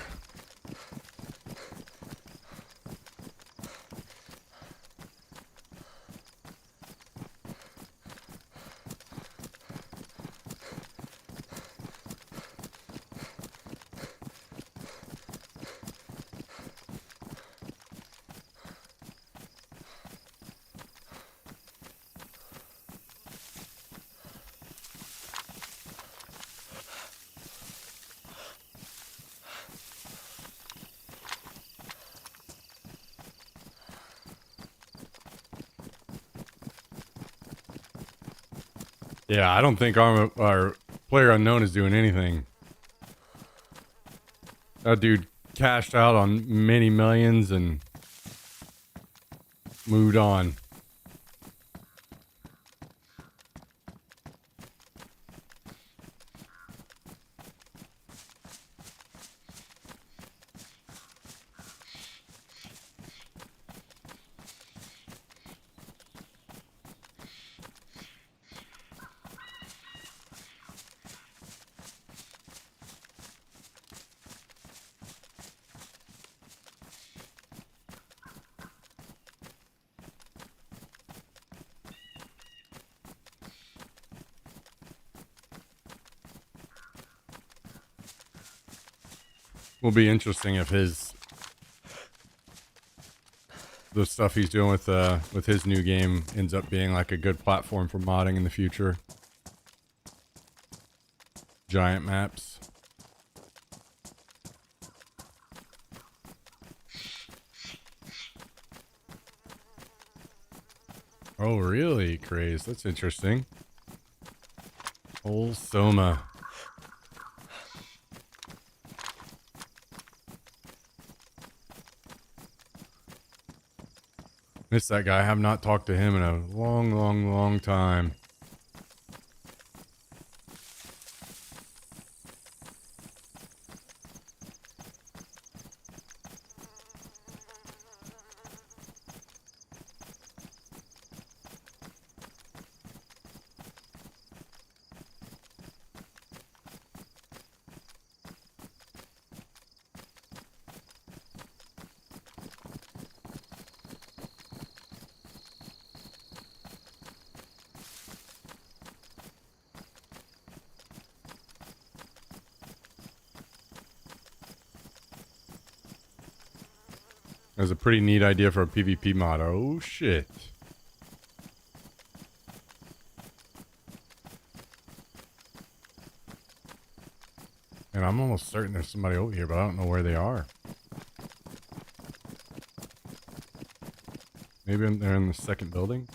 Yeah, I don't think our Player Unknown is doing anything. That dude cashed out on many millions and moved on. Will be interesting if the stuff he's doing with his new game ends up being like a good platform for modding in the future. Giant maps. Oh, really? Craze. That's interesting. Old Soma. Miss that guy. I have not talked to him in a long, long, long time. That's a pretty neat idea for a PvP mod. Oh, shit. And I'm almost certain there's somebody over here, but I don't know where they are. Maybe they're in the second building.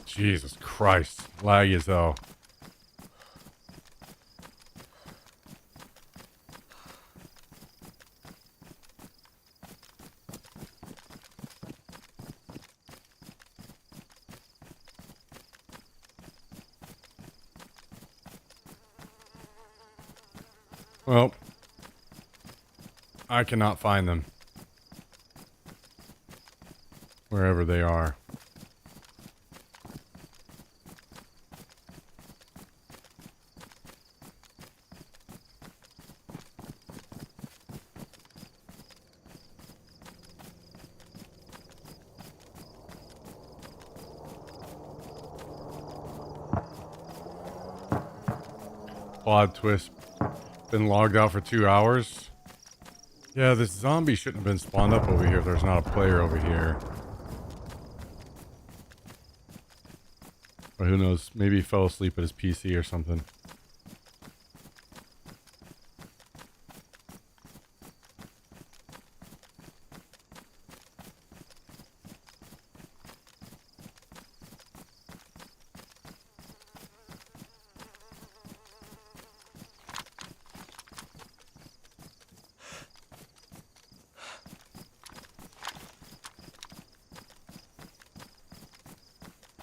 Jesus Christ. Laggy as hell. Well, I cannot find them. Wherever they are. Plot twist. Been logged out for 2 hours. Yeah, this zombie shouldn't have been spawned up over here if there's not a player over here. But who knows? Maybe he fell asleep at his PC or something.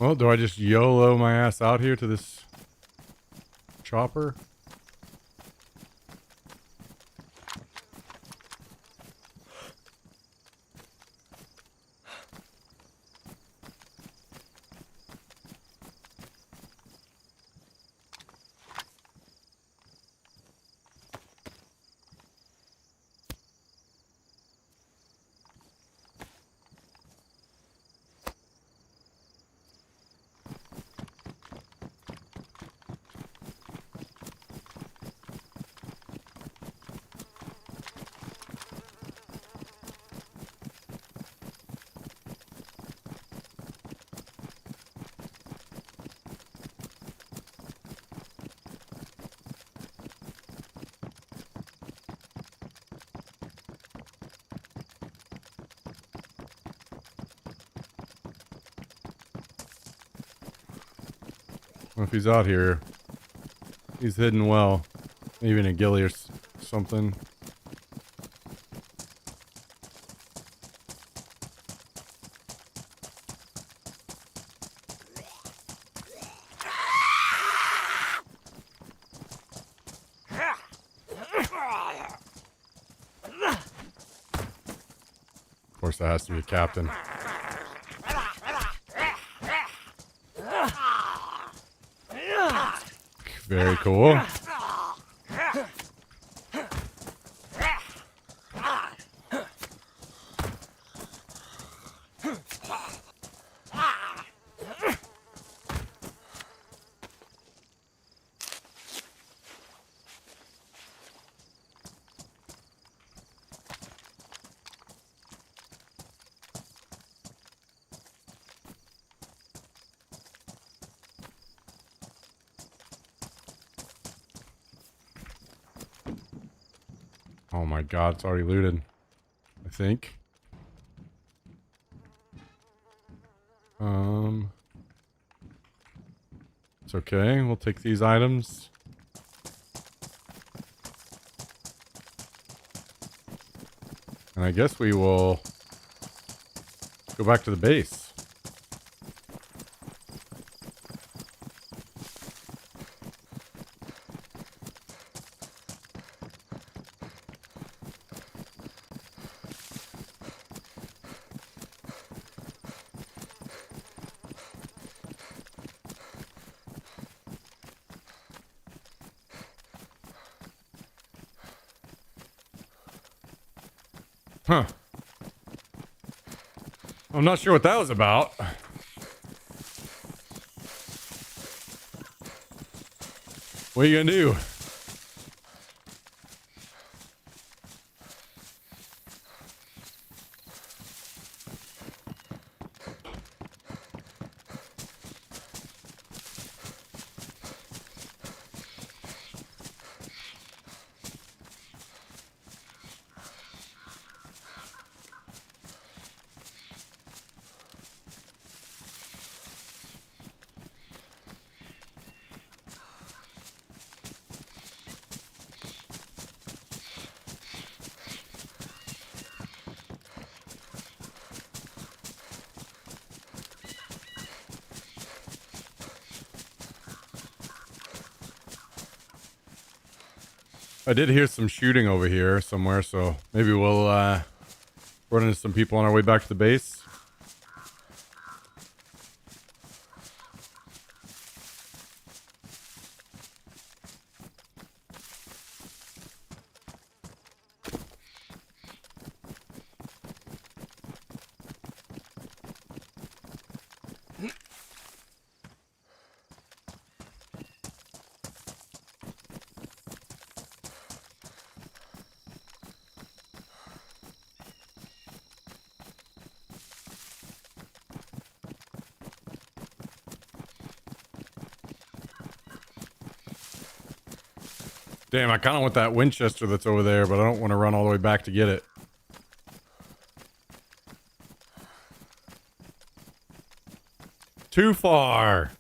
Well, do I just YOLO my ass out here to this chopper? Well, if he's out here, he's hidden well. Maybe in a ghillie or something. Of course, that has to be the captain. Very cool. Oh my god, it's already looted. I think. It's okay. We'll take these items. And I guess we will go back to the base. Huh. I'm not sure what that was about. What are you gonna do? I did hear some shooting over here somewhere, so maybe we'll run into some people on our way back to the base. Damn, I kind of want that Winchester that's over there, but I don't want to run all the way back to get it. Too far.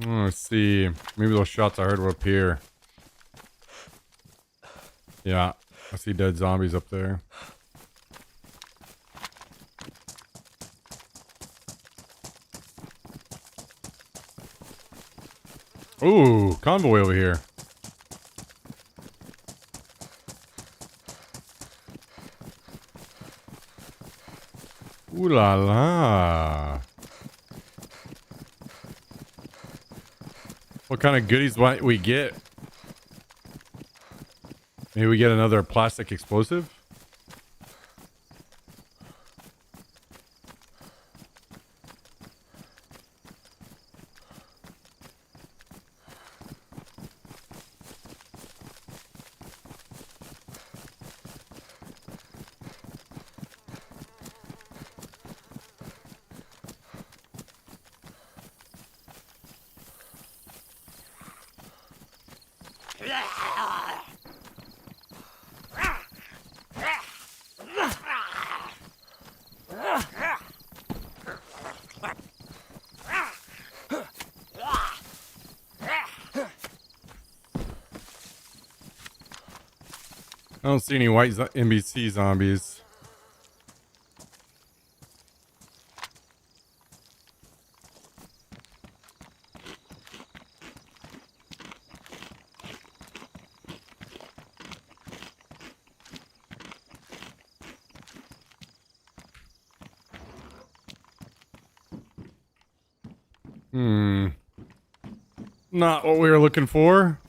Let's see. Maybe those shots I heard were up here. Yeah, I see dead zombies up there. Ooh, convoy over here. Ooh la la. What kind of goodies might we get? Maybe we get another plastic explosive? I don't see any white NBC zombies. Not what we were looking for.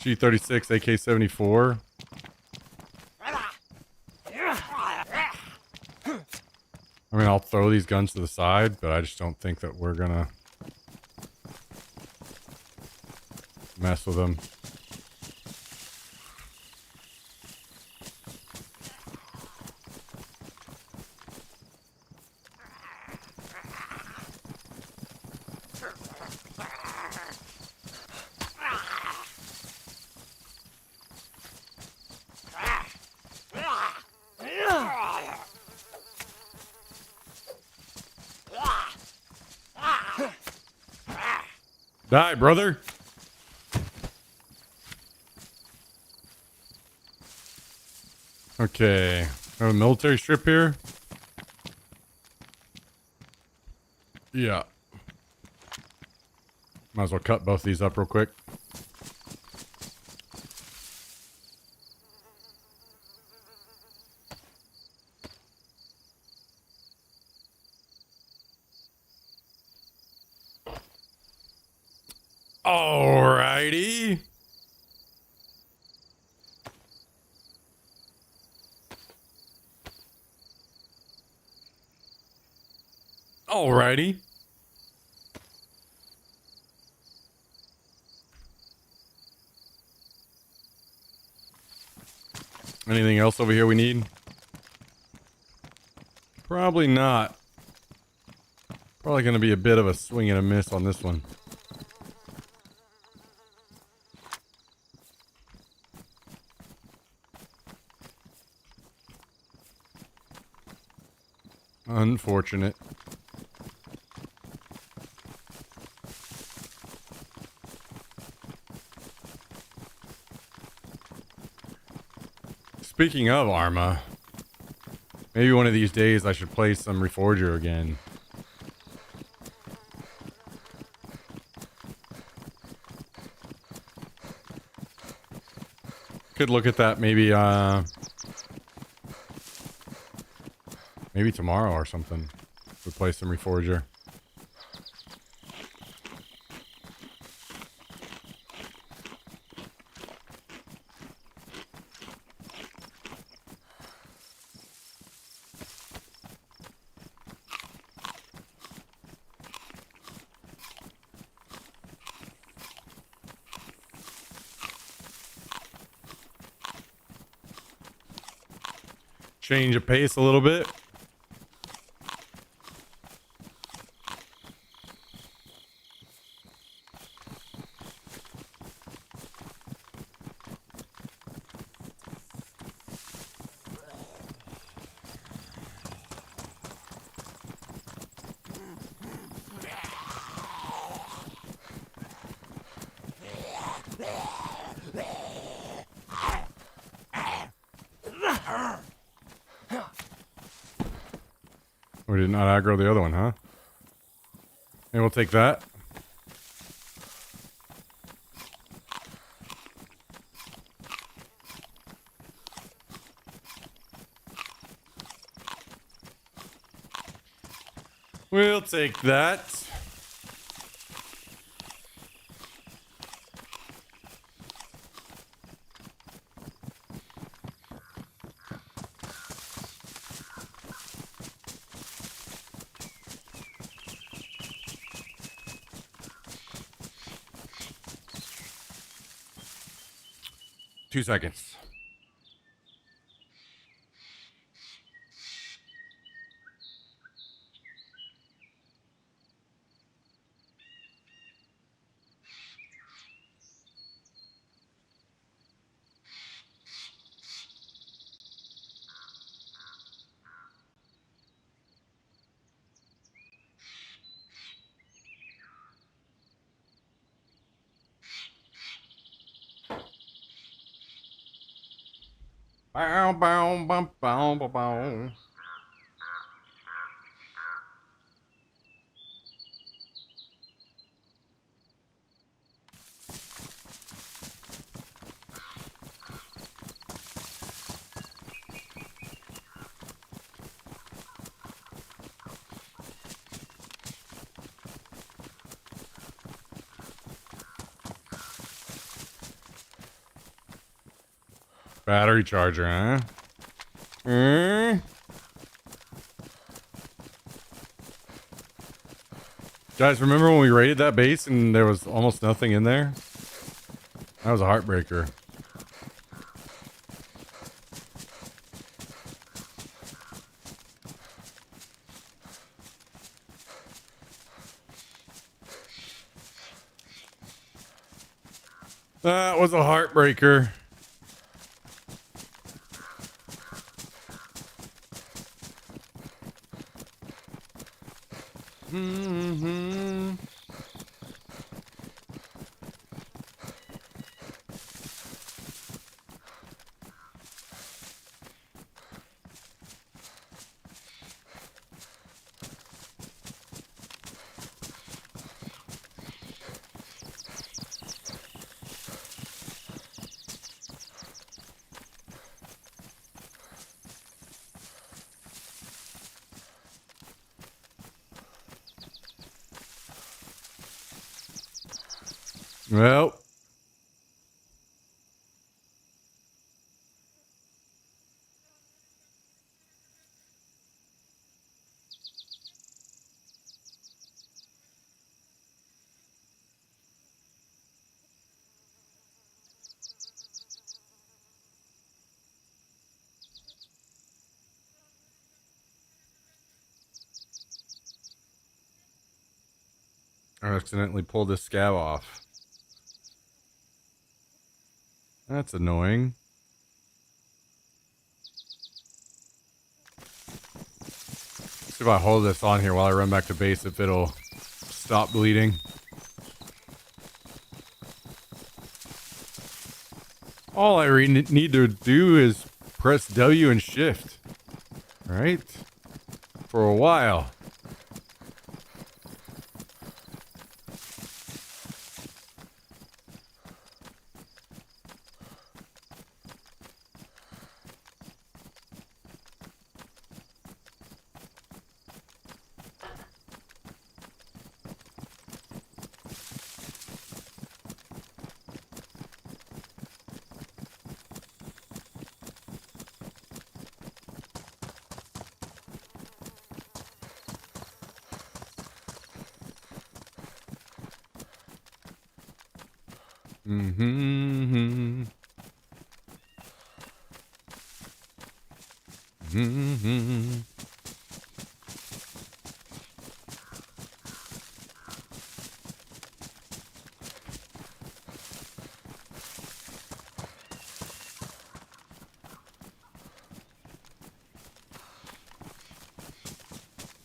G36, AK-74. I mean, I'll throw these guns to the side, but I just don't think that we're gonna mess with them. Die, brother. Okay. Have a military strip here? Yeah. Might as well cut both these up real quick. Alrighty. Alrighty. Anything else over here we need? Probably not. Probably going to be a bit of a swing and a miss on this one. Unfortunate. Speaking of Arma, maybe one of these days I should play some Reforger again. Could look at that maybe maybe tomorrow or something. We'll play some Reforger. Change of pace a little bit. We did not aggro the other one, huh? Maybe we'll take that. We'll take that. Two seconds. Bow, bow, bow, bow, bow, bow. Battery charger, huh? Guys, remember when we raided that base and there was almost nothing in there? That was a heartbreaker. That was a heartbreaker. Mm-hmm. Well, I accidentally pulled this scab off. That's annoying. See if I hold this on here while I run back to base, if it'll stop bleeding. All I need to do is press W and shift, right? For a while. Mm-hmm. Mm-hmm.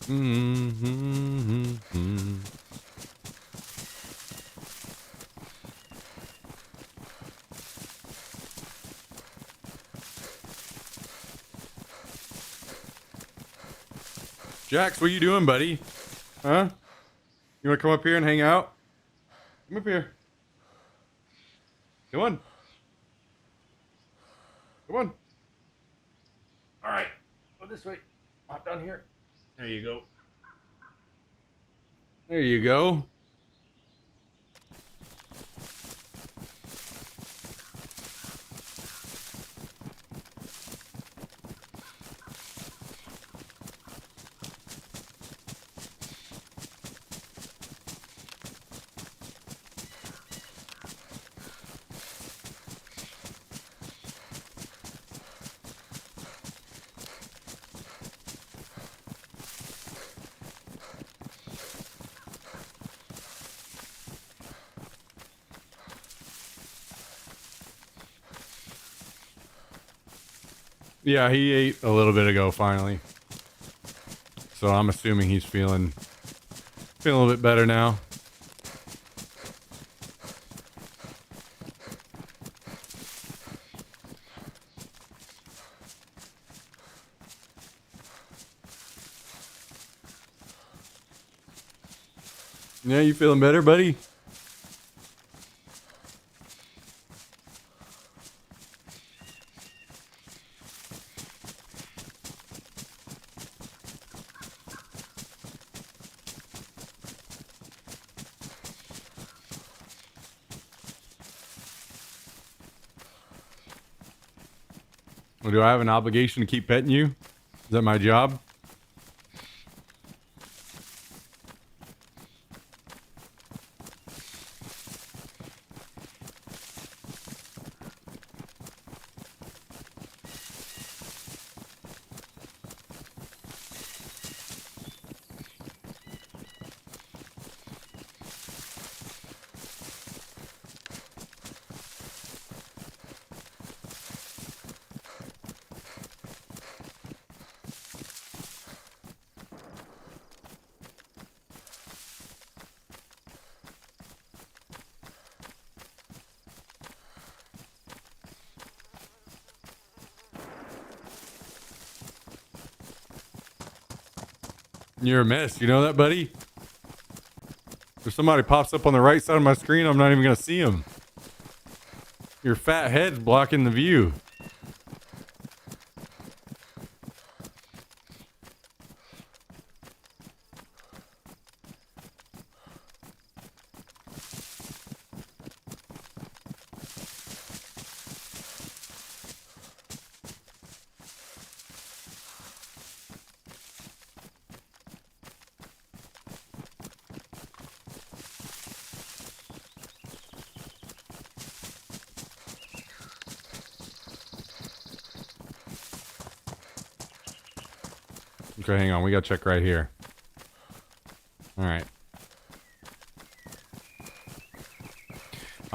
Mm-hmm. Jax, what you doing, buddy? Huh? You want to come up here and hang out? Come up here. Come on. Come on. All right. Go this way. Hop down here. There you go. There you go. Yeah, he ate a little bit ago, finally. So I'm assuming he's feeling a little bit better now. Yeah, you feeling better, buddy? Well, do I have an obligation to keep petting you? Is that my job? You're a mess. You know that, buddy? If somebody pops up on the right side of my screen, I'm not even going to see him. Your fat head's blocking the view. Okay, hang on. We got to check right here. All right.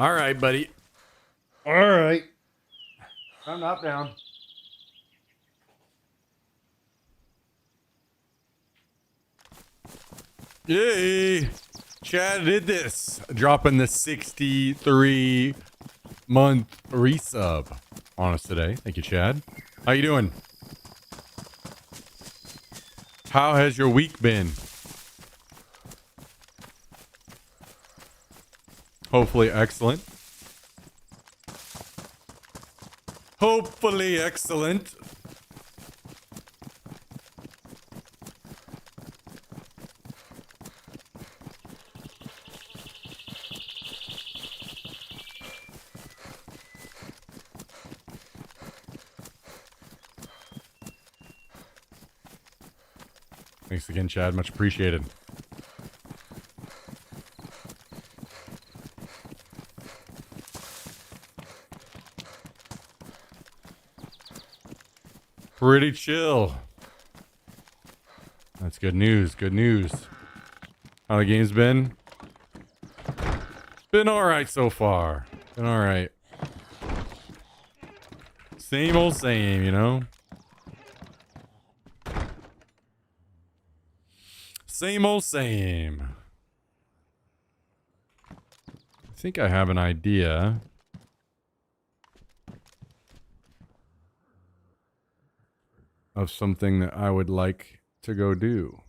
All right, buddy. All right. I'm not down. Yay! Chad did this. Dropping the 63-month resub on us today. Thank you, Chad. How you doing? How has your week been? Hopefully excellent. Hopefully excellent. Thanks again, Chad. Much appreciated. Pretty chill. That's good news. Good news. How the game's been? Been alright so far. Been alright. Same old same, you know? Same old same. I think I have an idea. Of something that I would like to go do.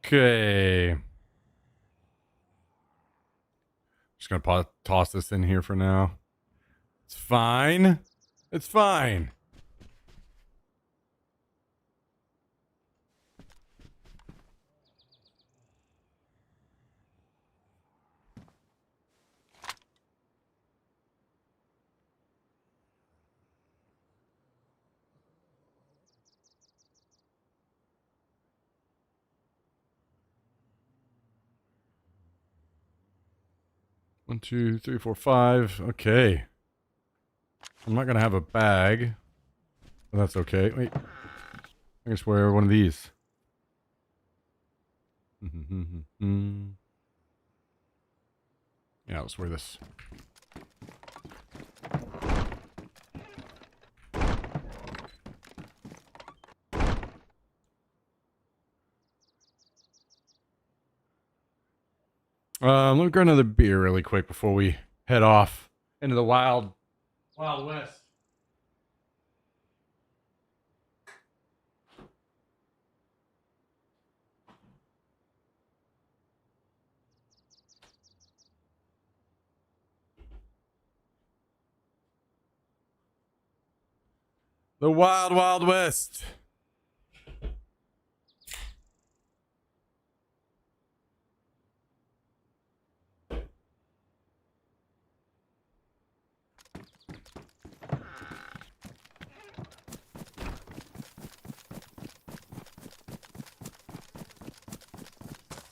Okay. Just gonna toss this in here for now. It's fine. It's fine. One, two, three, four, five. Okay. I'm not gonna have a bag. But that's okay. Wait. I guess wear one of these. Yeah, let's wear this. Let me grab another beer really quick before we head off into the Wild West. The Wild West.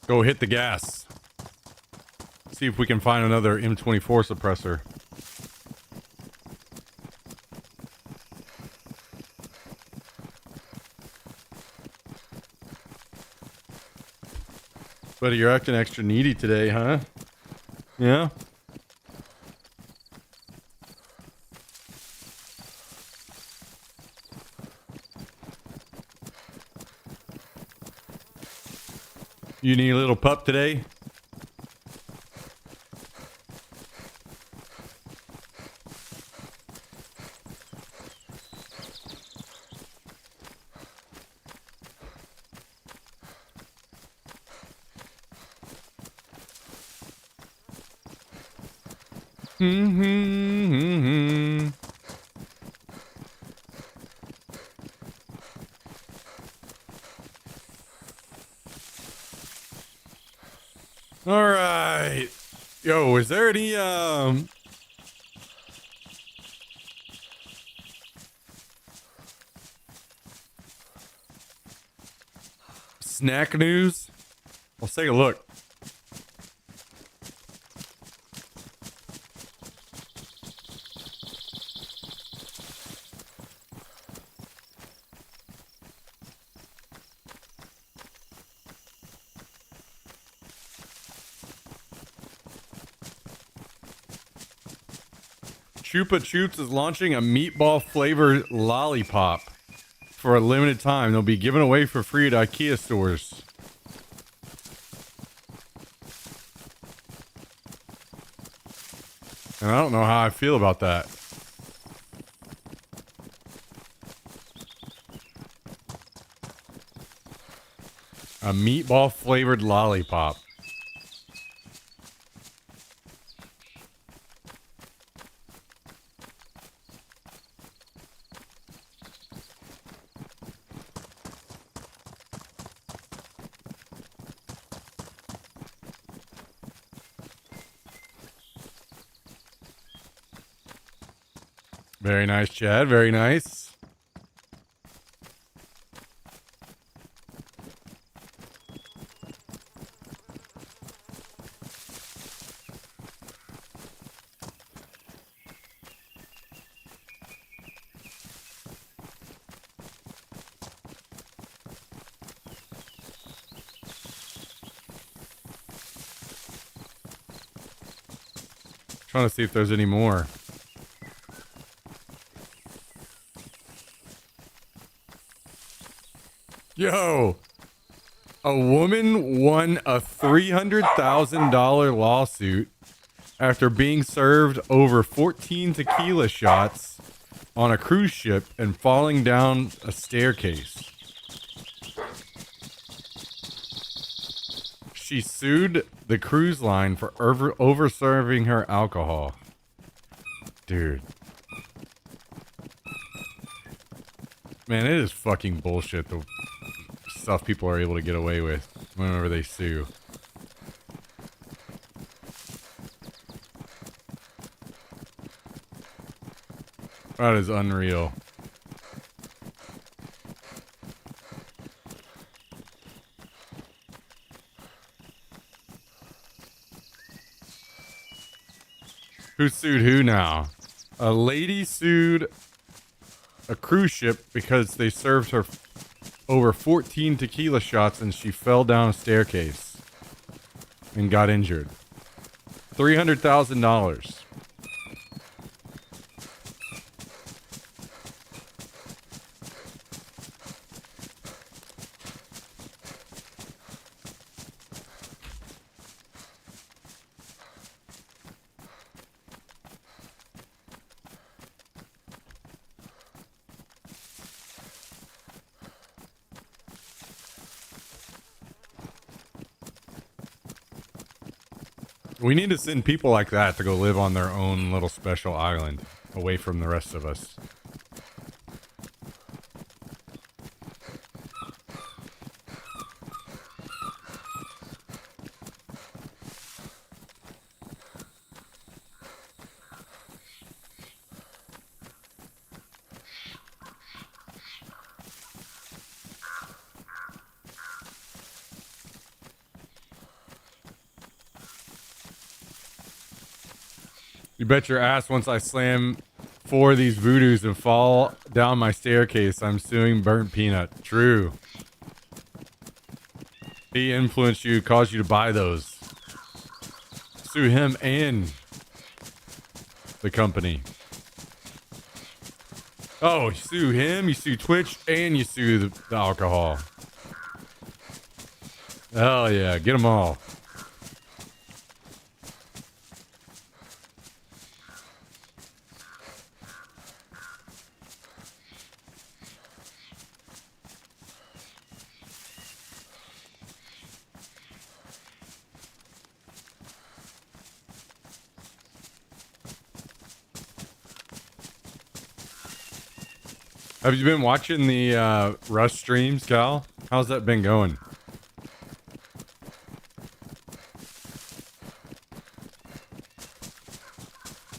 Go hit the gas. See if we can find another M24 suppressor. Buddy, you're acting extra needy today, huh? Yeah? You need a little pup today? Yo, is there any snack news? Let's take a look. Chupa Chups is launching a meatball flavored lollipop for a limited time. They'll be given away for free at IKEA stores. And I don't know how I feel about that. A meatball flavored lollipop. Very nice, Chad. Very nice. Trying to see if there's any more. Yo, a woman won a $300,000 lawsuit after being served over 14 tequila shots on a cruise ship and falling down a staircase. She sued the cruise line for over-serving her alcohol. Dude. Man, it is fucking bullshit, the stuff people are able to get away with whenever they sue. That is unreal. Who sued who now? A lady sued a cruise ship because they served her over 14 tequila shots and she fell down a staircase and got injured. $300,000. We need to send people like that to go live on their own little special island, away from the rest of us. You bet your ass once I slam 4 of these voodoos and fall down my staircase, I'm suing Burnt Peanut. True. He influenced you, caused you to buy those. Sue him and the company. Oh, you sue him, you sue Twitch, and you sue the alcohol. Hell yeah, get them all. Have you been watching the Rush streams, Cal? How's that been going?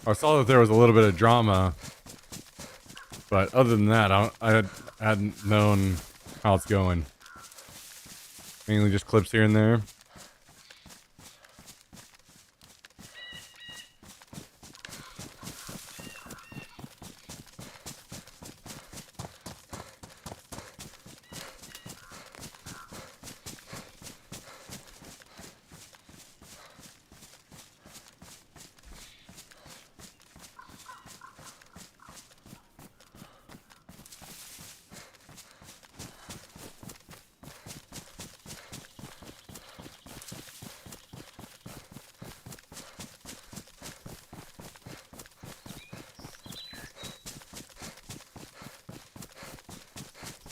I saw that there was a little bit of drama, but other than that, I hadn't known how it's going. Mainly just clips here and there.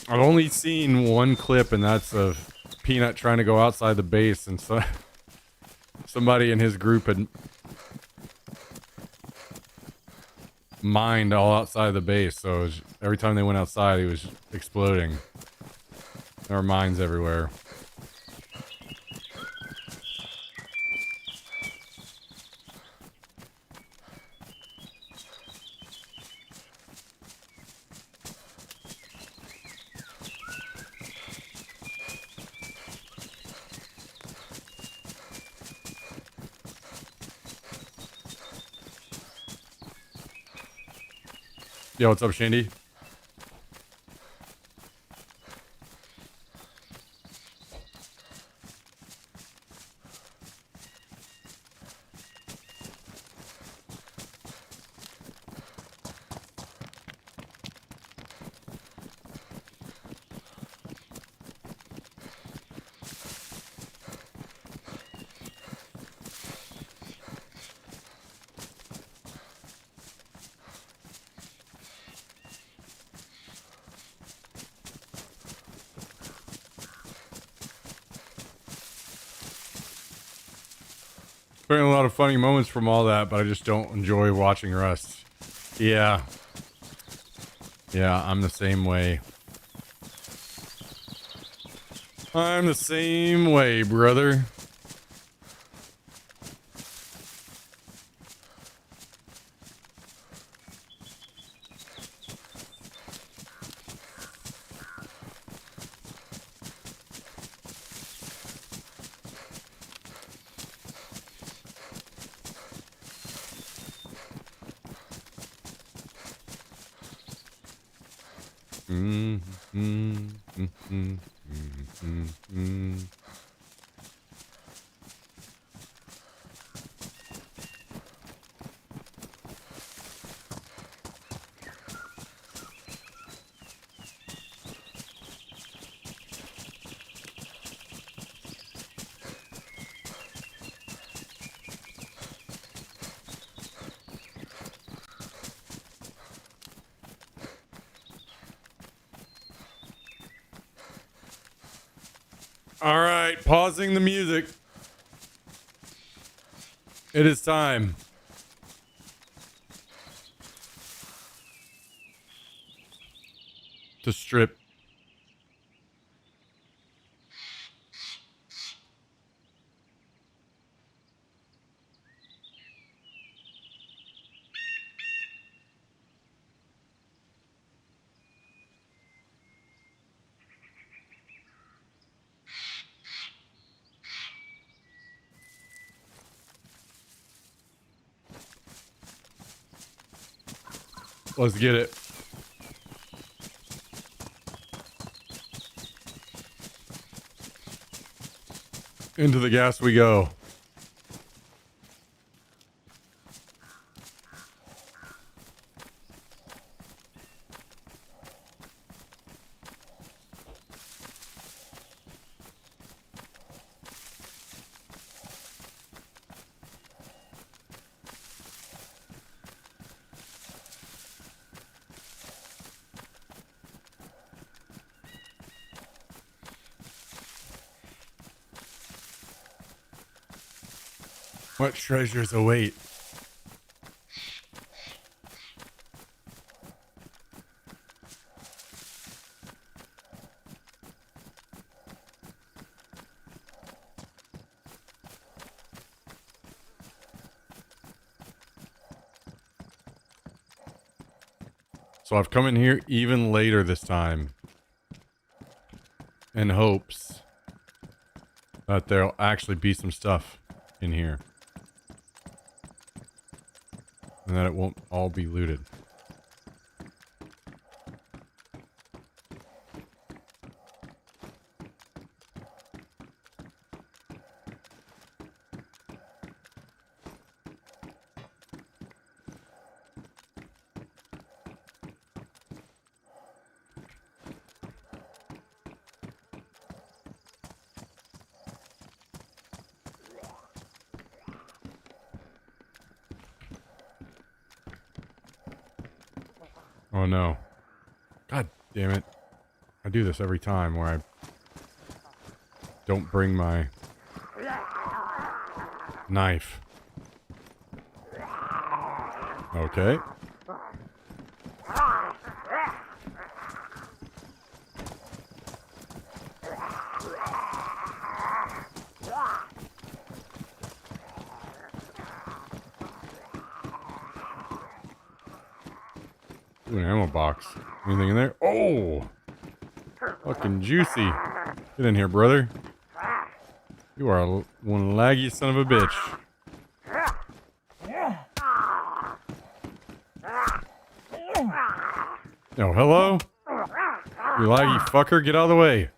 I've only seen one clip, and that's of Peanut trying to go outside the base, and so somebody in his group had mined all outside the base. So it was, every time they went outside, he was exploding. There were mines everywhere. Yo, what's up, Shandy? Been a lot of funny moments from all that, but I just don't enjoy watching Rust. Yeah. Yeah, I'm the same way. I'm the same way, brother. All right, pausing the music. It is time. To strip. Let's get it. Into the gas we go. What treasures await? So I've come in here even later this time in hopes that there'll actually be some stuff in here. And that it won't all be looted. Oh no. God damn it. I do this every time where I don't bring my knife. Okay. Ooh, an ammo box. Anything in there? Oh! Fucking juicy. Get in here, brother. You are one laggy son of a bitch. Oh, hello? You laggy fucker, get out of the way.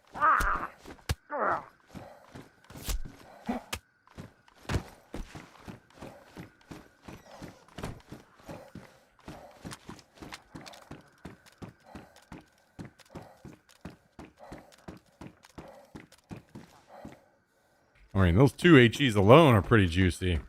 I mean, those two HEs alone are pretty juicy.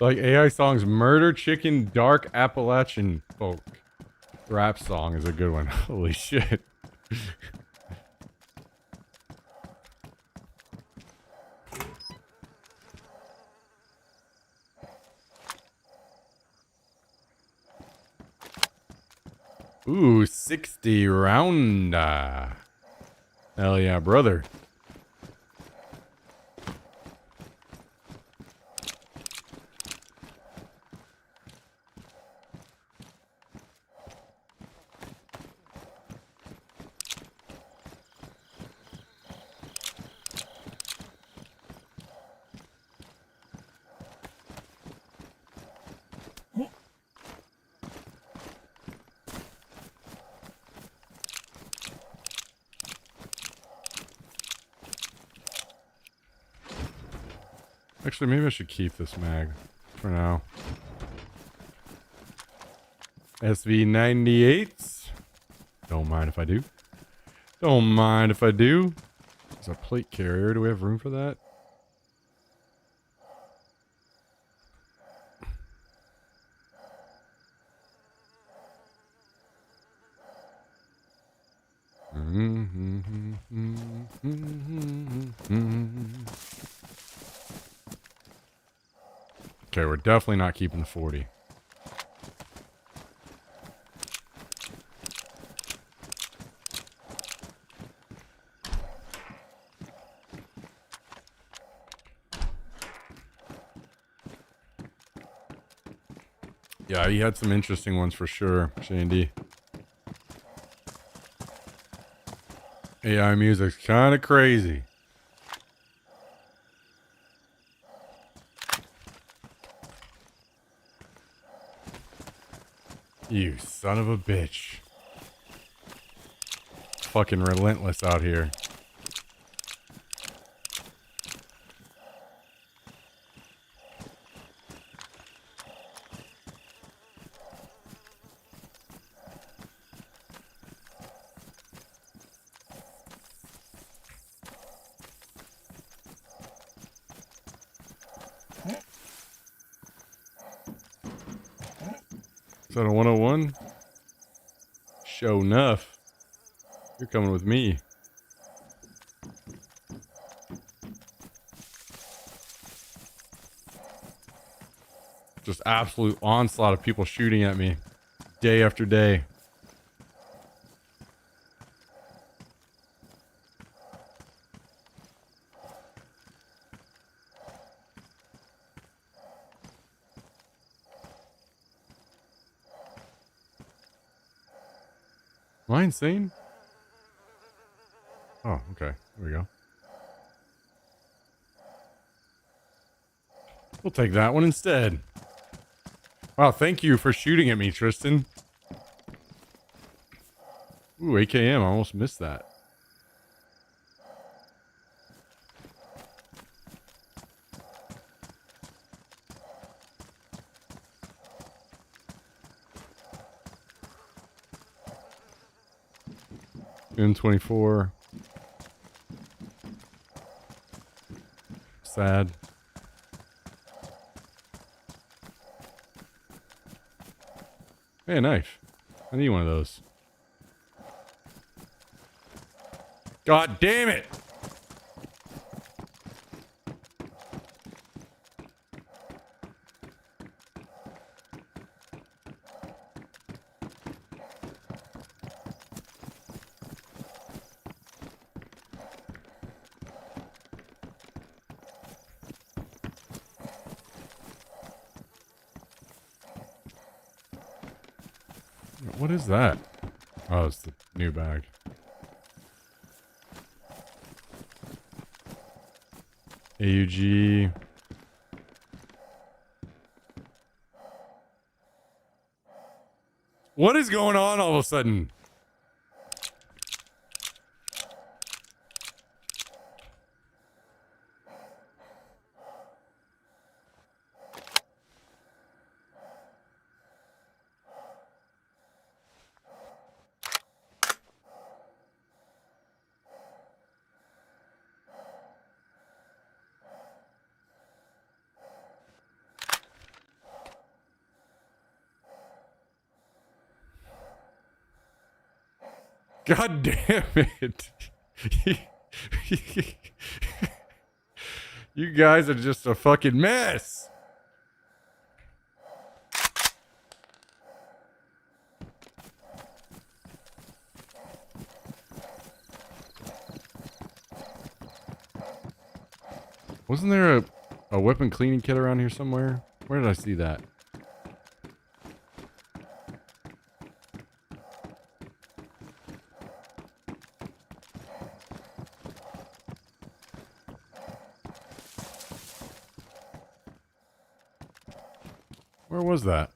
Like AI songs, Murder Chicken Dark Appalachian Folk. Rap song is a good one. Holy shit. Ooh, 60 rounder. Hell yeah, brother. Actually, maybe I should keep this mag for now. SV98s. Don't mind if I do. Don't mind if I do. There's a plate carrier. Do we have room for that? Okay, we're definitely not keeping the 40. Yeah, he had some interesting ones for sure, Shandy. AI music's kind of crazy. You son of a bitch. Fucking relentless out here. Is that a 101? Show enough. You're coming with me. Just absolute onslaught of people shooting at me. Day after day. Am I insane? Oh, okay. There we go. We'll take that one instead. Wow, thank you for shooting at me, Tristan. Ooh, AKM. I almost missed that. M24. Sad. Hey, a knife. I need one of those. God damn it! What is that? Oh, it's the new bag. AUG. What is going on all of a sudden? God damn it. You guys are just a fucking mess. Wasn't there a weapon cleaning kit around here somewhere? Where did I see that? Where was that?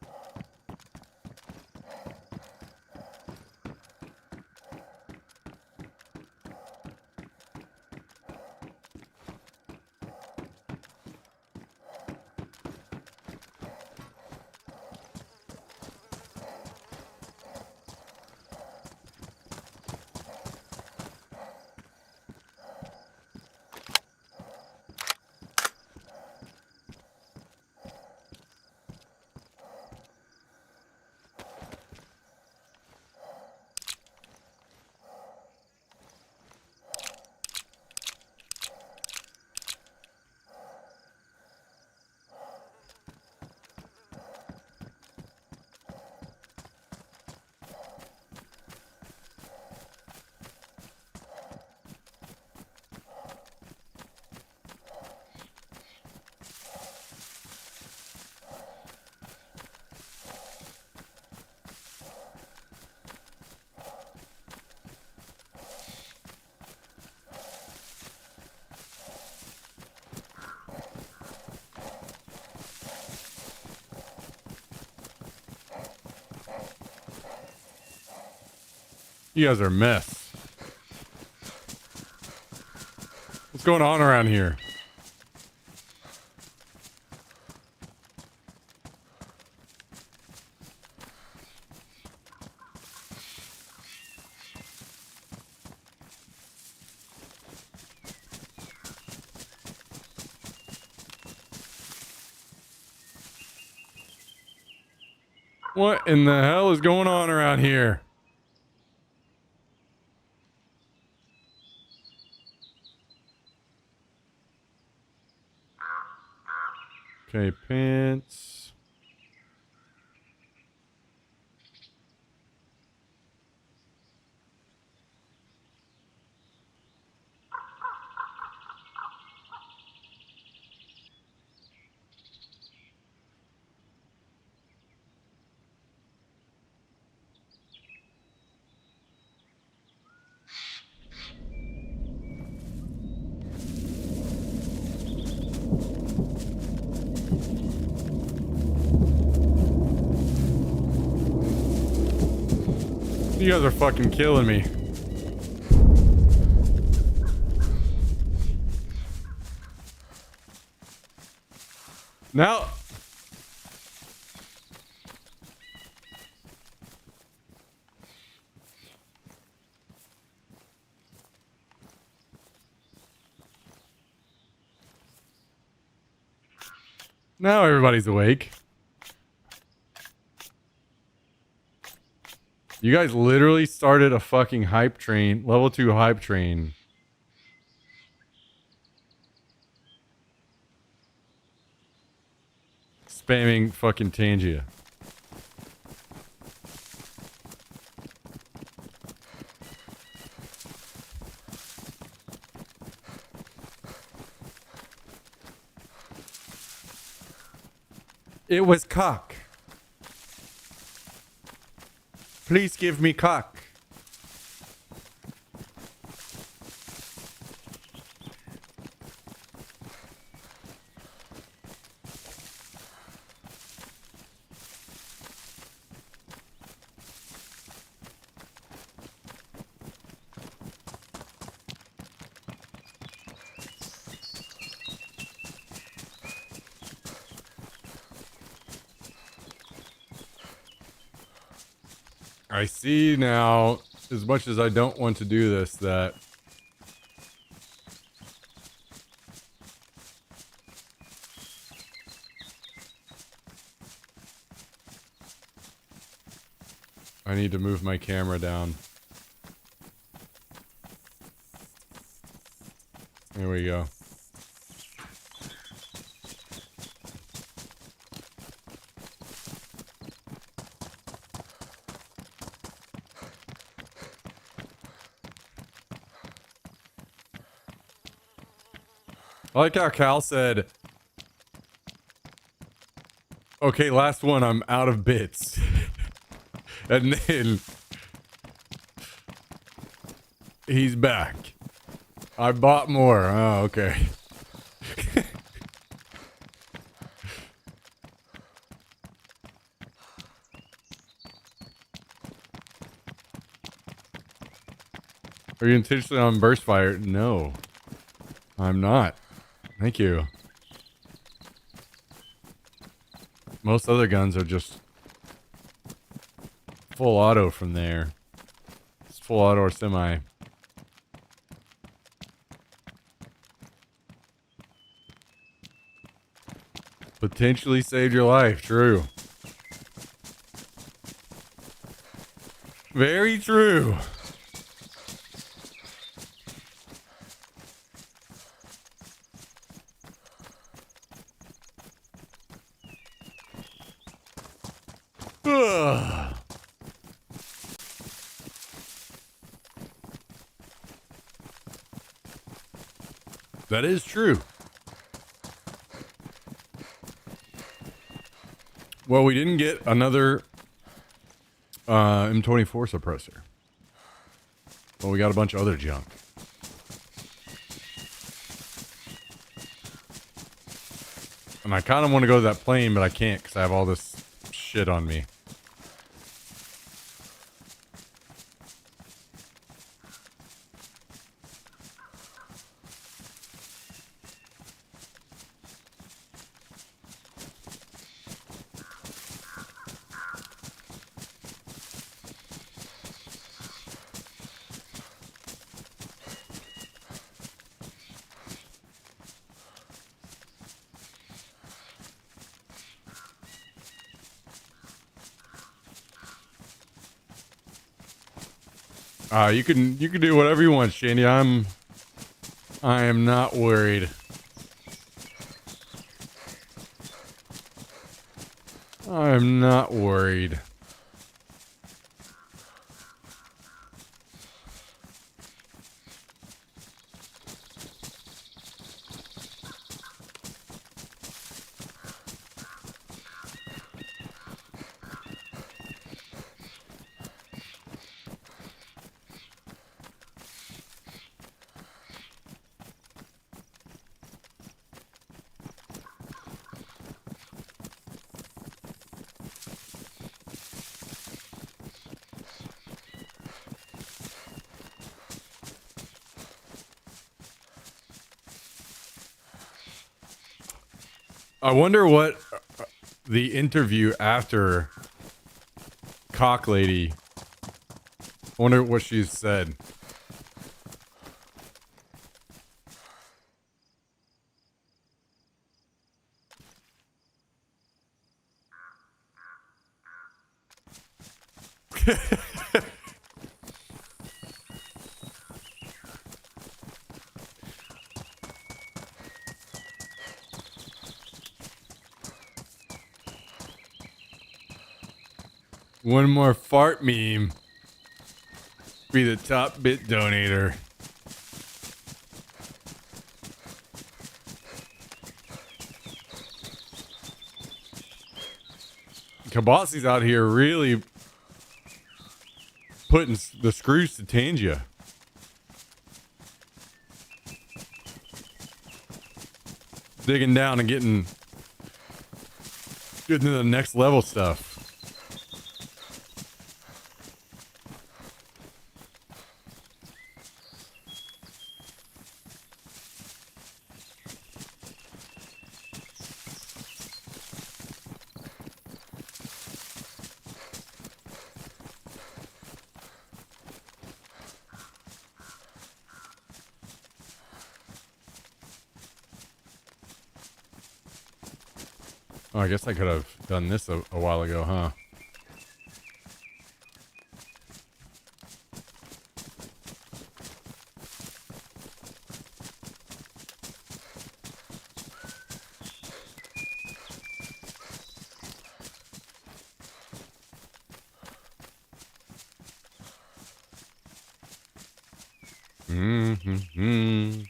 You guys are a mess. What's going on around here? What in the hell is going on around here? Okay, pants. You guys are fucking killing me. Now... Now everybody's awake. You guys literally started a fucking hype train, level 2 hype train. Spamming fucking Tgis. It was cock. Please give me cock. I see now, as much as I don't want to do this, that I need to move my camera down. There we go. I like how Cal said, okay, last one, I'm out of bits. And then he's back. I bought more. Oh, okay. Are you intentionally on burst fire? No, I'm not. Thank you. Most other guns are just full auto from there. It's full auto or semi. Potentially saved your life. True. Very true. Ugh. That is true. Well, we didn't get another M24 suppressor. But we got a bunch of other junk. And I kind of want to go to that plane, but I can't because I have all this shit on me. You can do whatever you want, Shandy. I am not worried. I'm not worried. I wonder what the interview after Cock Lady. I wonder what she said. One more fart meme. Be the top bit donator. Kabassi's out here really putting the screws to Tanja. Digging down and getting to the next level stuff. Oh, I guess I could have done this a while ago, huh? Mm-hmm.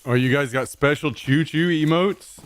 Oh, you guys got special choo-choo emotes?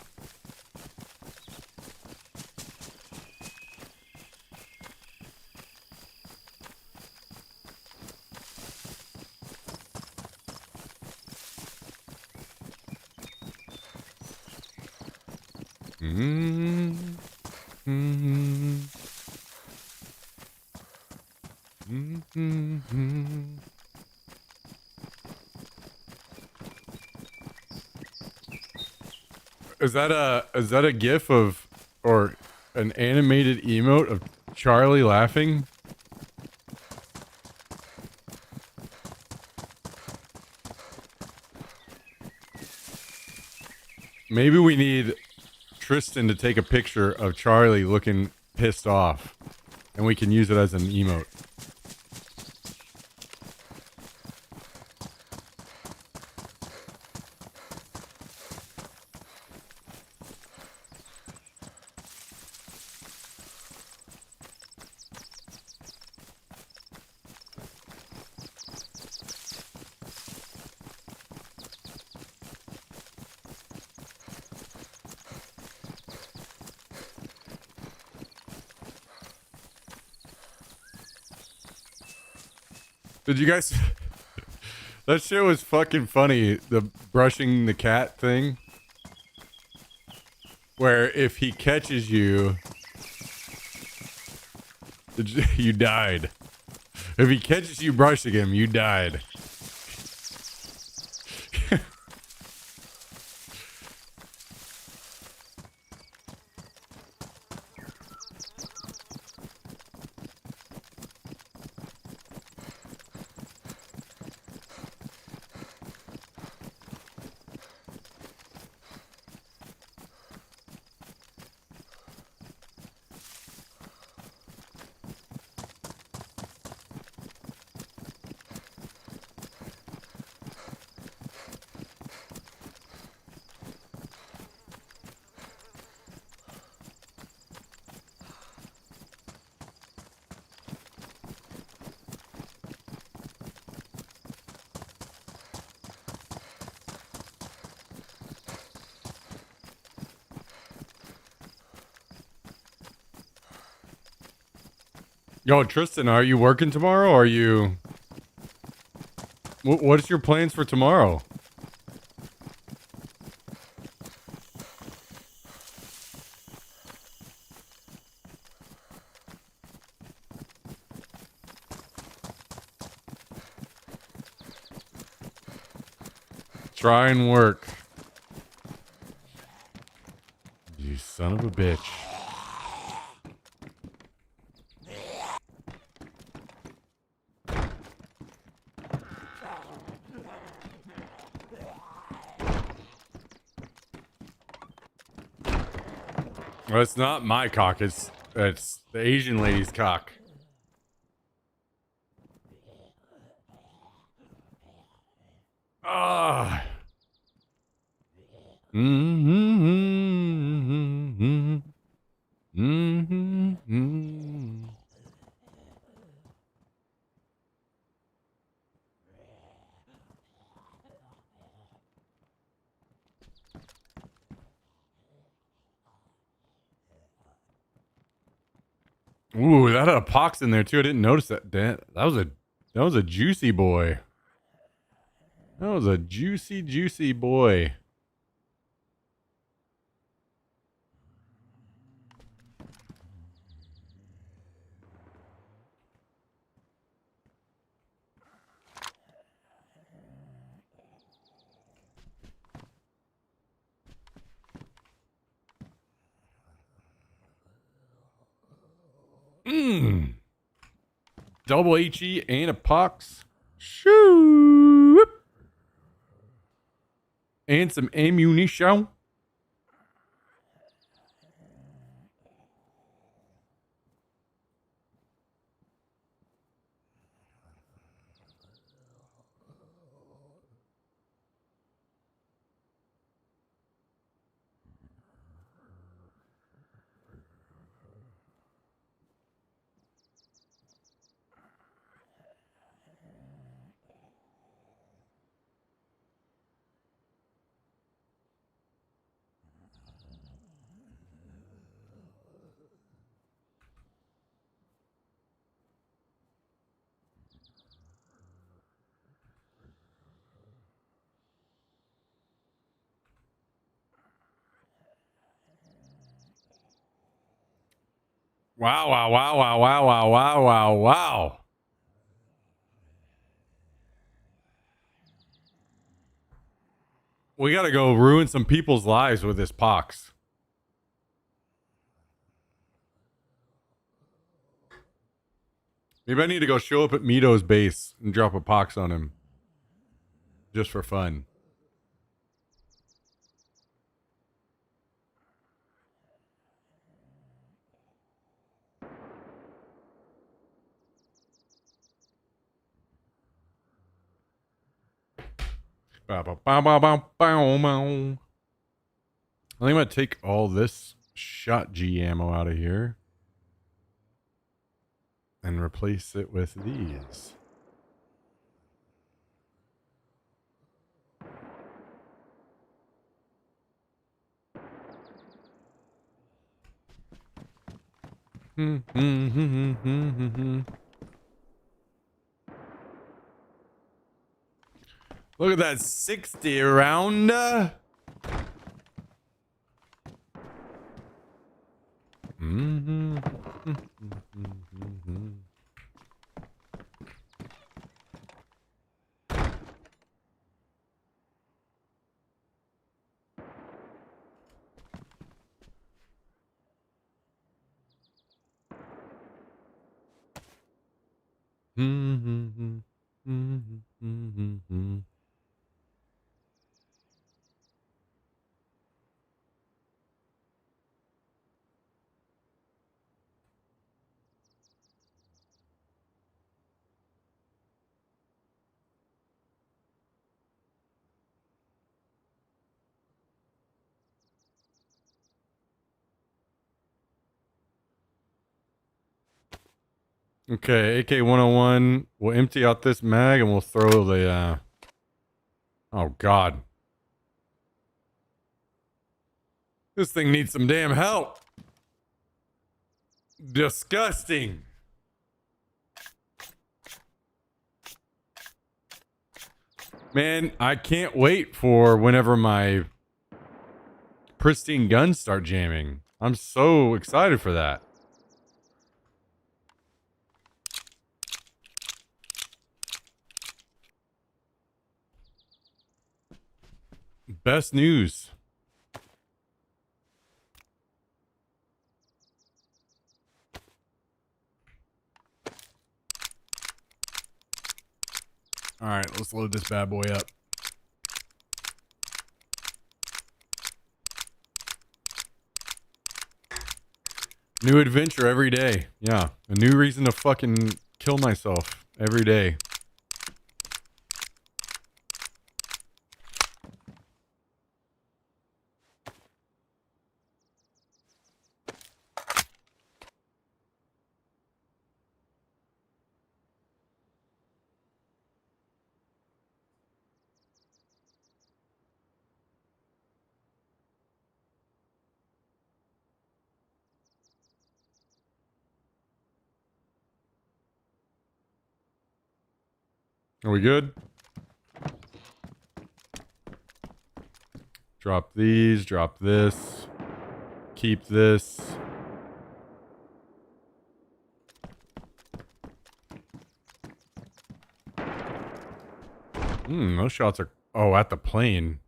Is that a gif of or an animated emote of Charlie laughing? Maybe we need Tristan to take a picture of Charlie looking pissed off, and we can use it as an emote. Did you guys... That shit was fucking funny. The brushing the cat thing. Where if he catches you... You died. If he catches you brushing him, you died. Yo, Tristan, are you working tomorrow? Or are you... What's your plans for tomorrow? Try and work. You son of a bitch. Well, it's not my cock. It's the Asian lady's cock. Ah. Ooh, that had a pox in there too. I didn't notice that. That was a juicy boy. That was a juicy boy. Mmm. Double HE and a pox. Shoo. And some ammunition. Wow, wow, wow, wow, wow, wow, wow, wow, wow. We gotta go ruin some people's lives with this pox. Maybe I need to go show up at Mito's base and drop a pox on him. Just for fun. I think I'm gonna take all this shot G ammo out of here and replace it with these. Look at that 60 round. Okay, AK-101. We'll empty out this mag and we'll throw the, oh, God. This thing needs some damn help. Disgusting. Man, I can't wait for whenever my pristine guns start jamming. I'm so excited for that. Best news. All right, let's load this bad boy up. New adventure every day. Yeah, a new reason to fucking kill myself every day. Are we good? Drop these, drop this, keep this. Those shots are, oh, at the plane.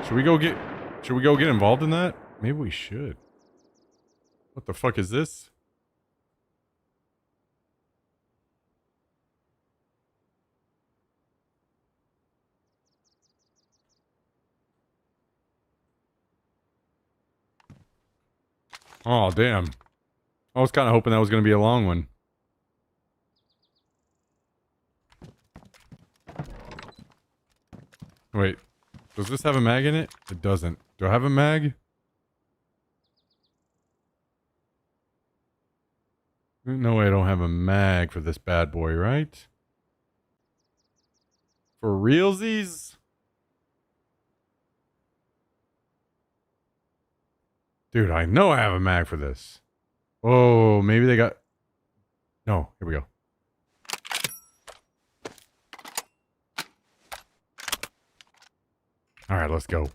Should we go get involved in that? Maybe we should. What the fuck is this? Oh, damn. I was kind of hoping that was going to be a long one. Wait, does this have a mag in it? It doesn't. Do I have a mag? No way I don't have a mag for this bad boy, right? For realsies? Dude, I know I have a mag for this. Oh, maybe they got... No, here we go. All right, let's go.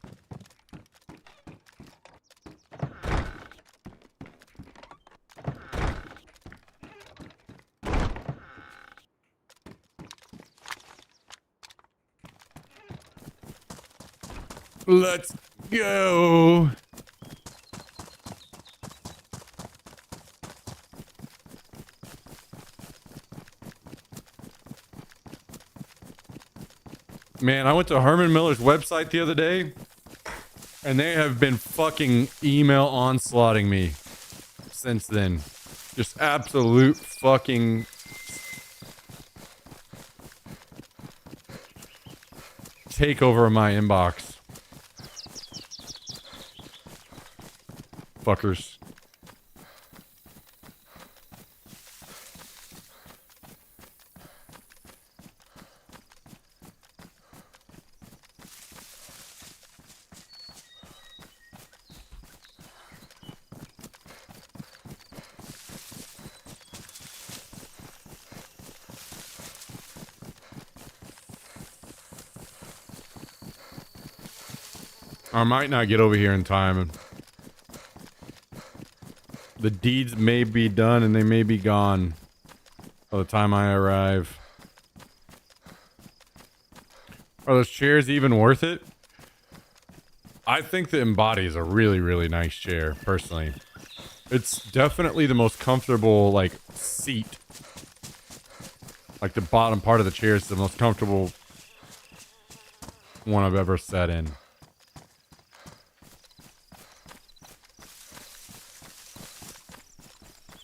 Let's go. Man, I went to Herman Miller's website the other day, and they have been fucking email onslaughting me since then. Just absolute fucking takeover of my inbox. Fuckers. I might not get over here in time. The deeds may be done and they may be gone by the time I arrive. Are those chairs even worth it? I think the Embody is a really, really nice chair, personally. It's definitely the most comfortable, like, seat. Like, the bottom part of the chair is the most comfortable one I've ever sat in.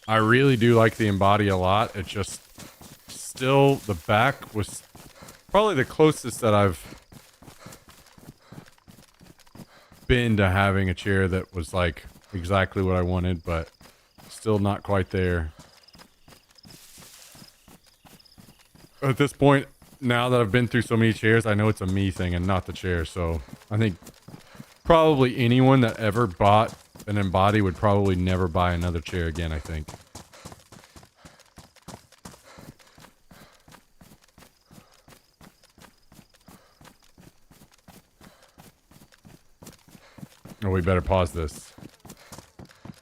I really do like the Embody a lot. It just still, the back was probably the closest that I've been to having a chair that was like exactly what I wanted, but still not quite there. At this point, now that I've been through so many chairs, I know it's a me thing and not the chair. So I think probably anyone that ever bought an Embody would probably never buy another chair again, I think. Oh, we better pause this.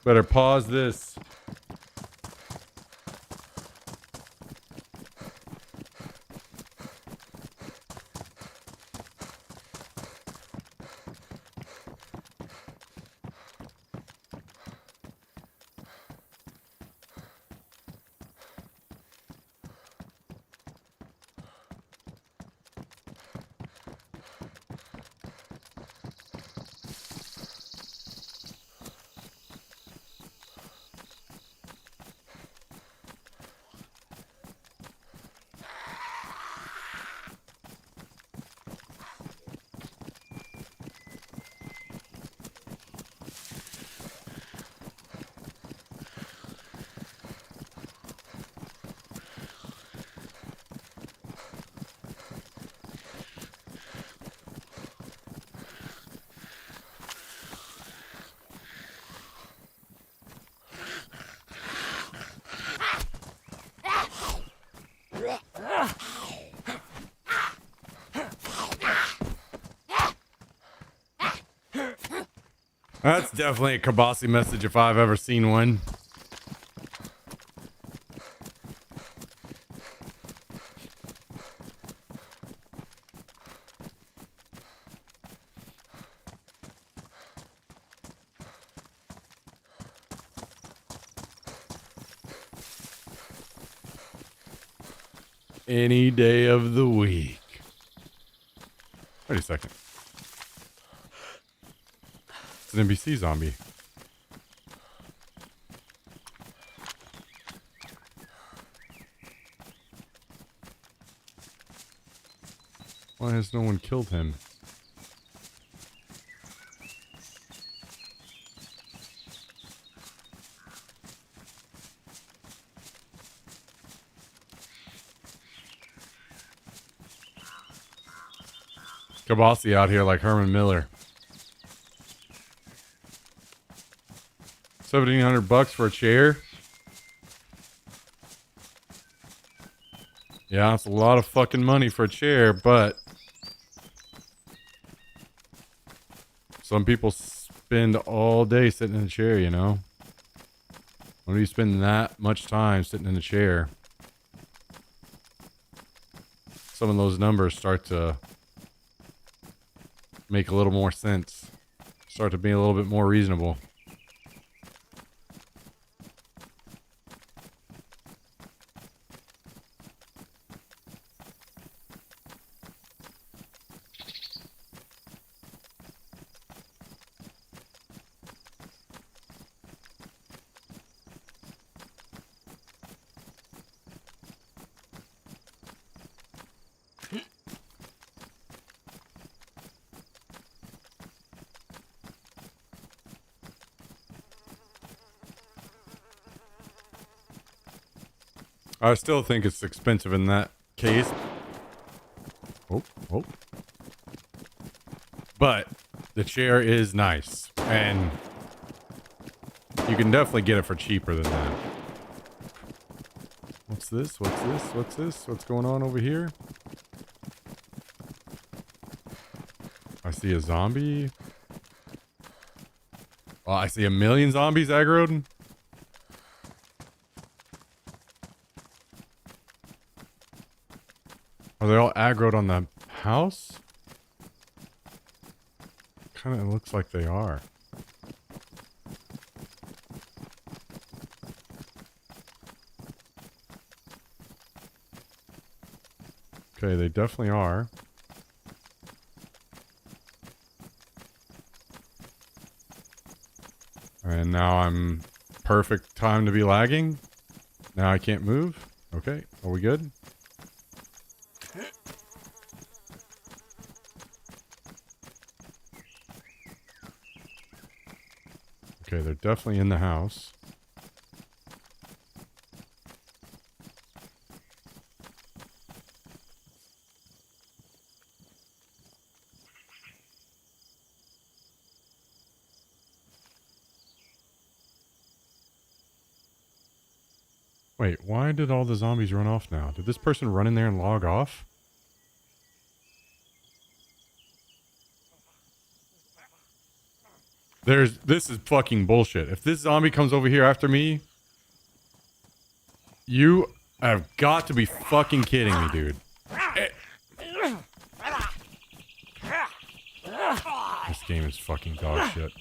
Better pause this. That's definitely a Kabasi message if I've ever seen one. Any day of the week. Wait a second. It's an NBC zombie. Why has no one killed him? Kabasi out here like Herman Miller. $1,700 for a chair? Yeah, that's a lot of fucking money for a chair, but some people spend all day sitting in a chair, you know? When do you spend that much time sitting in a chair? Some of those numbers start to make a little more sense. Start to be a little bit more reasonable. I still think it's expensive in that case. Oh. But the chair is nice. And you can definitely get it for cheaper than that. What's this? What's this? What's this? What's going on over here? I see a zombie. Oh, I see a million zombies aggroed. Are they all aggroed on the house? Kind of looks like they are. Okay, they definitely are. And now I'm perfect time to be lagging. Now I can't move. Okay, are we good? Okay, they're definitely in the house. Wait, why did all the zombies run off now? Did this person run in there and log off? This is fucking bullshit. If this zombie comes over here after me, you have got to be fucking kidding me, dude. This game is fucking dog shit.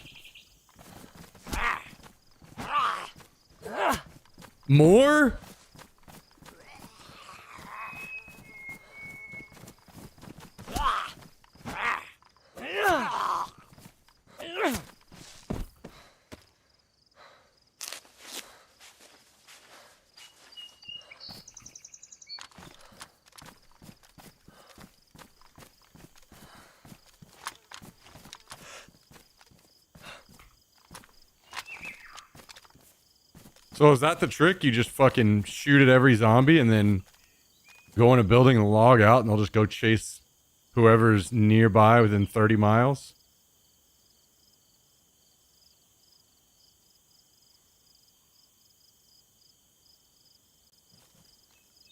More? So is that the trick? You just fucking shoot at every zombie and then go in a building and log out and they'll just go chase whoever's nearby within 30 miles?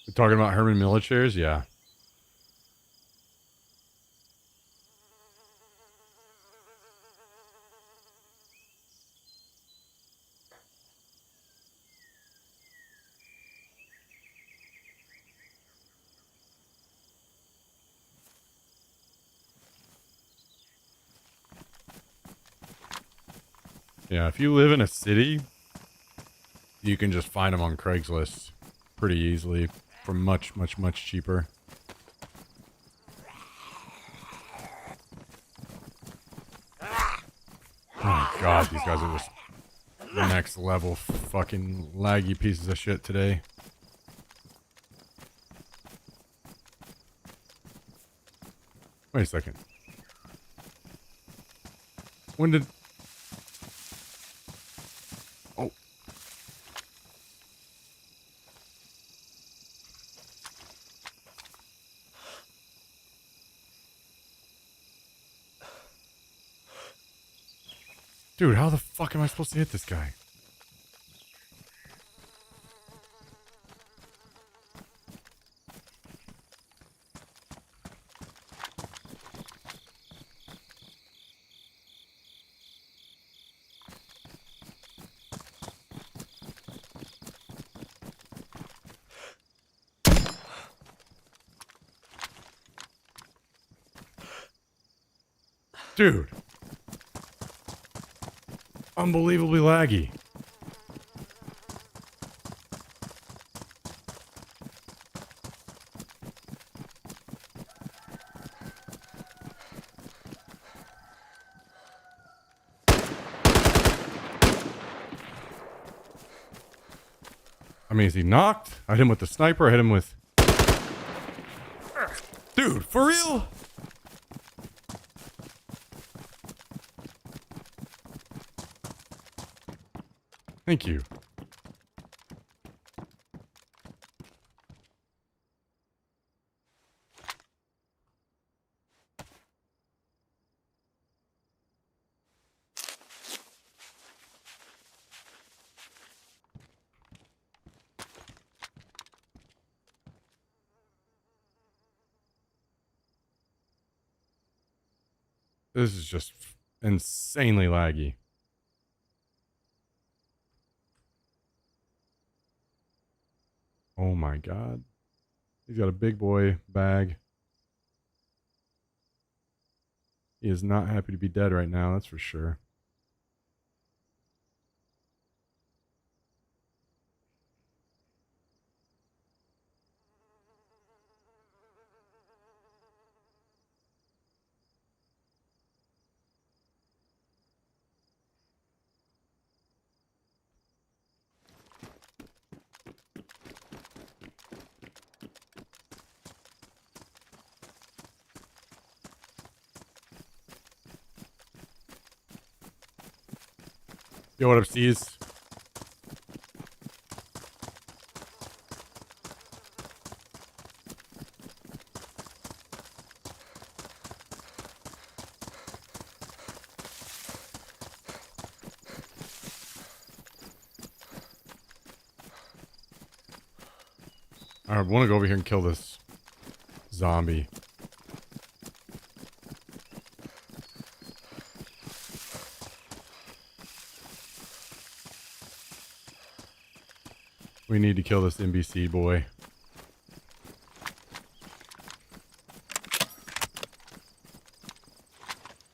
We're talking about Herman Miller chairs? Yeah. Yeah, if you live in a city, you can just find them on Craigslist pretty easily for much, much, much cheaper. Oh my god, these guys are just next level fucking laggy pieces of shit today. Wait a second. When did... Oh. Dude, how the fuck am I supposed to hit this guy? Dude. Unbelievably laggy. I mean, is he knocked? I hit him with the sniper. I hit him with... Dude, for real? Thank you. This is just insanely laggy. Oh my god. He's got a big boy bag. He is not happy to be dead right now, that's for sure. Yo, what up, Steez? I want to go over here and kill this zombie. We need to kill this NBC boy.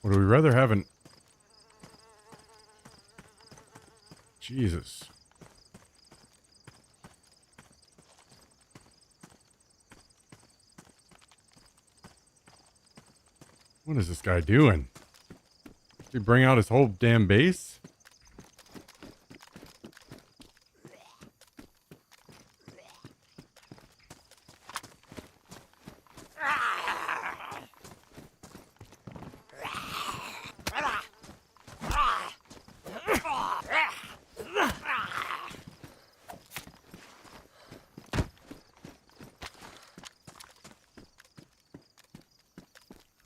Or do we rather have an... Jesus. What is this guy doing? Did he bring out his whole damn base?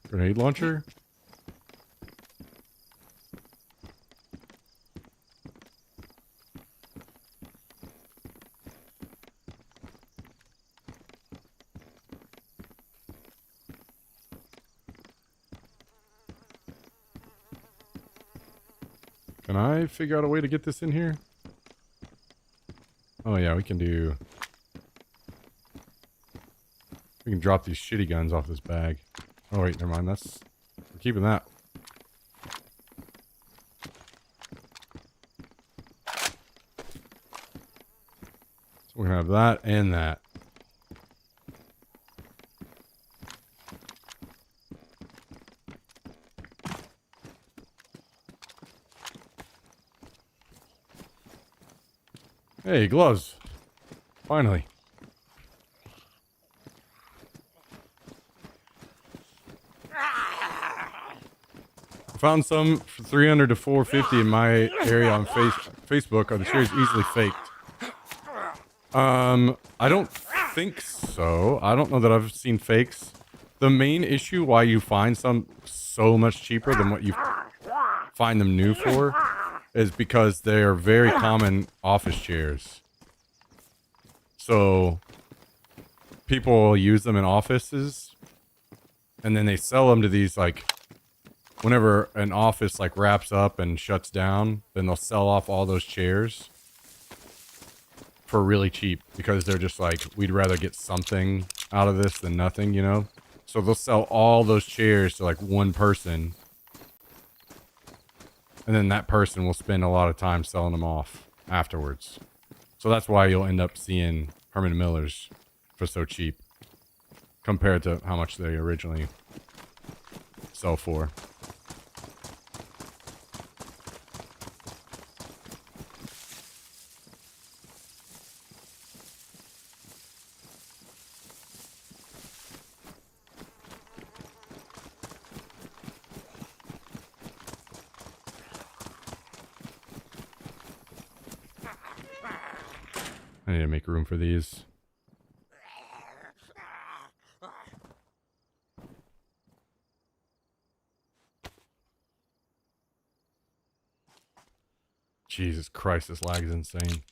Grenade launcher? Can I figure out a way to get this in here? Oh yeah, we can do... We can drop these shitty guns off this bag. Oh wait, never mind, that's... We're keeping that. So we're gonna have that and that. Hey, gloves. Finally. I found some for 300 to 450 in my area on Facebook. Are the shares easily faked? I don't think so. I don't know that I've seen fakes. The main issue why you find some so much cheaper than what you find them new for is because they are very common office chairs. So people use them in offices and then they sell them to these, like, whenever an office like wraps up and shuts down, then they'll sell off all those chairs for really cheap because they're just like, we'd rather get something out of this than nothing, you know? So they'll sell all those chairs to like one person. And then that person will spend a lot of time selling them off afterwards. So that's why you'll end up seeing Herman Millers for so cheap compared to how much they originally sell for. I need to make room for these. Jesus Christ, this lag is insane.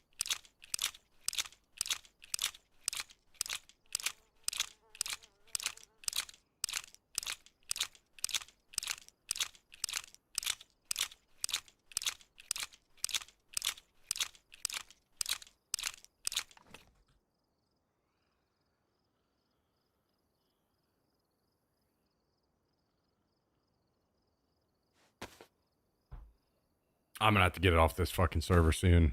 I'm gonna have to get it off this fucking server soon.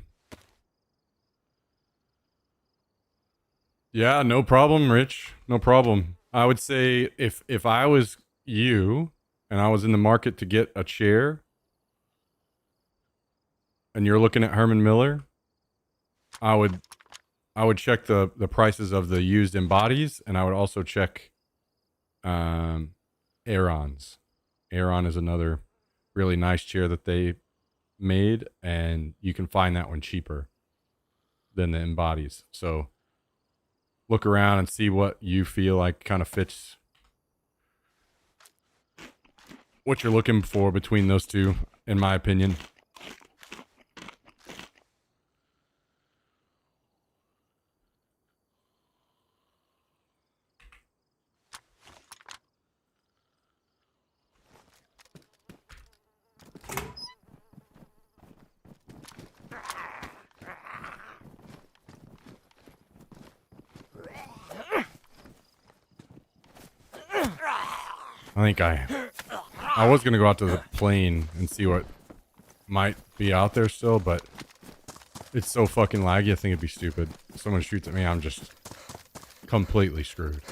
Yeah, no problem, Rich. No problem. I would say if I was you and I was in the market to get a chair and you're looking at Herman Miller, I would check the prices of the used embodies, and I would also check Aeron's. Aeron is another really nice chair that they made, and you can find that one cheaper than the embodies. So look around and see what you feel like kind of fits what you're looking for between those two, in my opinion. I was gonna go out to the plane and see what might be out there still, but it's so fucking laggy, I think it'd be stupid. If someone shoots at me, I'm just completely screwed.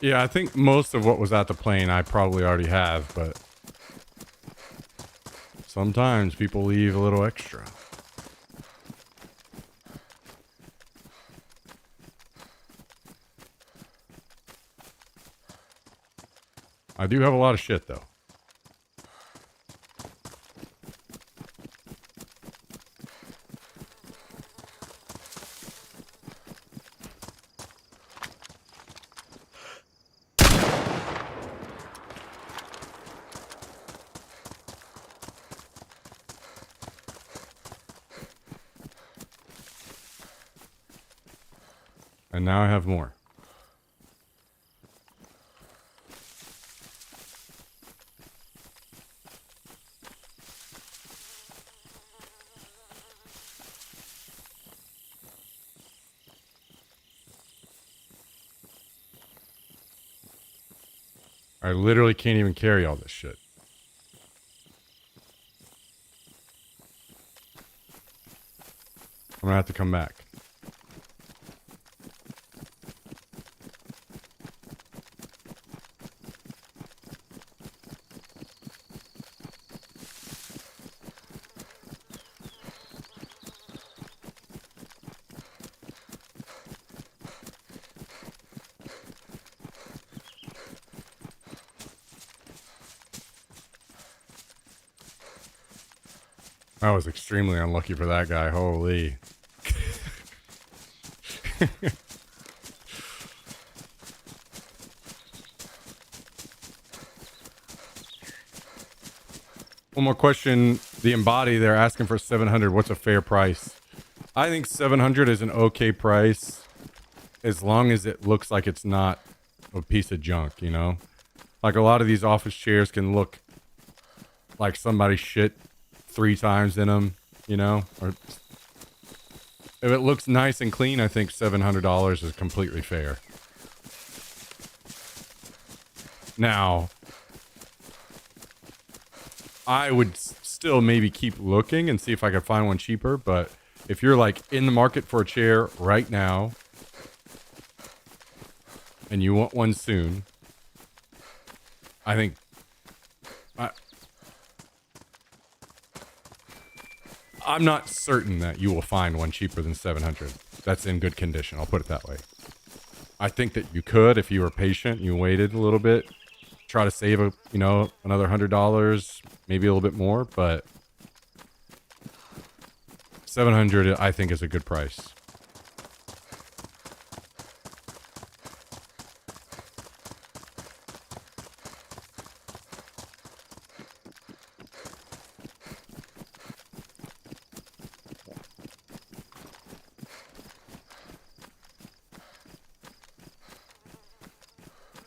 Yeah, I think most of what was at the plane I probably already have, but sometimes people leave a little extra. I do have a lot of shit, though. And now I have more. I literally can't even carry all this shit. I'm gonna have to come back. I was extremely unlucky for that guy. Holy. One more question. The Embody, they're asking for 700. What's a fair price? I think 700 is an okay price as long as it looks like it's not a piece of junk, you know? Like a lot of these office chairs can look like somebody shit 3 times in them, you know? Or if it looks nice and clean, I think $700 is completely fair. Now, I would still maybe keep looking and see if I could find one cheaper, but if you're like in the market for a chair right now and you want one soon, I think I'm not certain that you will find one cheaper than 700. That's in good condition. I'll put it that way. I think that you could, if you were patient, you waited a little bit, try to save another $100, maybe a little bit more, but 700 I think is a good price.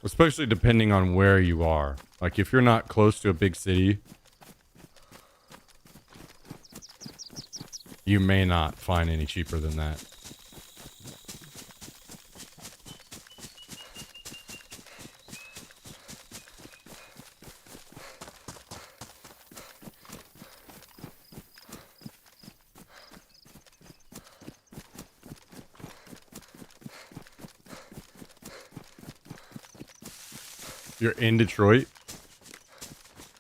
Especially depending on where you are. Like if you're not close to a big city, you may not find any cheaper than that. You're in Detroit?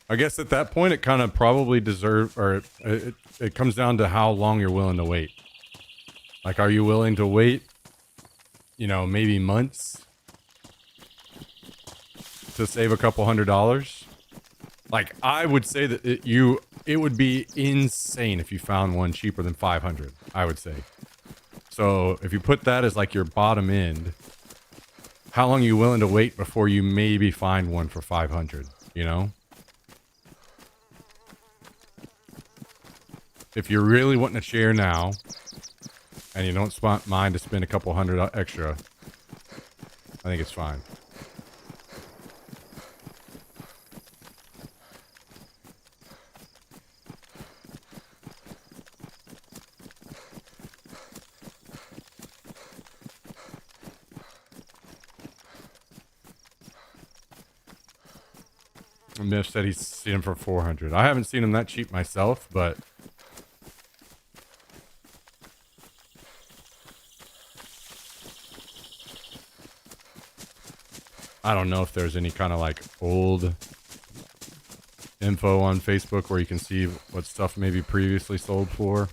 I guess at that point it kind of probably it comes down to how long you're willing to wait. Like, are you willing to wait, maybe months to save a couple $100? Like, I would say that it would be insane if you found one cheaper than 500, I would say. So if you put that as like your bottom end, how long are you willing to wait before you maybe find one for 500, If you're really wanting a chair now, and you don't mind to spend a couple $100 extra, I think it's fine. Miff said he's seen him for 400. I haven't seen him that cheap myself, but I don't know if there's any kind of like old info on Facebook where you can see what stuff maybe previously sold for.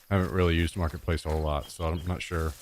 I haven't really used Marketplace a whole lot, so I'm not sure.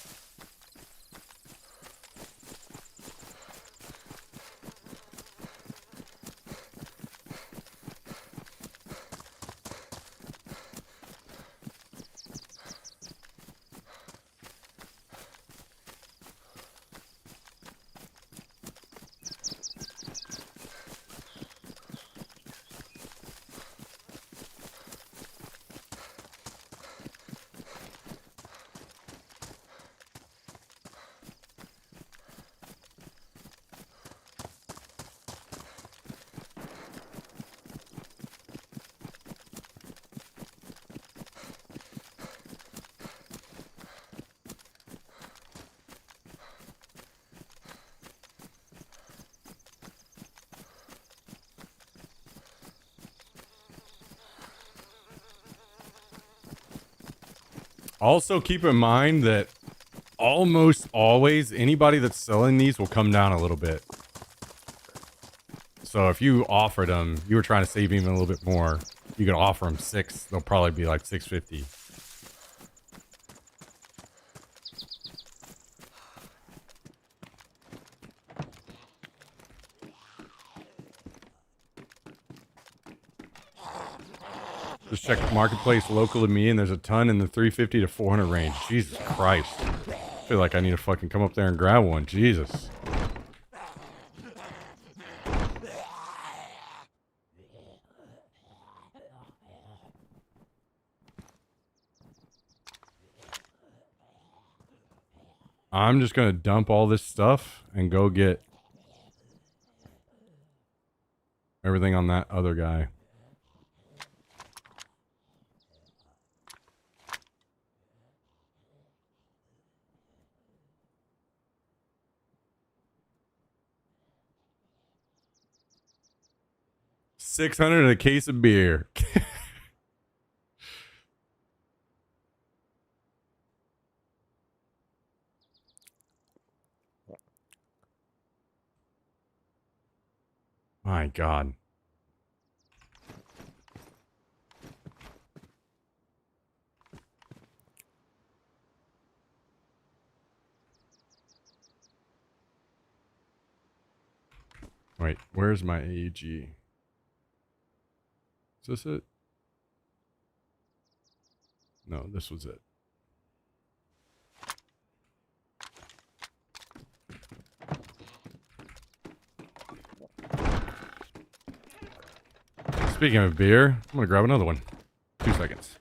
Also, keep in mind that almost always anybody that's selling these will come down a little bit. So if you offered them, you were trying to save even a little bit more, you could offer them 6. They'll probably be like 650. Just check Marketplace local to me, and there's a ton in the 350 to 400 range. Jesus Christ. I feel like I need to fucking come up there and grab one. Jesus. I'm just going to dump all this stuff and go get everything on that other guy. $600 and a case of beer. My God. Wait, where's my AEG? Is this it? No, this was it. Speaking of beer, I'm gonna grab another one. 2 seconds.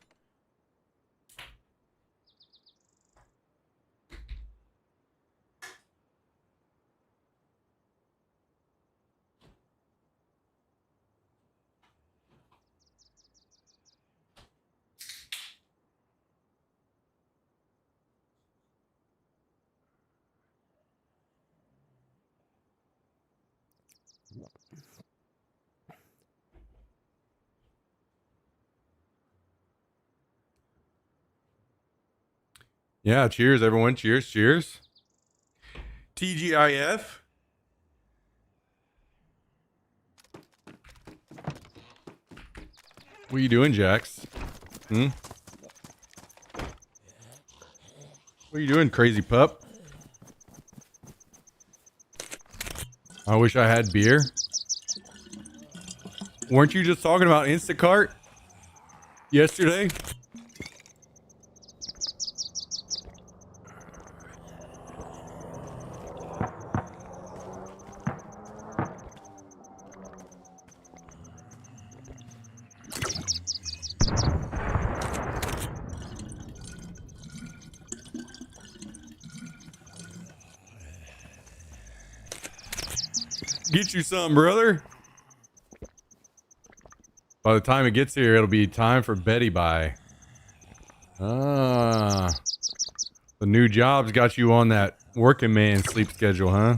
Yeah, cheers, everyone. Cheers, cheers. TGIF. What are you doing, Jax? Hmm? What are you doing, crazy pup? I wish I had beer. Weren't you just talking about Instacart yesterday? Get you some, brother. By the time it gets here, it'll be time for Betty Bye. Ah. The new job's got you on that working man sleep schedule, huh?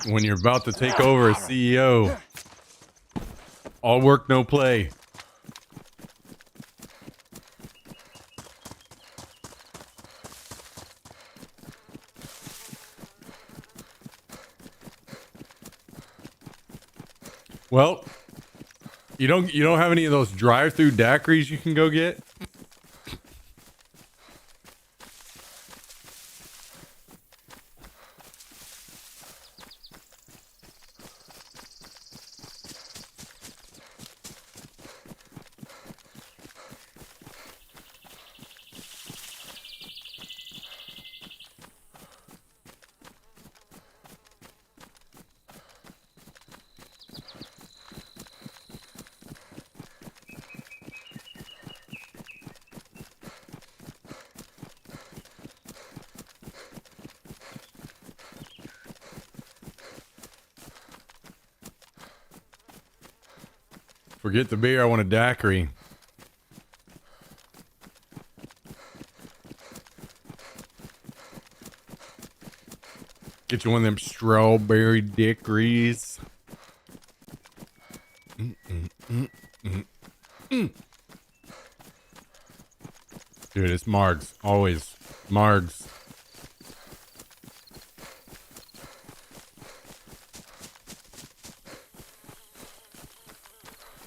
When you're about to take over as CEO, all work, no play. Well, you don't have any of those drive-through daiquiris you can go get? Forget the beer, I want a daiquiri. Get you one of them strawberry daiquiris. Dude, it's Margs. Always Margs.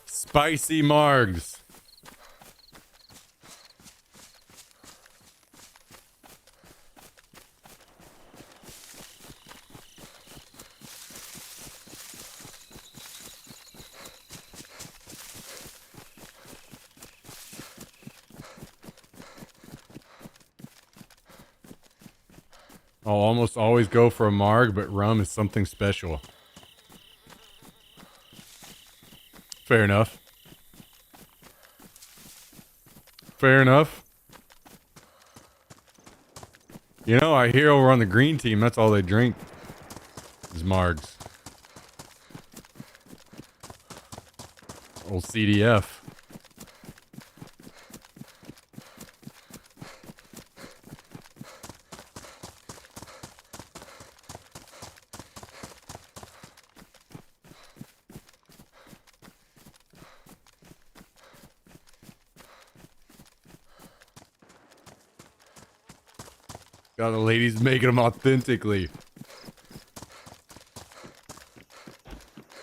Spicy Margs. I'll almost always go for a Marg, but rum is something special. Fair enough. Fair enough. You know, I hear over on the green team, that's all they drink is Margs. Old CDF. Got the ladies making them authentically.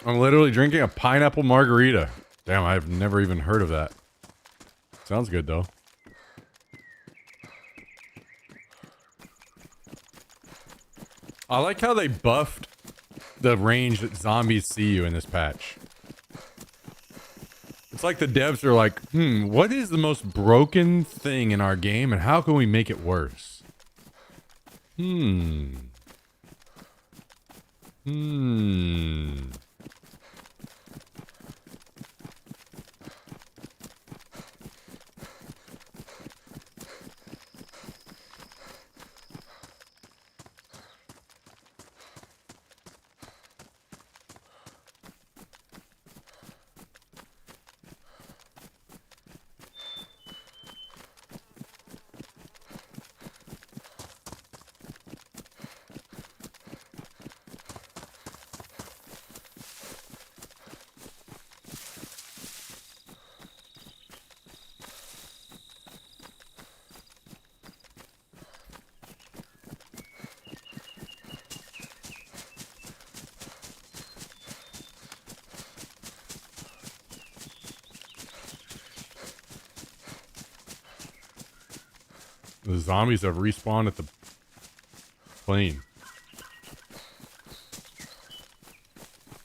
I'm literally drinking a pineapple margarita. Damn, I've never even heard of that. Sounds good, though. I like how they buffed the range that zombies see you in this patch. It's like the devs are like, what is the most broken thing in our game and how can we make it worse? The zombies have respawned at the plane.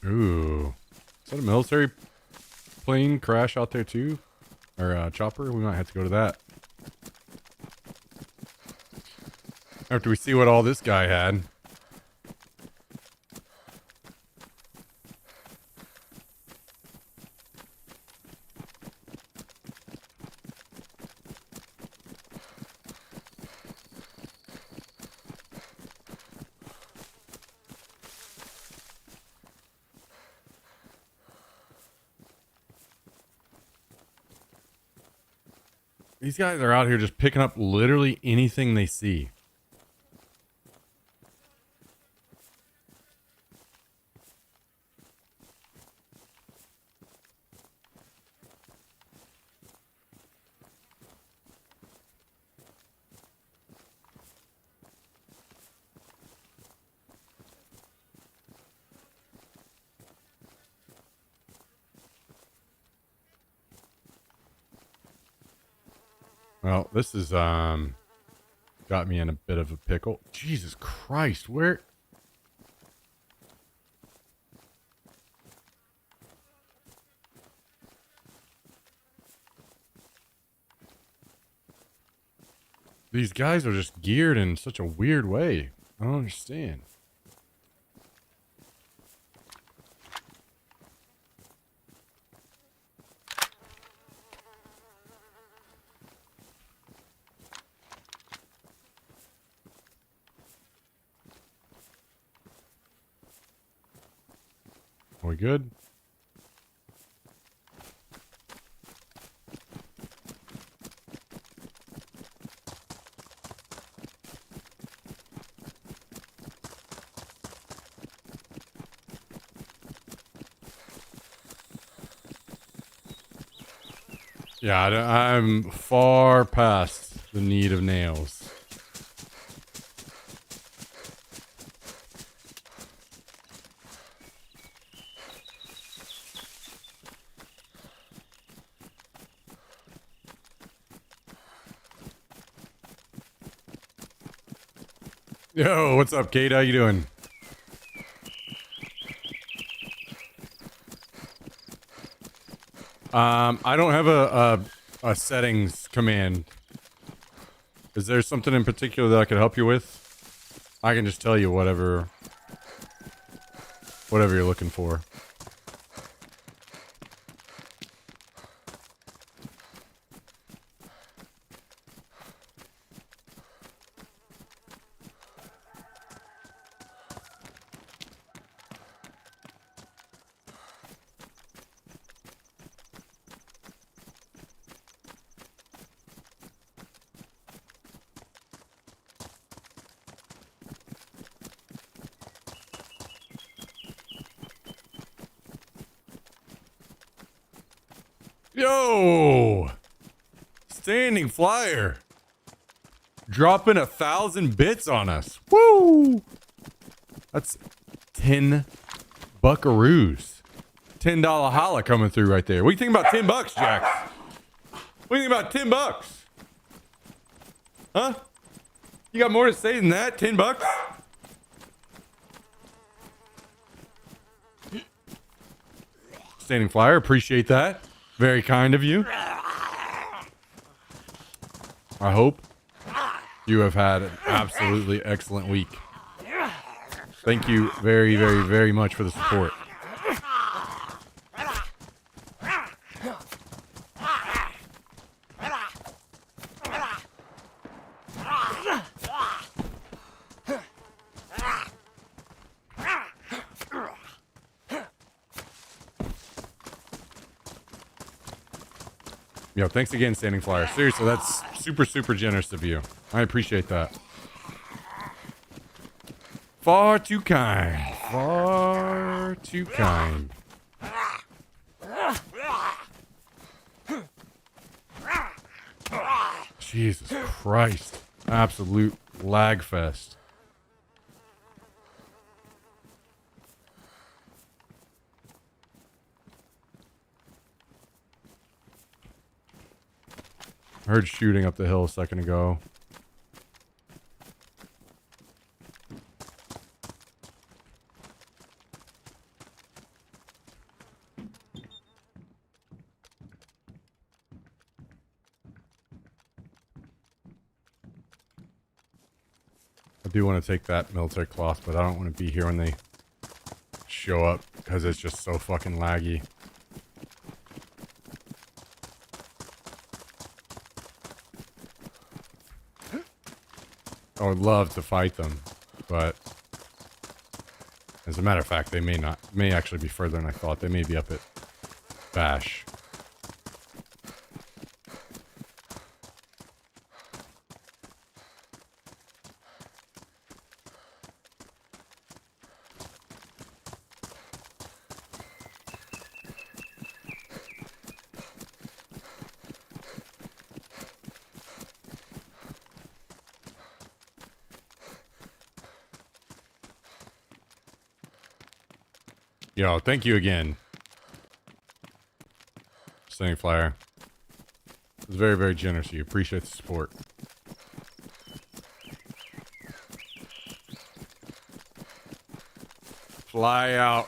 Ooh. Is that a military plane crash out there too? Or chopper? We might have to go to that. After we see what all this guy had. These guys are out here just picking up literally anything they see. Well, this is got me in a bit of a pickle. Jesus Christ, where? These guys are just geared in such a weird way. I don't understand. Are we good? Yeah, I'm far past the need of nails. Yo, what's up, Kate? How you doing? I don't have a settings command. Is there something in particular that I could help you with? I can just tell you whatever you're looking for. Yo! Standing flyer. Dropping 1,000 bits on us. Woo! That's 10 buckaroos. $10 holla coming through right there. What do you think about $10, Jax? What do you think about $10? Huh? You got more to say than that? $10? Standing flyer, appreciate that. Very kind of you. I hope you have had an absolutely excellent week. Thank you very, very, very much for the support. Yo, thanks again, Standing Flyer. Seriously, that's super, super generous of you. I appreciate that. Far too kind. Far too kind. Jesus Christ. Absolute lag fest. I heard shooting up the hill a second ago. I do want to take that military cloth, but I don't want to be here when they show up because it's just so fucking laggy. I would love to fight them, but as a matter of fact, they may actually be further than I thought. They may be up at Bash. Yo, thank you again. Standing Flyer. It's very, very generous of you. Appreciate the support. Fly out.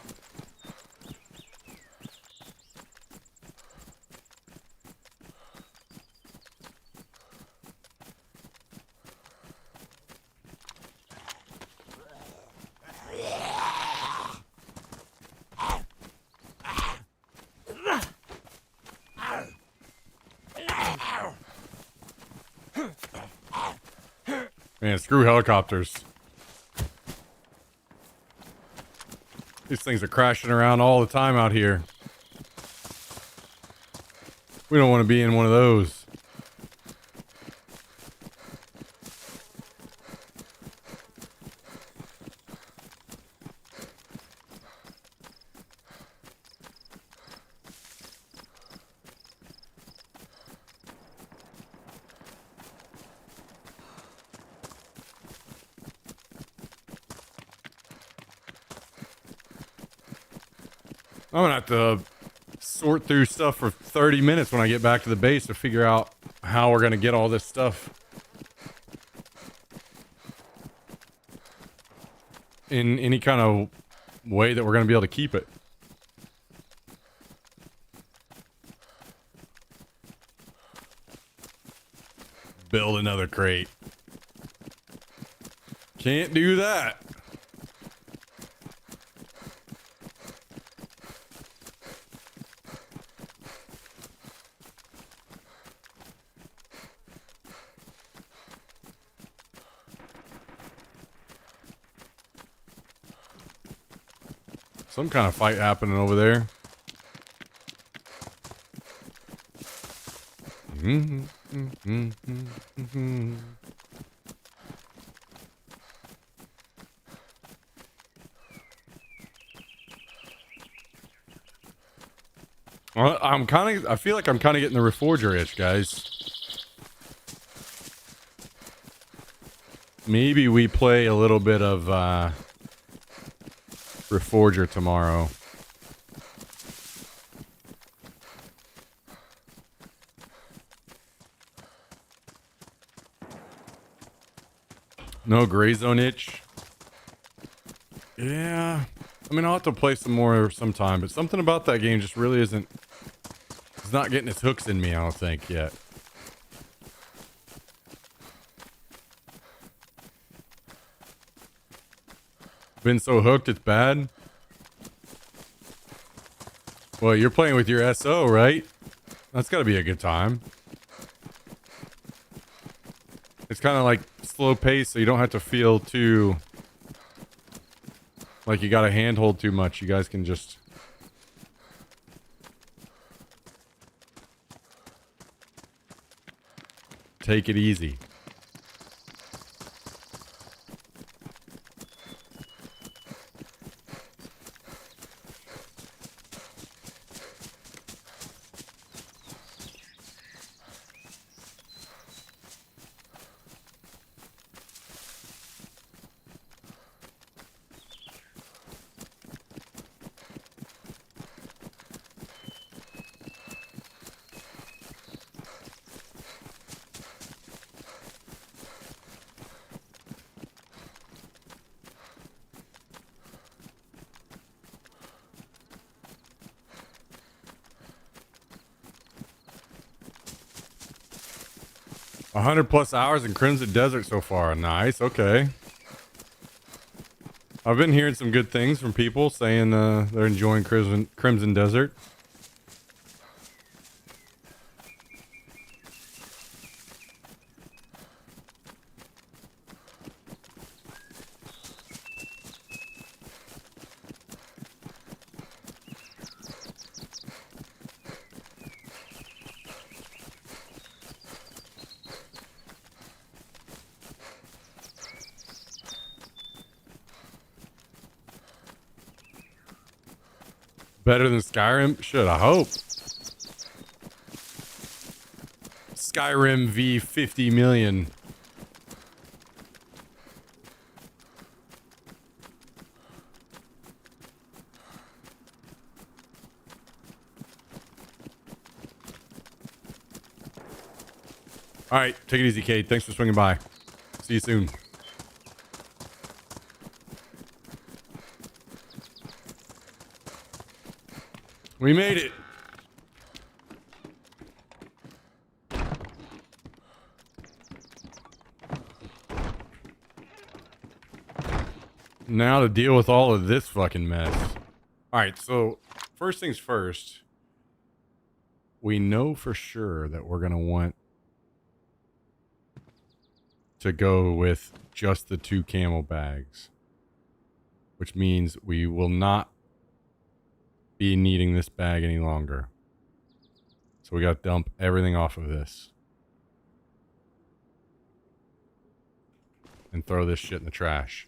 Man, screw helicopters. These things are crashing around all the time out here. We don't want to be in one of those. I'm gonna have to sort through stuff for 30 minutes when I get back to the base to figure out how we're gonna get all this stuff in any kind of way that we're gonna be able to keep it. Build another crate. Can't do that. Some kind of fight happening over there. Well, I feel like I'm kind of getting the Reforger itch, guys. Maybe we play a little bit of Reforger tomorrow. No gray zone itch. Yeah. I mean, I'll have to play some more sometime, but something about that game just really isn't... It's not getting its hooks in me, I don't think, yet. Been so hooked, it's bad. Well, you're playing with your SO, right? That's gotta be a good time. It's kind of like slow pace, so you don't have to feel too... like you gotta handhold too much. You guys can just... take it easy. +100 hours in Crimson Desert so far. Nice. Okay. I've been hearing some good things from people saying they're enjoying Crimson Desert. Better than Skyrim? Should I hope. Skyrim v 50 million. All right, take it easy, Cade. Thanks for swinging by. See you soon. We made it. Now to deal with all of this fucking mess. All right, so first things first, we know for sure that we're going to want to go with just the 2 camel bags, which means we will not be needing this bag any longer. So we got to dump everything off of this and throw this shit in the trash.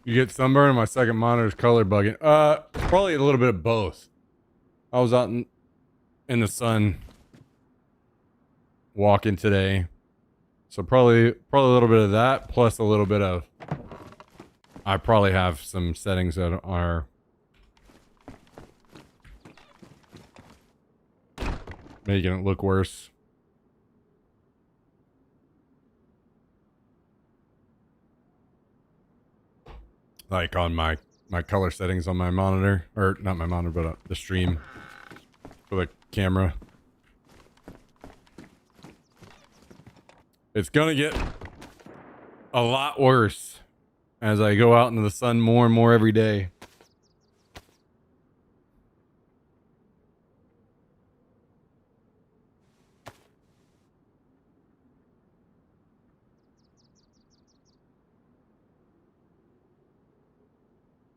You get sunburn and my second monitor's color bugging. Probably a little bit of both. I was out in the sun walking today. So probably a little bit of that, plus a little bit of, I probably have some settings that are making it look worse. Like on my color settings on my monitor, or not my monitor, but the stream for the camera. It's gonna get a lot worse as I go out into the sun more and more every day.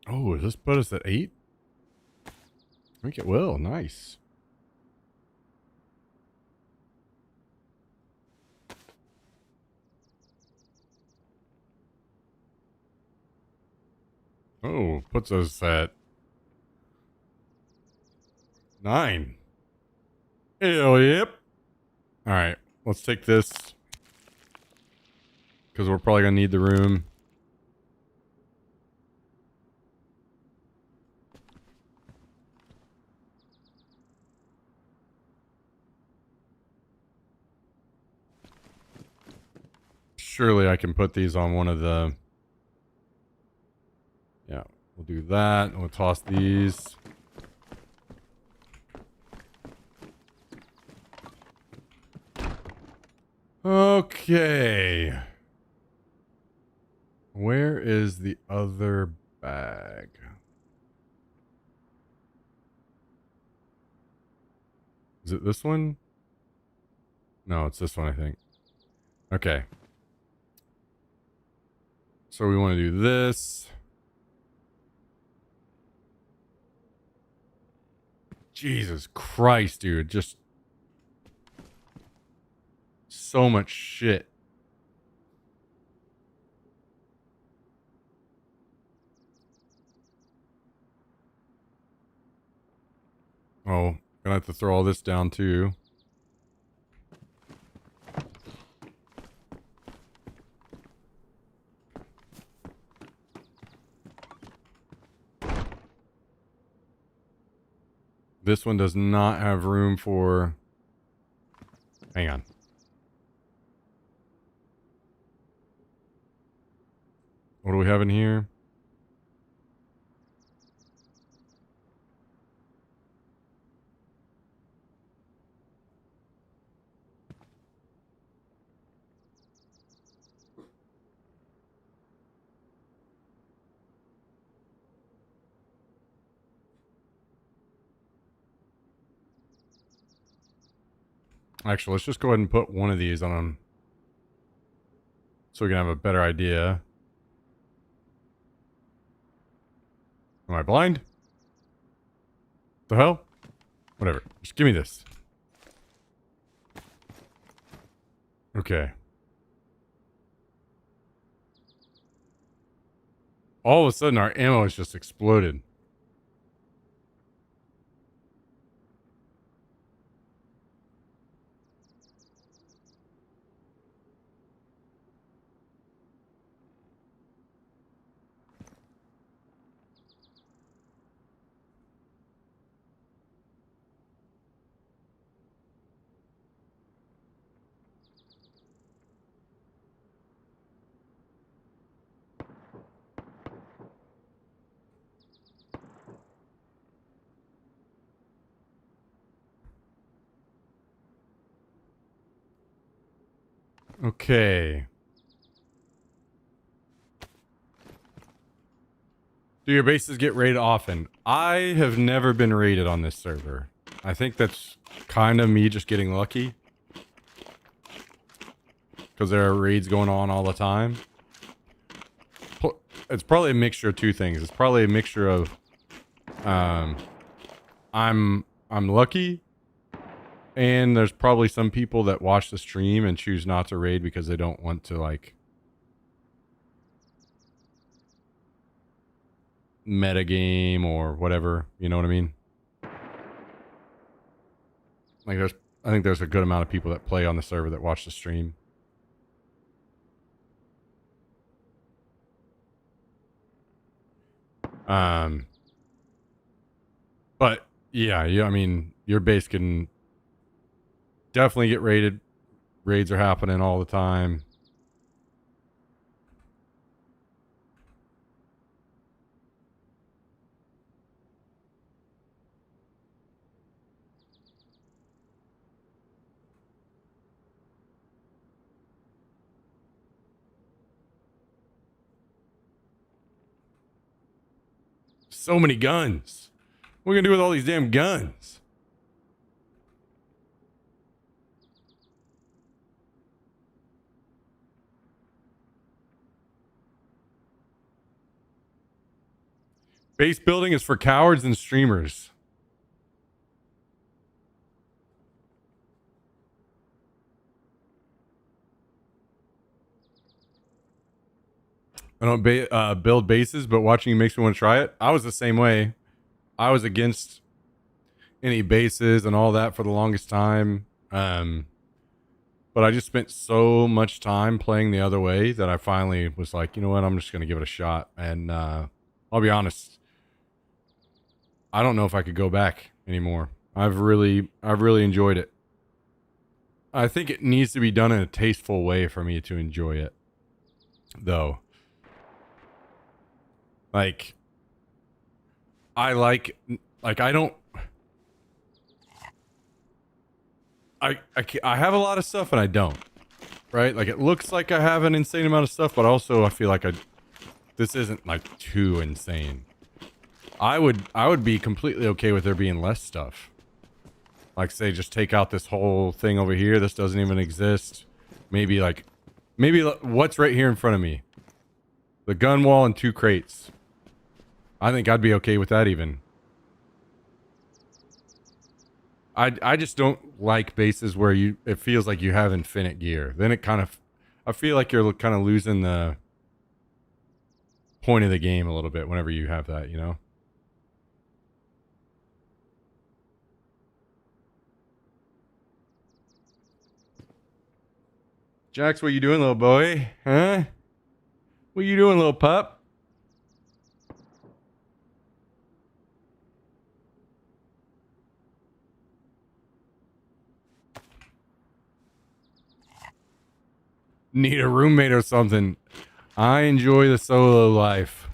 Oh, does this put us at 8? I think it will. Nice. Oh, puts us at 9. Hell yep. All right, let's take this because we're probably gonna need the room. Surely I can put these on one of the... Yeah, we'll do that. And we'll toss these. Okay. Where is the other bag? Is it this one? No, it's this one, I think. Okay. So we want to do this. Jesus Christ, dude. Just so much shit. Oh, gonna have to throw all this down too. This one does not have room for... Hang on. What do we have in here? Actually, let's just go ahead and put one of these on so we can have a better idea. Am I blind? The hell? Whatever. Just give me this. Okay. All of a sudden, our ammo has just exploded. Okay. Do your bases get raided often? I have never been raided on this server. I think that's kind of me just getting lucky. Because there are raids going on all the time. It's probably a mixture of two things. It's probably a mixture of I'm lucky, and there's probably some people that watch the stream and choose not to raid because they don't want to like metagame or whatever, you know what I mean? Like I think there's a good amount of people that play on the server that watch the stream. But yeah, I mean, your base can definitely get raided. Raids are happening all the time. So many guns. What are we gonna do with all these damn guns? Base building is for cowards and streamers. I don't build bases, but watching you makes me want to try it. I was the same way. I was against any bases and all that for the longest time. But I just spent so much time playing the other way that I finally was like, you know what? I'm just going to give it a shot. And I'll be honest. I don't know if I could go back anymore. I've really enjoyed it. I think it needs to be done in a tasteful way for me to enjoy it, though. Like, I don't. I have a lot of stuff and I don't. Right? Like, it looks like I have an insane amount of stuff, but also I feel like this isn't like too insane. I would be completely okay with there being less stuff. Like, say, just take out this whole thing over here. This doesn't even exist. Maybe what's right here in front of me? The gun wall and 2 crates. I think I'd be okay with that even. I just don't like bases where it feels like you have infinite gear. Then I feel like you're kind of losing the point of the game a little bit whenever you have that, you know? Jax, what you doing, little boy? Huh? What you doing, little pup? Need a roommate or something. I enjoy the solo life.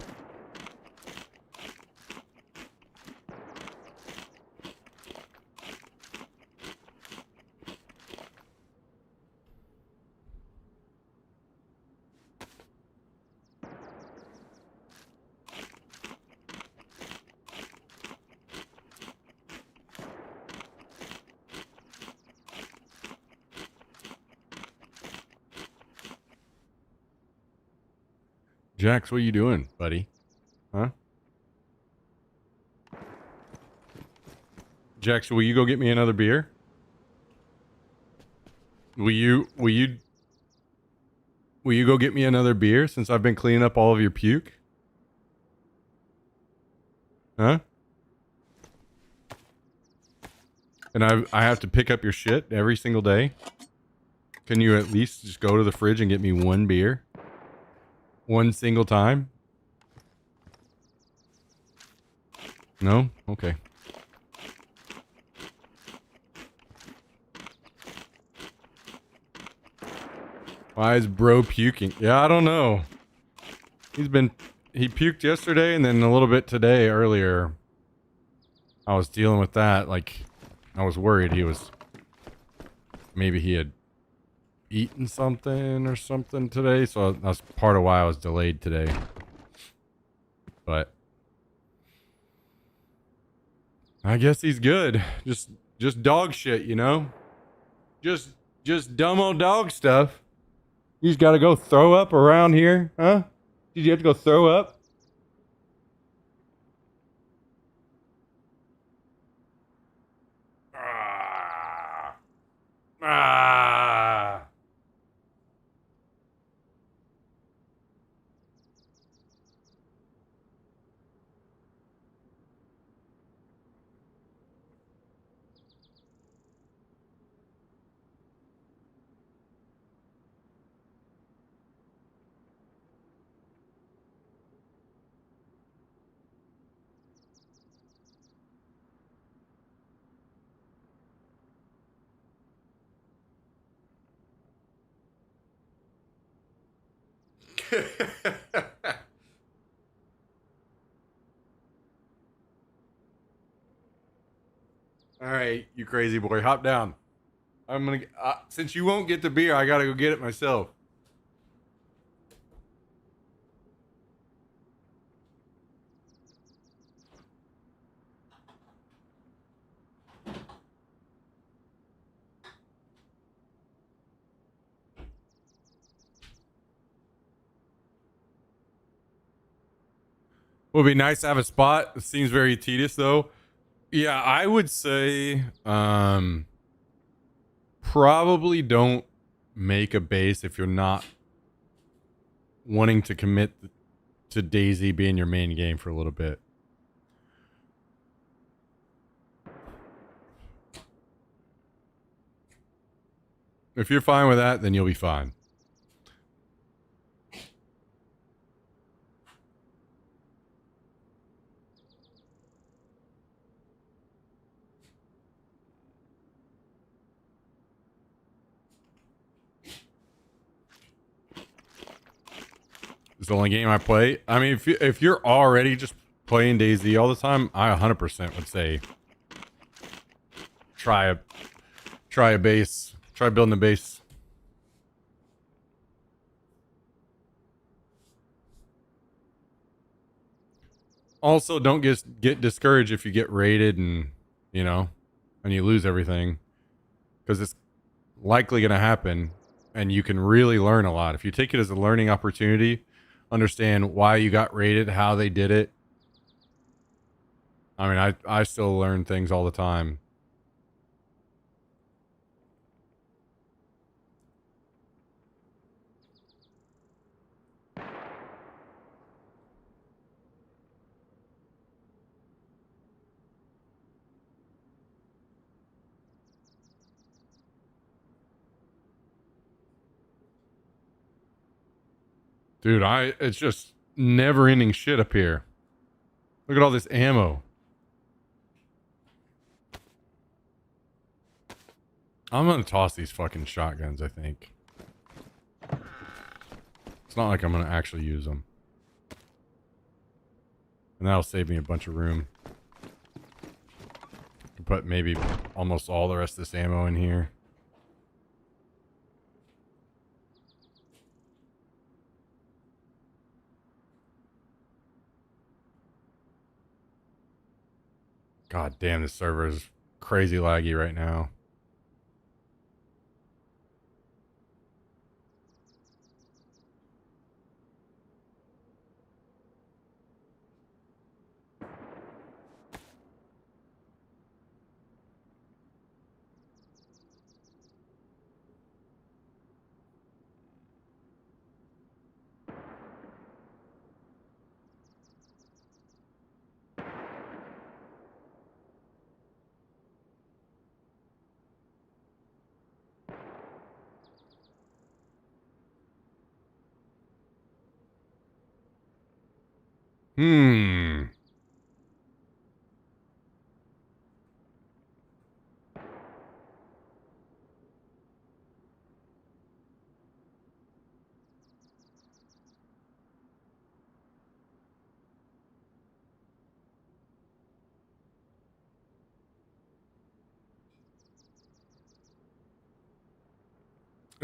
Jax, what you doing, buddy? Huh? Jax, will you go get me another beer? Will you go get me another beer since I've been cleaning up all of your puke? Huh? And I have to pick up your shit every single day? Can you at least just go to the fridge and get me one beer? One single time? No? Okay. Why is bro puking? Yeah, I don't know. He puked yesterday and then a little bit today earlier. I was dealing with that. Like, I was worried maybe he had eaten something or something today. So that's part of why I was delayed today. But I guess he's good. Just dog shit, you know? Just dumb old dog stuff. You just gotta go throw up around here, huh? Did you have to go throw up? Ah. Ah. All right, you crazy boy, hop down. I'm gonna. Since you won't get the beer, I gotta go get it myself. Would be nice to have a spot. It seems very tedious though. Yeah, I would say probably don't make a base if you're not wanting to commit to Daisy being your main game for a little bit. If you're fine with that, then you'll be fine. It's the only game I play. I mean, if you're already just playing Daisy all the time, I 100% would say try a base. Try building a base. Also, don't get discouraged if you get raided and and you lose everything, because it's likely going to happen, and you can really learn a lot if you take it as a learning opportunity. Understand why you got raided, how they did it. I mean, I still learn things all the time. Dude, it's just never ending shit up here. Look at all this ammo. I'm gonna toss these fucking shotguns, I think. It's not like I'm gonna actually use them. And that'll save me a bunch of room. Can put maybe almost all the rest of this ammo in here. God damn, this server is crazy laggy right now. Hmm.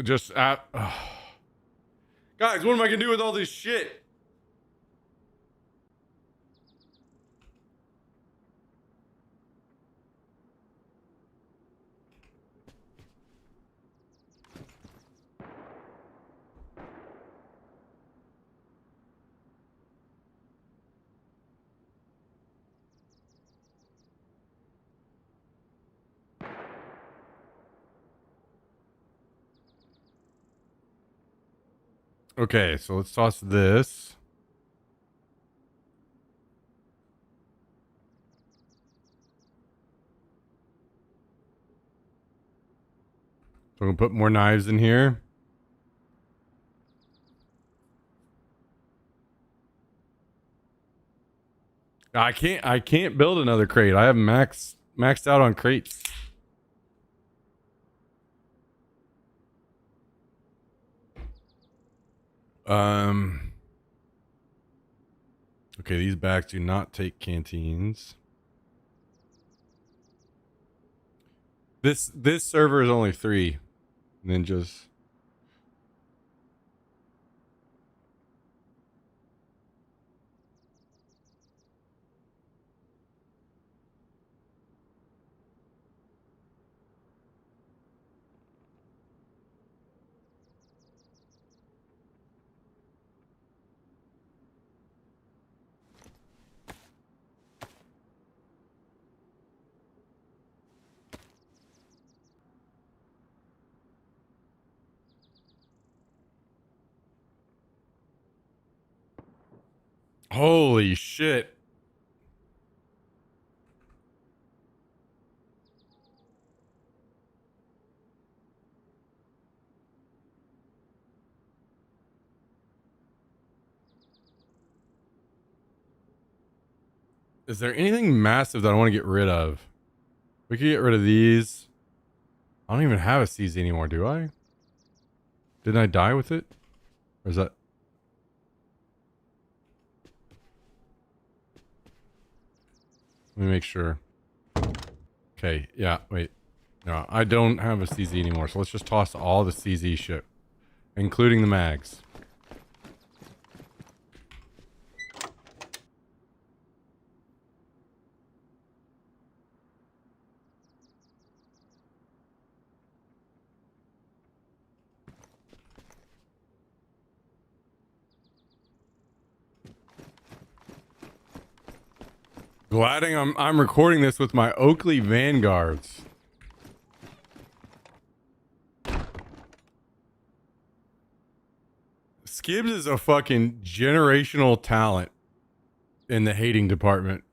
Just at. Guys, what am I gonna do with all this shit? Okay, so let's toss this. So I'm gonna put more knives in here. I can't build another crate. I have maxed out on crates. Okay, these bags do not take canteens. This server is only 3 ninjas. Holy shit. Is there anything massive that I want to get rid of? We could get rid of these. I don't even have a CZ anymore, do I? Didn't I die with it? Or is that... Let me make sure. Okay, yeah, wait. No, I don't have a CZ anymore, so let's just toss all the CZ shit. Including the mags. Gladding, I'm recording this with my Oakley Vanguards. Skibbs is a fucking generational talent in the hating department.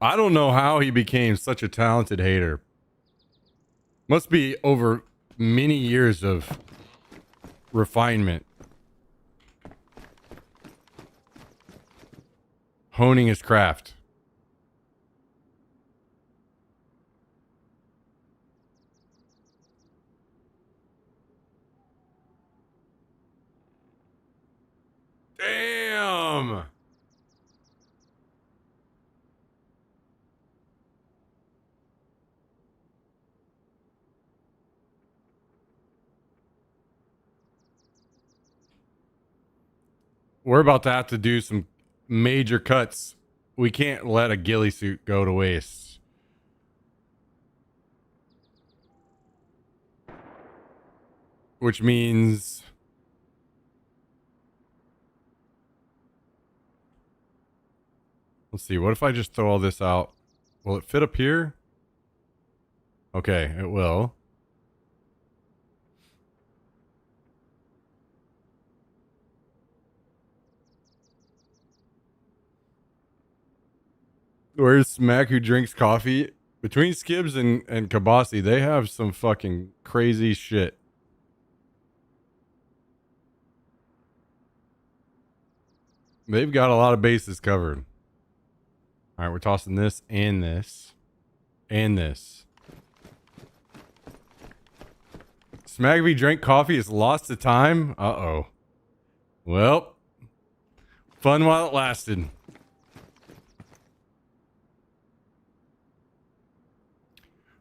I don't know how he became such a talented hater. Must be over many years of refinement. Honing his craft. Damn! We're about to have to do some major cuts. We can't let a ghillie suit go to waste. Which means... Let's see, what if I just throw all this out? Will it fit up here? Okay, it will. Where's Smack who drinks coffee? Between Skibbs and Kabasi, they have some fucking crazy shit. They've got a lot of bases covered. All right, we're tossing this and this and this. Smagby drank coffee, is lost to time. Uh-oh. Well, fun while it lasted.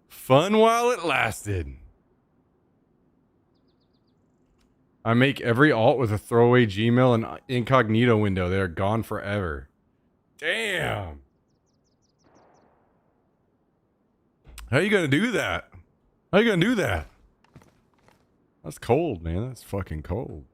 Fun while it lasted. I make every alt with a throwaway Gmail and incognito window. They are gone forever. Damn. How you gonna do that? How you gonna do that? That's cold, man. That's fucking cold.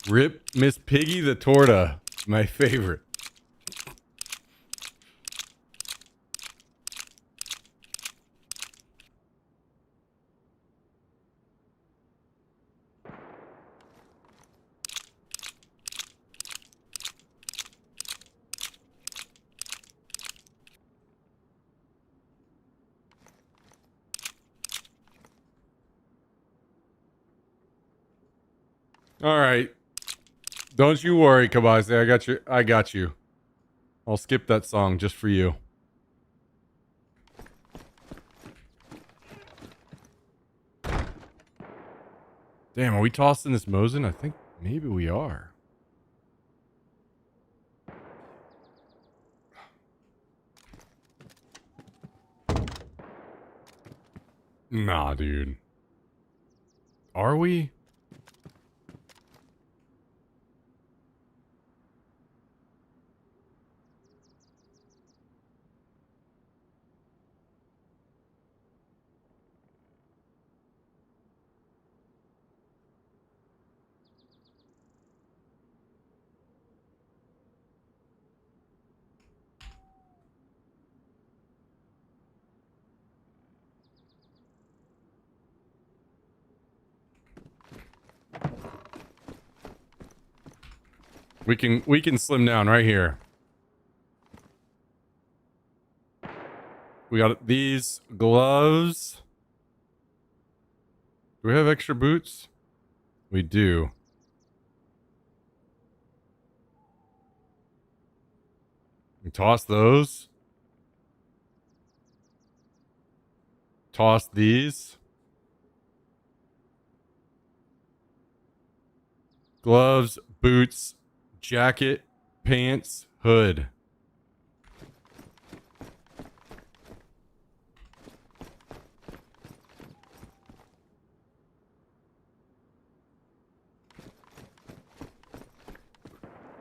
Rip Miss Piggy the Torta. My favorite. All right. Don't you worry, Kabase. I got you. I got you. I'll skip that song just for you. Damn, are we tossing this Mosin? I think maybe we are. Nah, dude. Are we? We can slim down right here. We got these gloves. Do we have extra boots? We do. We toss those. Toss these. Gloves, boots, jacket, pants, hood.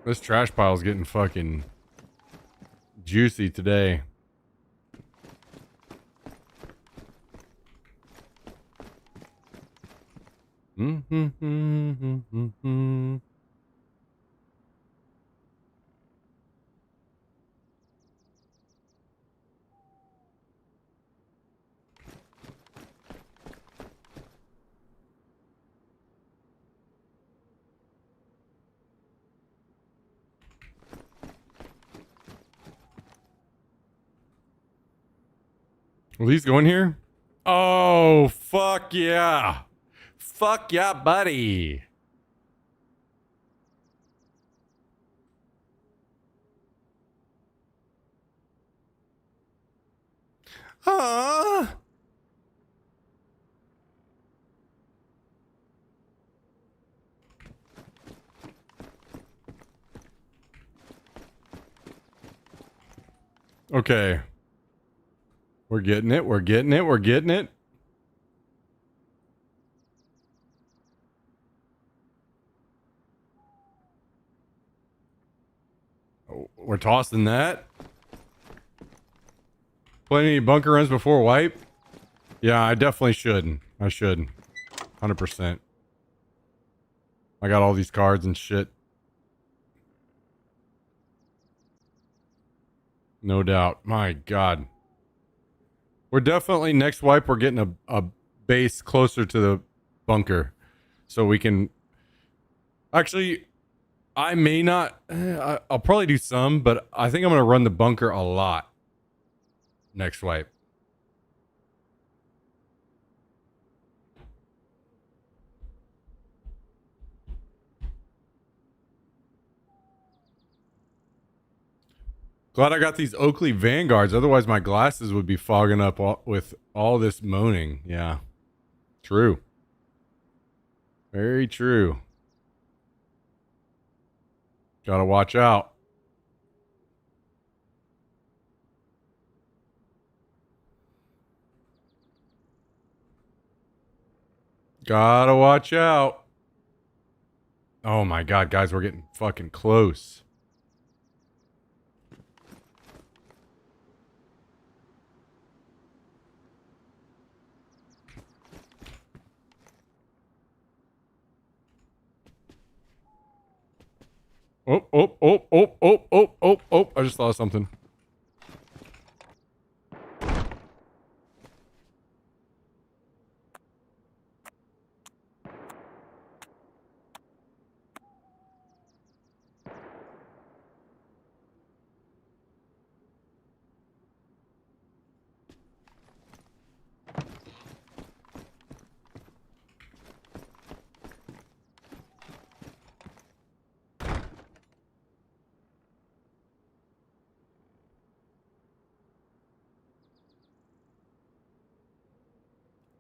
This trash pile's getting fucking juicy today. Will these go in here? Oh, fuck yeah. Fuck yeah, buddy. Huh? Okay. We're getting it. We're getting it. We're getting it. Oh, we're tossing that. Play any bunker runs before wipe? Yeah, I definitely should. I should. 100%. I got all these cards and shit. No doubt. My God. We're definitely, next wipe, we're getting a base closer to the bunker. So we can... Actually, I may not... I'll probably do some, but I think I'm going to run the bunker a lot next wipe. Glad I got these Oakley Vanguards. Otherwise, my glasses would be fogging up with all this moaning. Yeah. True. Very true. Gotta watch out. Gotta watch out. Oh my god, guys, we're getting fucking close. Oh, oh, oh, oh, oh, oh, oh, oh. I just thought of something.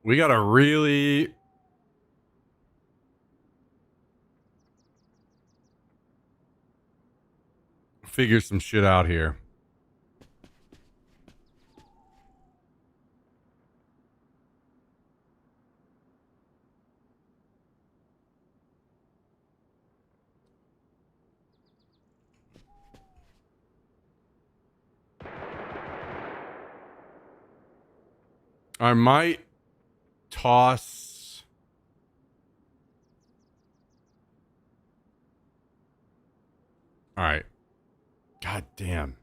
We gotta really figure some shit out here. I might toss. All right. God damn.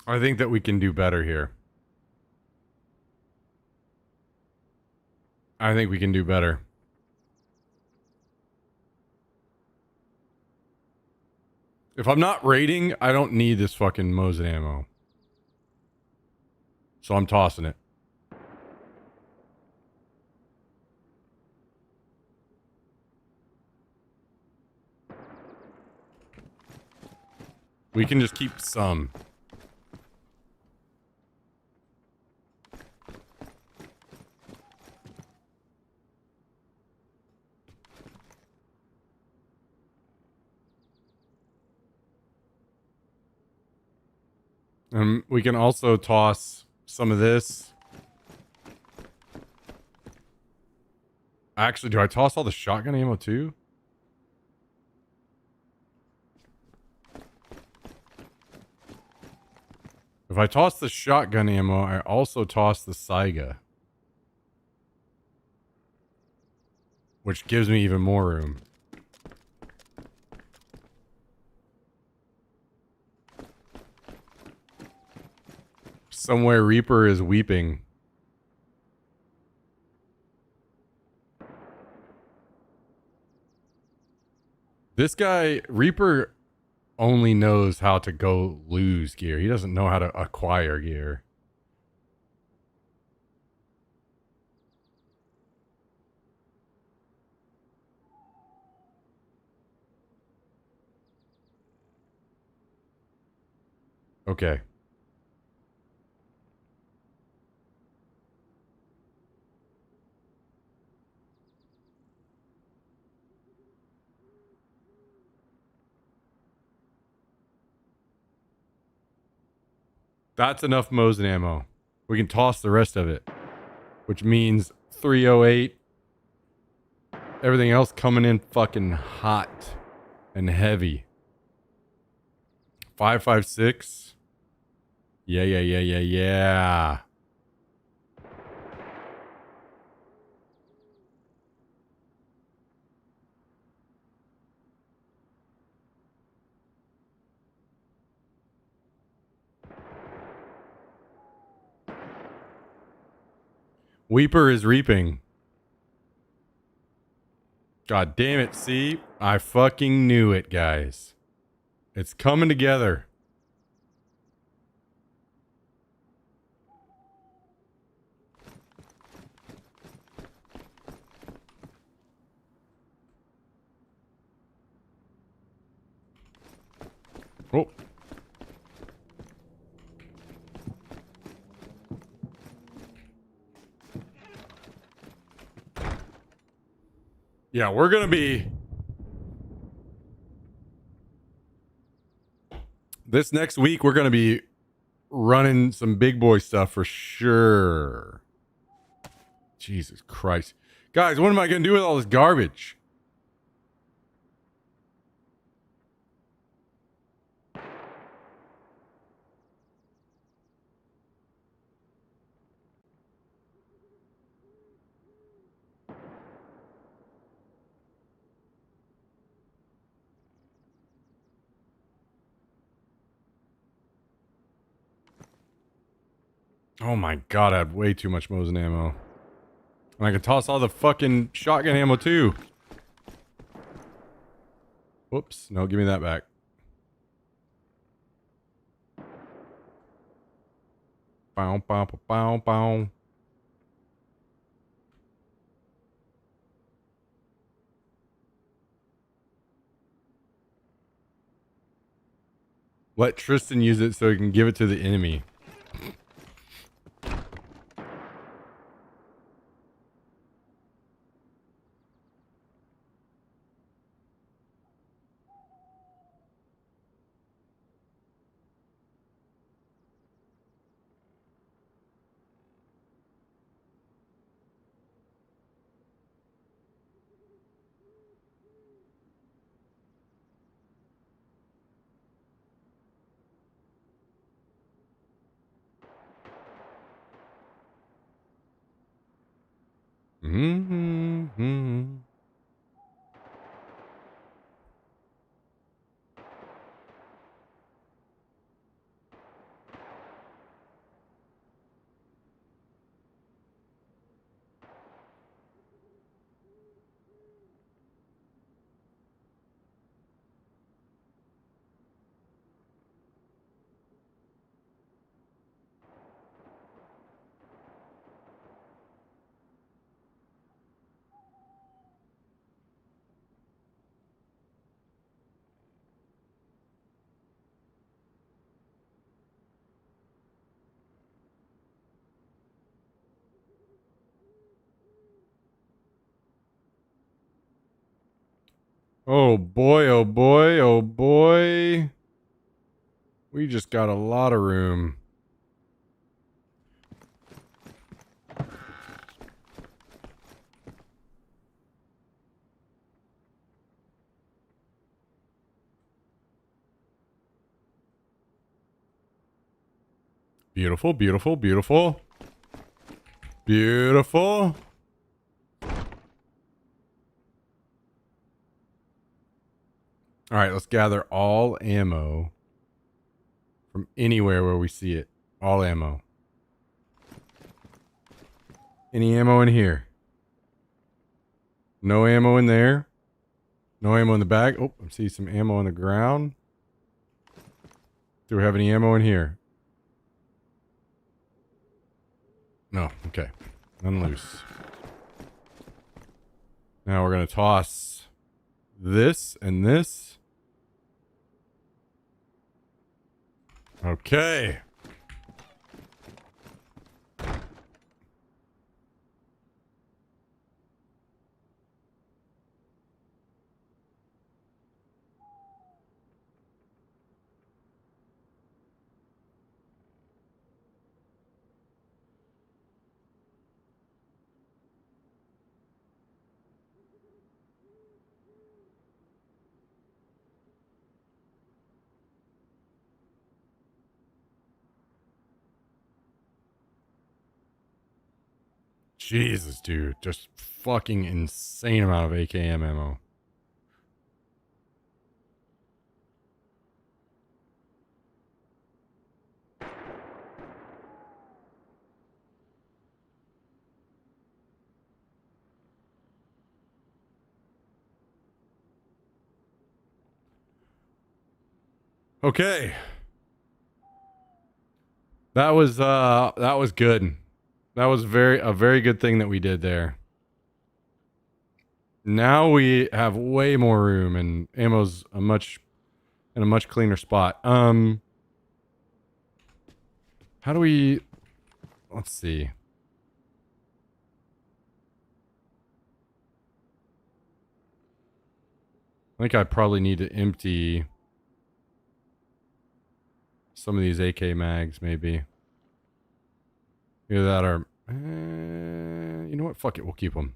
I think that we can do better here. I think we can do better. If I'm not raiding, I don't need this fucking Mosin ammo. So I'm tossing it. We can just keep some. We can also toss some of this. Actually, do I toss all the shotgun ammo too? If I toss the shotgun ammo, I also toss the Saiga. Which gives me even more room. Somewhere Reaper is weeping. This guy, Reaper, only knows how to go lose gear. He doesn't know how to acquire gear. Okay. That's enough Mosin ammo. We can toss the rest of it. Which means 308. Everything else coming in fucking hot and heavy. 5.56. Yeah, yeah, yeah, yeah, yeah. Weeper is reaping. God damn it. See? I fucking knew it, guys. It's coming together. Oh. Yeah, we're going to be... This next week, we're going to be running some big boy stuff for sure. Jesus Christ. Guys, what am I going to do with all this garbage? Oh my god, I have way too much Mosin ammo. And I can toss all the fucking shotgun ammo too. Whoops. No, give me that back. Bow, bow, bow, bow. Let Tristan use it so he can give it to the enemy. Mm-hmm. Oh boy, oh boy, oh boy. We just got a lot of room. Beautiful, beautiful, beautiful. Beautiful. All right, let's gather all ammo from anywhere where we see it. All ammo. Any ammo in here? No ammo in there. No ammo in the bag. Oh, I see some ammo on the ground. Do we have any ammo in here? No. Okay. None loose. Now we're going to toss this and this. Okay. Jesus, dude. Just fucking insane amount of AKM ammo. Okay. That was good. That was a very good thing that we did there. Now we have way more room and ammo's in a much cleaner spot. How do we, let's see. I think I probably need to empty some of these AK mags, maybe. Either that or, you know what? Fuck it. We'll keep them.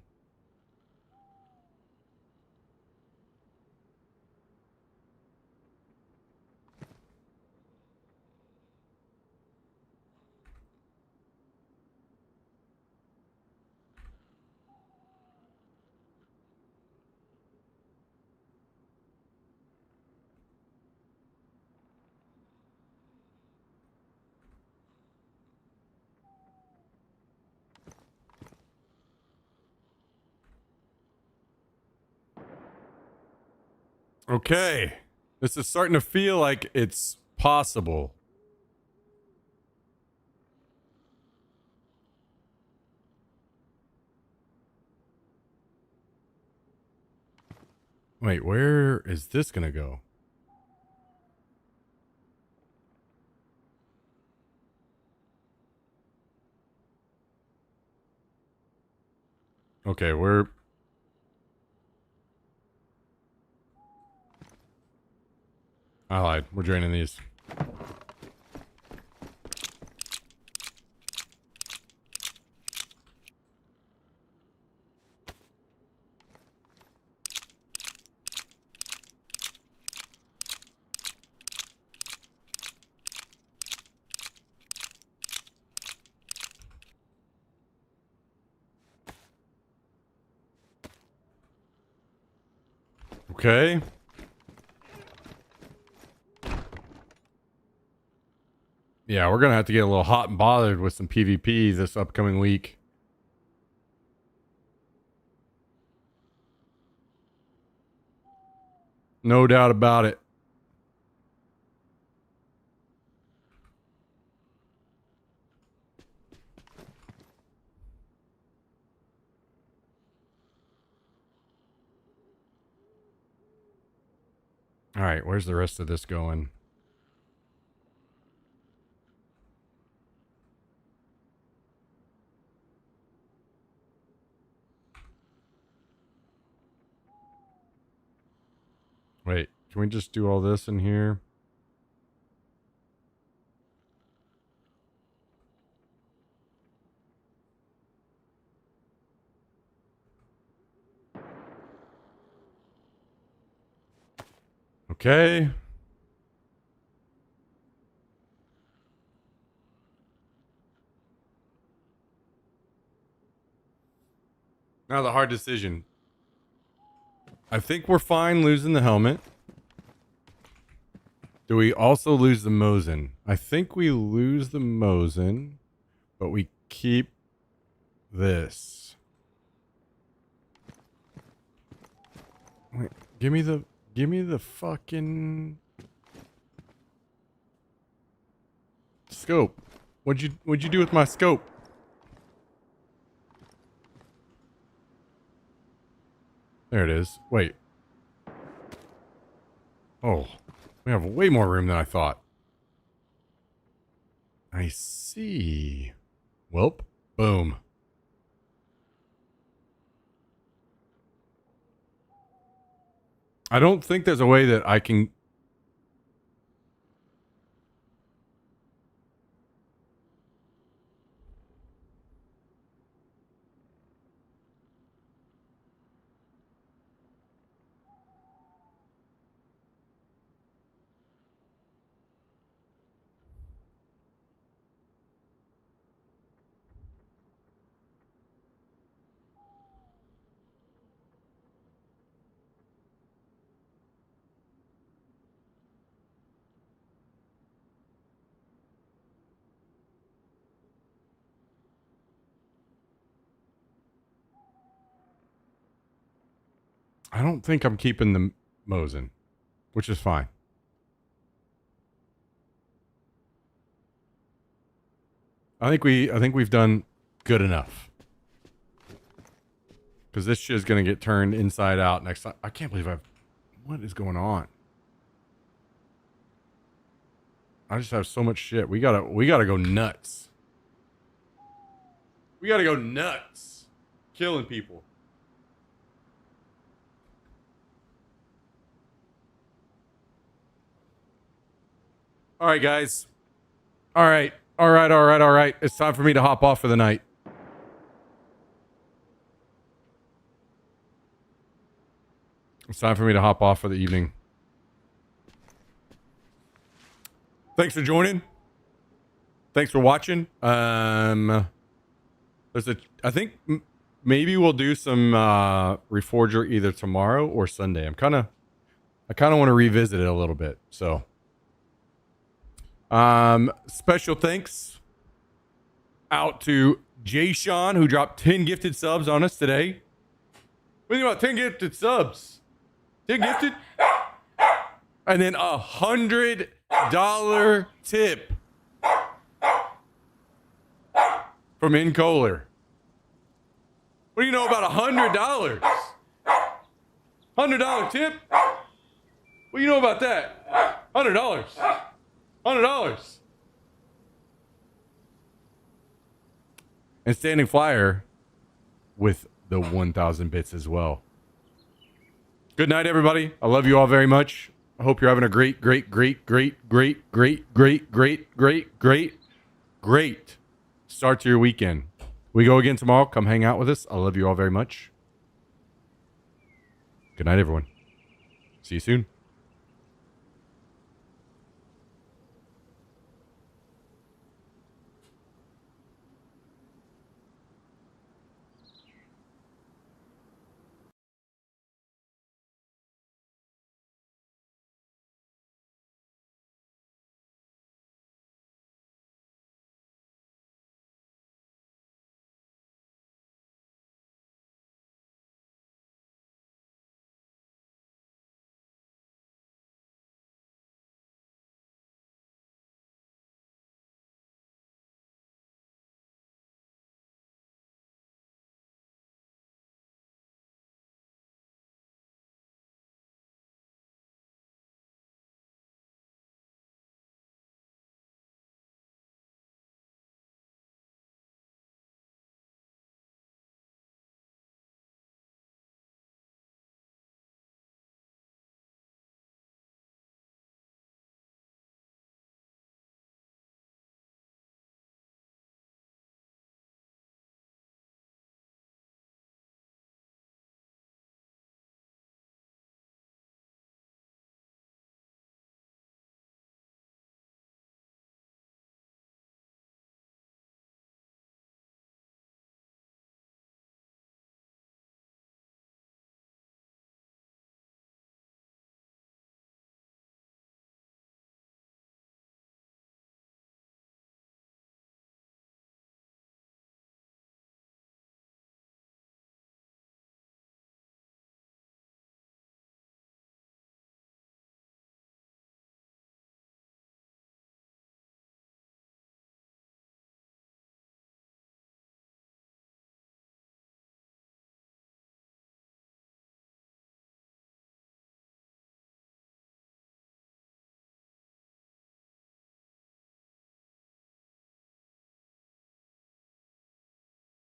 Okay. This is starting to feel like it's possible. Wait, where is this gonna go? Okay, I lied. We're draining these. Okay. Yeah, we're gonna have to get a little hot and bothered with some PvP this upcoming week. No doubt about it. All right, where's the rest of this going? Wait, can we just do all this in here? Okay. Now the hard decision. I think we're fine losing the helmet. Do we also lose the Mosin? I think we lose the Mosin, but we keep this. Wait, give me the fucking scope. What'd you do with my scope? There it is. Wait. Oh, we have way more room than I thought. I see. Welp. Boom. I don't think there's a way that I can... I don't think I'm keeping the Mosin, which is fine. I think we've done good enough. Because this shit is gonna get turned inside out next time. I can't believe what is going on? I just have so much shit. We gotta go nuts. We gotta go nuts. Killing people. All right, guys. All right. It's time for me to hop off for the night. It's time for me to hop off for the evening. Thanks for joining. Thanks for watching. I think maybe we'll do some Reforger either tomorrow or Sunday. I kind of want to revisit it a little bit. So, special thanks out to Jay Sean, who dropped 10 gifted subs on us today. What do you think about 10 gifted subs? 10 gifted? And then $100 tip from In Kohler. What do you know about $100? $100 tip? What do you know about that? $100. $100. And Standing Flyer with the 1,000 bits as well. Good night, everybody. I love you all very much. I hope you're having a great start to your weekend. We go again tomorrow. Come hang out with us. I love you all very much. Good night, everyone. See you soon.